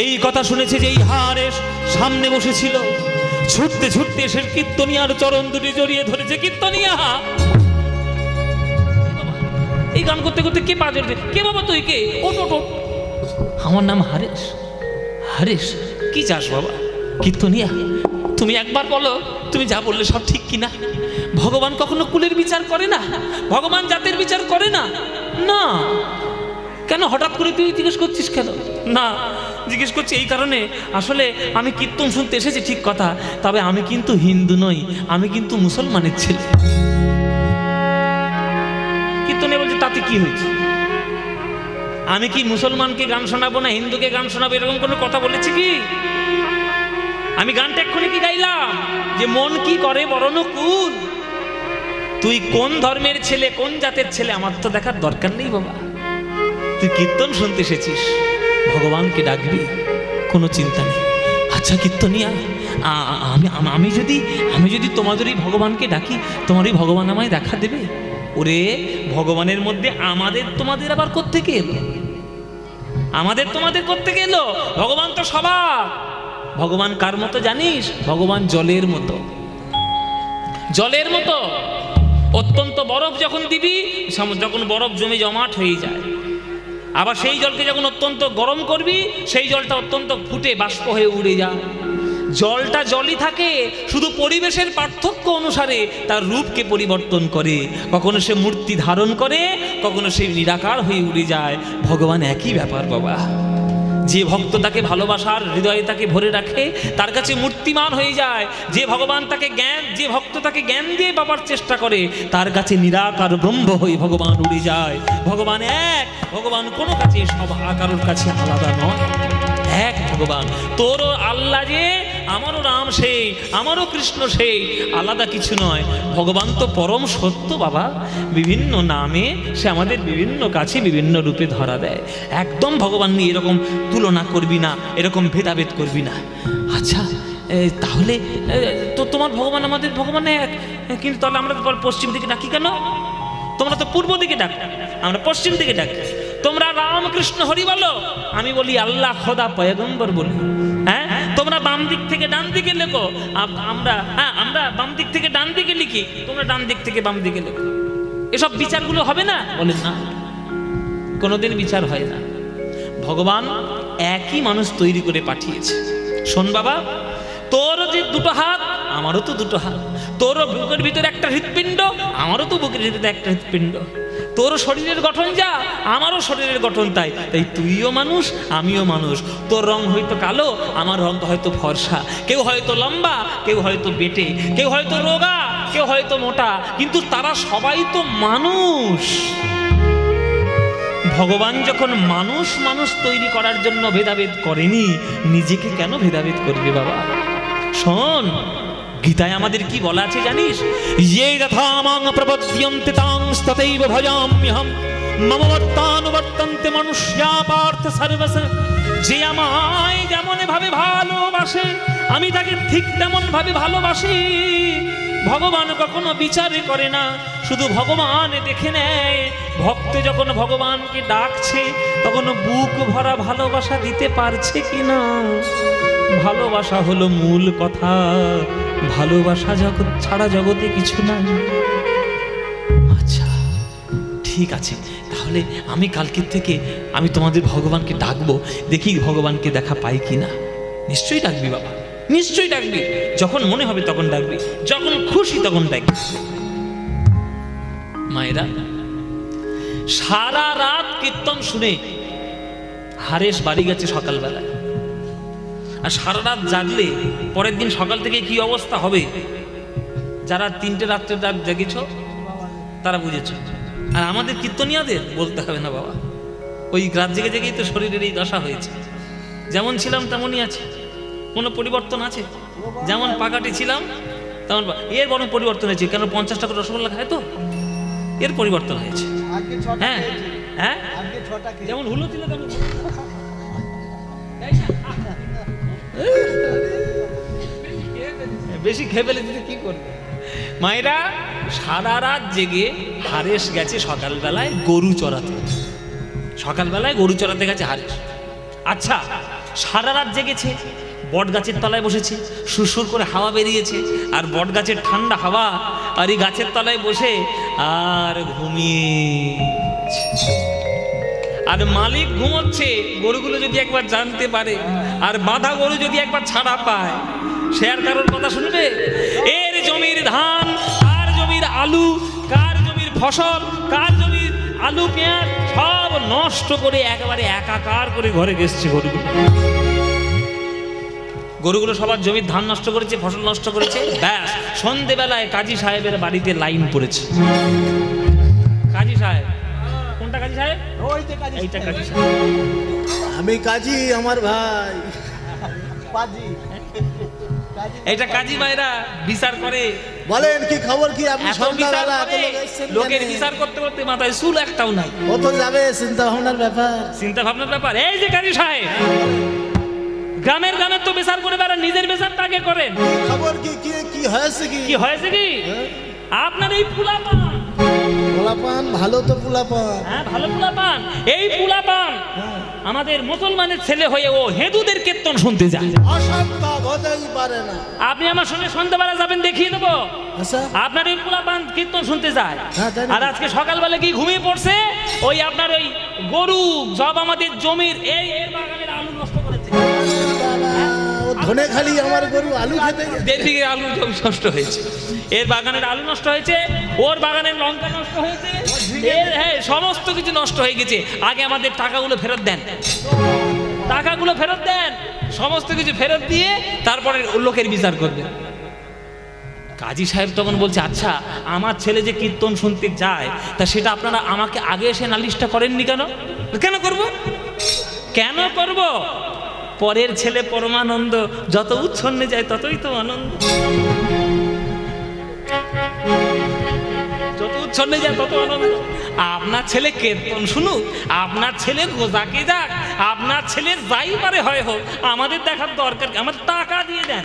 এই কথা শুনেছে যে এই হারেস সামনে বসেছিল, ছুটতে ছুটতে এসে কীর্তনিয়ার চরণ দুটি জড়িয়ে ধরেছে। কীর্তনিয়া, এই গান করতে করতে কে পা জড়িয়ে, কে বাবা তুই কে? ওট ওট ওট, আমার নাম হারেস। হারেস, কি চাস বাবা? কীর্তনিয়া, তুমি একবার বলো তুমি যা বললে সব ঠিক কিনা? ভগবান কখনো কুলের বিচার করে না, ভগবান জাতের বিচার করে না। না, কেন হঠাৎ করে তুই জিজ্ঞেস করছিস কেন? না, জিজ্ঞেস করছি এই কারণে, আসলে আমি কীর্তন শুনতে এসেছি ঠিক কথা, তবে আমি কিন্তু হিন্দু নই, আমি কিন্তু মুসলমানের ছেলে। কীর্তনে বলছে তাতে কি হয়েছে? আমি কি মুসলমানকে গান শোনাবো না হিন্দুকে গান শোনাবো এরকম কোনো কথা বলেছি কি? আমি গানটা এক্ষুনি কি গাইলাম যে মন কি করে বরণ কুল। তুই কোন ধর্মের ছেলে কোন জাতের ছেলে আমার তো দেখার দরকার নেই বাবা। তুই কীর্তন শুনতে এসেছিস, ভগবানকে ডাকবি, কোনো চিন্তা নেই। আচ্ছা কীর্তনিয়া, আমি যদি তোমাদেরই ভগবানকে ডাকি, তোমারই ভগবান আমায় দেখা দেবে? ওরে, ভগবানের মধ্যে আমাদের তোমাদের আবার কোত্থেকে এলো? আমাদের তোমাদের কোত্থেকে এলো? ভগবান তো সবার। ভগবান কার মতো জানিস? ভগবান জলের মতো। জলের মতো। অত্যন্ত বরফ যখন দিবি, যখন বরফ জমে জমাট হয়ে যায়, আবার সেই জলকে যখন অত্যন্ত গরম করবি, সেই জলটা অত্যন্ত ফুটে বাষ্প হয়ে উড়ে যায়। জলটা জলই থাকে, শুধু পরিবেশের পার্থক্য অনুসারে তার রূপকে পরিবর্তন করে। কখনো সে মূর্তি ধারণ করে, কখনো সে নিরাকার হয়ে উড়ে যায়। ভগবান একই ব্যাপার বাবা। যে ভক্ত তাকে ভালোবাসার হৃদয়ে তাকে ভরে রাখে, তার কাছে মূর্তিমান হয়ে যায়। যে ভগবান তাকে জ্ঞান, যে ভক্ত তাকে জ্ঞান দিয়ে পাবার চেষ্টা করে, তার কাছে নিরাকার ব্রহ্ম হয়ে ভগবান উড়ে যায়। ভগবান এক, ভগবান কোনো কাছে সব কারোর কাছে আলাদা নয়, এক ভগবান। তোরও আল্লাহ যে, আমারও রাম সেই, আমারও কৃষ্ণ সেই, আলাদা কিছু নয়। ভগবান তো পরম সত্য বাবা, বিভিন্ন নামে সে আমাদের বিভিন্ন কাছে বিভিন্ন রূপে ধরা দেয়। একদম ভগবান নিয়ে এরকম তুলনা করবি না, এরকম ভেদাভেদ করবি না। আচ্ছা তাহলে তো তোমার ভগবান আমাদের ভগবান এক, কিন্তু তাহলে আমরা পশ্চিম দিকে ডাকি কেন? তোমরা তো পূর্ব দিকে ডাক, আমরা পশ্চিম দিকে ডাকি। তোমরা রাম কৃষ্ণ হরি বলো, আমি বলি আল্লাহ খোদা পয়গম্বর বলি। হ্যাঁ, তোমরা বাম দিক থেকে ডান দিকে লেখো, আমরা বাম দিক থেকে ডান দিকে লিখি, তোমরা ডান দিক থেকে বাম দিকে লেখো। এসব বিচারগুলো হবে না? বলেন না, কোনোদিন বিচার হয় না। ভগবান একই মানুষ তৈরি করে পাঠিয়েছে। শোন বাবা, তোরও যে দুটো হাত, আমারও তো দুটো হাত। তোরও বুকের ভিতরে একটা হৃৎপিণ্ড, আমারও তো বুকের ভিতরে একটা হৃৎপিণ্ড। তোর শরীরের গঠন যা, আমারও শরীরের গঠন তাই। তাই তুইও মানুষ, আমিও মানুষ। তোর রং হয়তো কালো, আমার রং হয়তো ফর্সা। কেউ হয়তো লম্বা, কেউ হয়তো বেটে, কেউ হয়তো রোগা, কেউ হয়তো মোটা, কিন্তু তারা সবাই তো মানুষ। ভগবান যখন মানুষ মানুষ তৈরি করার জন্য ভেদাভেদ করেনি, নিজেকে কেন ভেদাভেদ করবে বাবা? শোন, গীতায় আমাদের কি বলা আছে জানিস? ইয়ে যথা মাং প্রপদ্যন্তে তাং তথৈব ভজাম্যহম মম বর্তানুবর্তন্তে মনুষ্যা পার্থ সর্বশ। যে আমায় যেমন ভাবে ভালোবাসে, আমি তাকে ঠিক তেমন ভাবে ভালোবাসি। ভগবান কখনো বিচার করে না, শুধু ভগবান দেখে নেয় ভক্ত যখন ভগবানকে ডাকছে তখন বুক ভরা ভালোবাসা দিতে পারছে কিনা। ভালোবাসা হলো মূল কথা, ভালোবাসা জগৎ ছাড়া জগতে কিছু নাই। আচ্ছা ঠিক আছে, তাহলে আমি কালকের থেকে আমি তোমাদের ভগবানকে ডাকবো, দেখি ভগবানকে দেখা পাই কিনা। নিশ্চয়ই ডাকবি বাবা। নিশ্চয়ই ডাকবি, যখন মনে হবে তখন ডাকবি, যখন খুশি তখন ডাকবি। মায়েরা, সারা রাত কীর্তন শুনে হারেশ বাড়ি গেছে সকালবেলায়। আর সারা রাত জাগলে পরের দিন সকাল থেকে কি অবস্থা হবে, যারা 3টে রাত্রে রাত জেগেছ তারা বুঝেছ। আর আমাদের কীর্তনিয়াদের বলতে হবে না বাবা, ওই রাত জেগে জেগেই তো শরীরের এই দশা হয়েছে। যেমন ছিলাম তেমনই আছে, কোনো পরিবর্তন আছে? যেমন পাকাটি ছিলাম তেমন, এর বরং পরিবর্তন হয়েছে। কেন 50 টাকা রসগোল্লা খায় তো এর পরিবর্তন হয়েছে। হ্যাঁ হ্যাঁ, যেমন হুলো ছিল তেমন বেশি খেয়ে ফেলে দিতে কি করবে। মায়েরা, সারা রাত জেগে হারেশ গেছে সকালবেলায় গরু চড়াতে। সকালবেলায় গরু চড়াতে গেছে হারেশ। আচ্ছা, সারা রাত জেগেছে, বট গাছের তলায় বসেছে, সুরসুর করে হাওয়া বেরিয়েছে, আর বট গাছের ঠান্ডা হাওয়া আর এই গাছের তলায় বসে আর ঘুমিয়েছে। আর মালিক ঘুমোচ্ছে, গরুগুলো যদি একবার জানতে পারে, আর বাঁধা গরু যদি একবার ছাড়া পায়, সে আর কারোর কথা শুনবে? এর জমির ধান, কার জমির আলু, কার জমির ফসল, কার জমির আলু পেঁয়াজ সব নষ্ট করে একেবারে একাকার করে ঘরে গেছে গরুগুলো। গরুগুলো সবার জমির ধান নষ্ট করেছে, ফসল নষ্ট করেছে। ব্যাস, সন্ধেবেলায় কাজী সাহেবের বাড়িতে লাইন পড়েছে। কাজী সাহেব, কোনটা কাজী সাহেব? এইটা কাজী সাহেব। আমি কাজী, আমার ভাই পাজি। এটা কাজী মায়েরা বিচার করে। বলেন কি খবর কি? আপনি এত বিচার করে, লোকের বিচার করতে করতে মাথায় চুল একটাও নাই। কত যাবে চিন্তা ভাবনার ব্যাপার। চিন্তা ভাবনার ব্যাপার। এই যে কাজী সাহেব, গ্রামের তো বিচার করে বেড়ান, নিজের বিচারটা আগে করেন। খবর কি? কি হয়েছে? কি হয়েছে কি? আপনার এই পোলাপান, পোলাপান ভালো তো পোলাপান। হ্যাঁ, ভালো পোলাপান। এই পোলাপান আমাদের মুসলমানের ছেলে হয়ে ও হিন্দুদের কীর্তন শুনতে যায়। অসম্ভব, হতেই পারে না। আপনি আমার সঙ্গে সন্ধ্যাবেলা যাবেন, দেখিয়ে দেবো। আচ্ছা, আপনার ওই পোলাপান কীর্তন শুনতে যায়। হ্যাঁ, জানি। আর আজকে সকালবেলা কি ঘুমিয়ে পড়ছে, ওই আপনার ওই গরু সব আমাদের জমির এই এর বাগানের আলু নষ্ট করেছে। ধনে খালি আমার গরু আলু খেতে গেছে। দেড়দিকে আলু নষ্ট হয়েছে, এর বাগানের আলু নষ্ট হয়েছে, ওর বাগানের লঙ্কা নষ্ট হয়েছে, হ্যাঁ সমস্ত কিছু নষ্ট হয়ে গেছে। আগে আমাদের টাকাগুলো ফেরত দেন, টাকাগুলো ফেরত দেন, সমস্ত কিছু ফেরত দিয়ে তারপরে লোকের বিচার করবেন। কাজী সাহেব তখন বলছে, আচ্ছা আমার ছেলে যে কীর্তন শুনতে যায়, তা সেটা আপনারা আমাকে আগে এসে নালিশটা করেননি কেন? কেন করব? কেন করব? পরের ছেলে পরমানন্দ, যত উচ্ছন্নে যায় ততই তো আনন্দ, যত উচ্ছন্নে যায় তত আনন্দ। আপনার ছেলে কীর্তন শুনুক, আপনার ছেলে গোজাকে যাক, আপনার ছেলে যাই পারে হয় হোক, আমাদের দেখার দরকার। আমার টাকা দিয়ে দেন।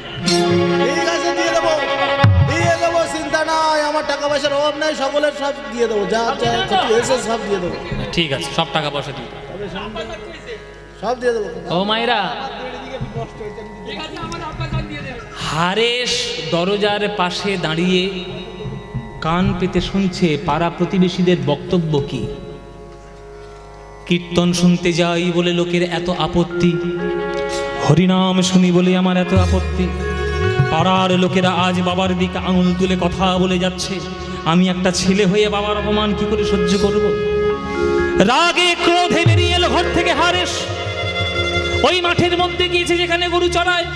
ঠিক আছে, দিয়ে দেবো, চিন্তা নাই। আমার টাকা পয়সার অভাব নাই, সকলের সব দিয়ে দেবো, যা এসে সব দিয়ে দেবো। ঠিক আছে, সব টাকা পয়সা দিয়ে সব দিয়ে দেবো। ও মায়েরা, হারেশ দরজার পাশে দাঁড়িয়ে কান পেতে শুনছে পাড়া প্রতিবেশীদের বক্তব্য কি। কীর্তন শুনতে যাই বলে লোকের এত আপত্তি, হরিনাম শুনি বলে আমার এত আপত্তি। পাড়ার লোকেরা আজ বাবার দিকে আঙুল তুলে কথা বলে যাচ্ছে। আমি একটা ছেলে হয়ে বাবার অপমান কি করে সহ্য করব? রাগে ক্রোধে বেরিয়ে এলো ঘর থেকে হারেশ। ওই মাঠের মধ্যে গিয়েছে যেখানে গরু চড়ায়।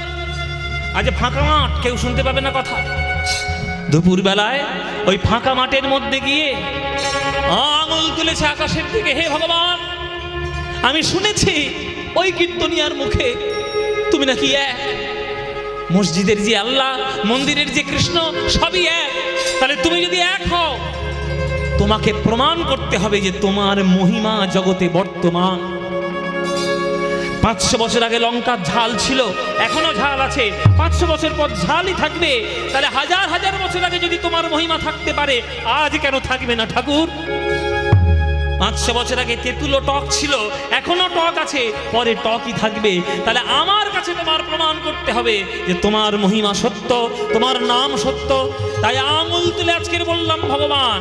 আজ ফাঁকা মাঠ, কেউ শুনতে পাবে না কথা। দুপুর বেলায় ওই ফাঁকা মাঠের মধ্যে গিয়ে আঙুল তুলেছে আকাশের দিকে, হে ভগবান, আমি শুনেছি ওই কীর্তনিয়ার মুখে তুমি নাকি এক। মসজিদের যে আল্লাহ, মন্দিরের যে কৃষ্ণ, সবই এক। তাহলে তুমি যদি এক হও, তোমাকে প্রমাণ করতে হবে যে তোমার মহিমা জগতে বর্তমান। 500 বছর আগে লঙ্কার ঝাল ছিল, এখনো ঝাল আছে, 500 বছর পর ঝালই থাকবে। তাহলে হাজার হাজার বছর আগে যদি তোমার মহিমা থাকতে পারে, আজ কেন থাকবে না ঠাকুর? 500 বছর আগে তেঁতুলো টক ছিল, এখনো টক আছে, পরে টকই থাকবে। তাহলে আমার কাছে তোমার প্রমাণ করতে হবে যে তোমার মহিমা সত্য, তোমার নাম সত্য। তাই আঙুল তুলে আজকের বললাম, ভগবান,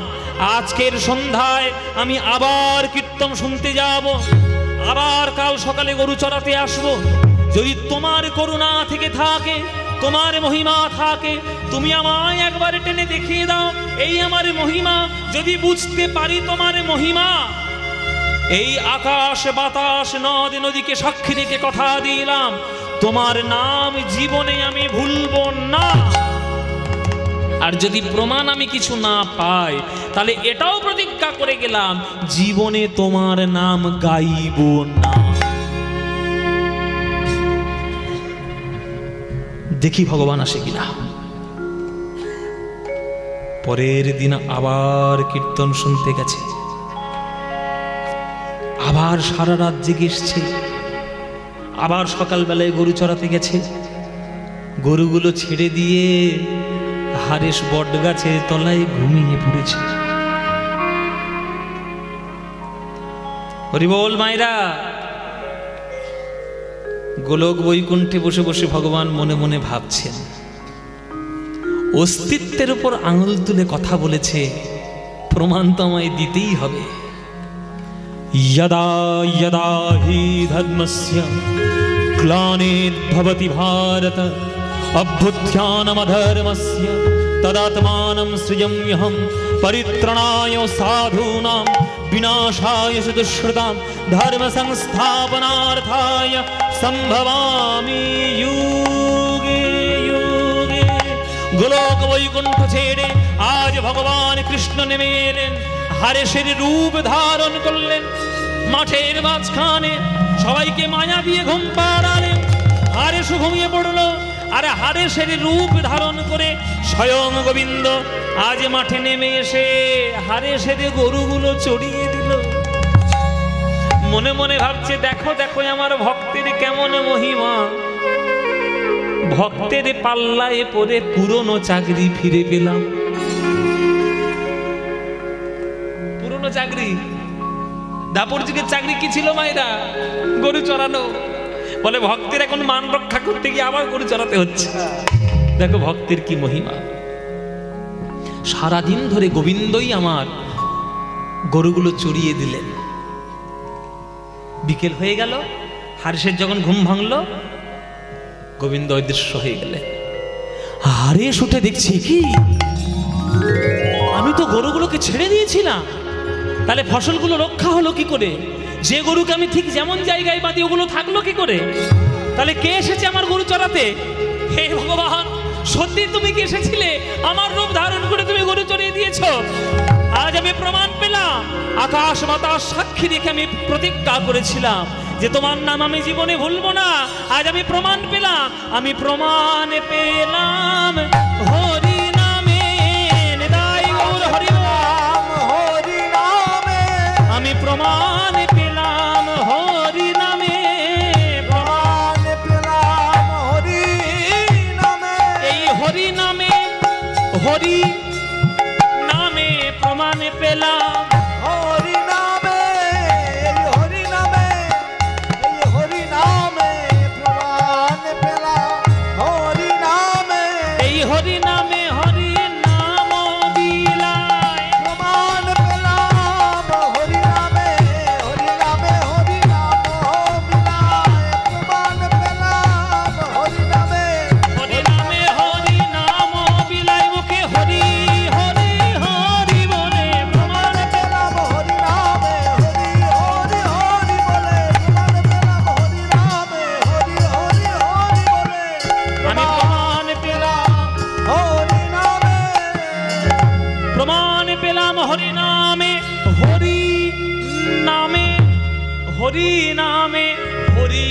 আজকের সন্ধ্যায় আমি আবার কীর্তন শুনতে যাব, আবার কাল সকালে গরু চড়াতে আসব। যদি তোমার করুণা থেকে থাকে তোমার মহিমা থাকে, তুমি আমায় একবার টেনে দেখিয়ে দাও এই আমার মহিমা। যদি বুঝতে পারি তোমার মহিমা, এই আকাশ বাতাস নদ নদীকে সাক্ষী রেখে কথা দিলাম, তোমার নাম জীবনে আমি ভুলবো না। আর যদি প্রমাণ আমি কিছু না পাই, তাহলে এটাও প্রতিজ্ঞা করে গেলাম, জীবনে তোমার নাম গাইব না। দেখি ভগবান আসে কিনা। পরের দিন আবার কীর্তন শুনতে গেছে, আবার সারা রাত জেগে এসছে, আবার সকালবেলায় গরু চড়াতে গেছে। গরুগুলো ছেড়ে দিয়ে হারেস বট গাছের তলায় ঘুমিয়ে পড়েছে। হরি বল মায়েরা। গোলক বৈকুণ্ঠে বসে বসে ভগবান মনে মনে ভাবছেন, অস্তিত্বের উপর আঙুল তুলে কথা বলেছে, প্রমাণ তো আমায় দিতেই হবে। यदा यदा हि धर्मस्य ग्लानिर्भवति भारत अभ्युत्थानमधर्मस्य तदात्मानं सृजाम्यहं परित्राणाय साधूनां विनाशाय च दुष्कृतां धर्म संस्थापनार्थाय संभवामि युगे युगे। गोलोक वैकुंठ ছেড়ে আজ ভগবান কৃষ্ণ নেমে এলেন, হারেসের রূপ ধারণ করলেন। মাঠের মাঝখানে সবাইকে মায়া দিয়ে ঘুম পাড়ালেন। হারেসও ঘুমিয়ে পড়লো। আর হারেসের রূপ ধারণ করে স্বয়ং গোবিন্দ আজ মাঠে নেমে এসে হারেসের গরুগুলো চড়িয়ে দিল। মনে মনে ভাবছে, দেখো দেখো আমার ভক্তের কেমন মহিমা। ভক্তের পাল্লায় পড়ে পুরনো চাকরি ফিরে পেলাম। পুরনো চাকরি, দাপর যুগের চাকরি কি ছিল মায়েরা? গরু চড়ানো। বলে ভক্তের এখন মান রক্ষা করতে গিয়ে আবার গরু চড়াতে হচ্ছে। দেখো ভক্তের কি মহিমা। সারাদিন ধরে গোবিন্দই আমার গরুগুলো চড়িয়ে দিলেন। বিকেল হয়ে গেল, হারেসের যখন ঘুম ভাঙলো, গোবিন্দ অদৃশ্য হয়ে গেলেন। হারেস উঠে দেখছি, কি আমি তো গরুগুলোকে ছেড়ে দিয়েছিলাম, তাহলে ফসলগুলো রক্ষা হলো কি করে? যে গরুকে আমি ঠিক যেমন জায়গায় বাঁধি ওগুলো থাকলো কি করে? তাহলে কে এসেছে আমার গরু চড়াতে? হে ভগবান, সত্যি তুমি কি এসেছিলে? আমার রূপ ধারণ করে তুমি গরু চড়িয়ে দিয়েছো। আজ আমি প্রমাণ পেলাম। আকাশ বাতাস সাক্ষী রেখে আমি প্রতিজ্ঞা করেছিলাম যে তোমার নাম আমি জীবনে ভুলবো না। আজ আমি প্রমাণ পেলাম। আমি প্রমাণ পেলাম হরি নামে, নিতাই গৌর হরি নাম, হরি নামে। আমি প্রমাণ পেলাম হরি নামে, প্রমাণ পেলাম হরি নামে। এই হরি নামে, হরি নামে প্রমাণ পেলাম হরি নামে, এই হরি নামে, এই হরি নামে প্রমাণ পেলাম হরি নামে। এই হরি নামে হরি নাম বিলায় প্রমাণ পেলাম হরি নামে, হরি নামে হরি নাম বিলায় প্রমাণ পেলাম হরি নামে, হরি নামে হরি নাম বিলায়। মুখে হরি হরি হরি বলে প্রমাণ পেলাম হরি নামে, হরি হরি হরি বলে প্রমাণ পেলাম হরি নামে, হরি হরি হরি বলে আমি প্রমাণ পেলাম হরি নামে, প্রমাণ পেলাম হরি নামে, হরি নামে, হরি নামে, হরি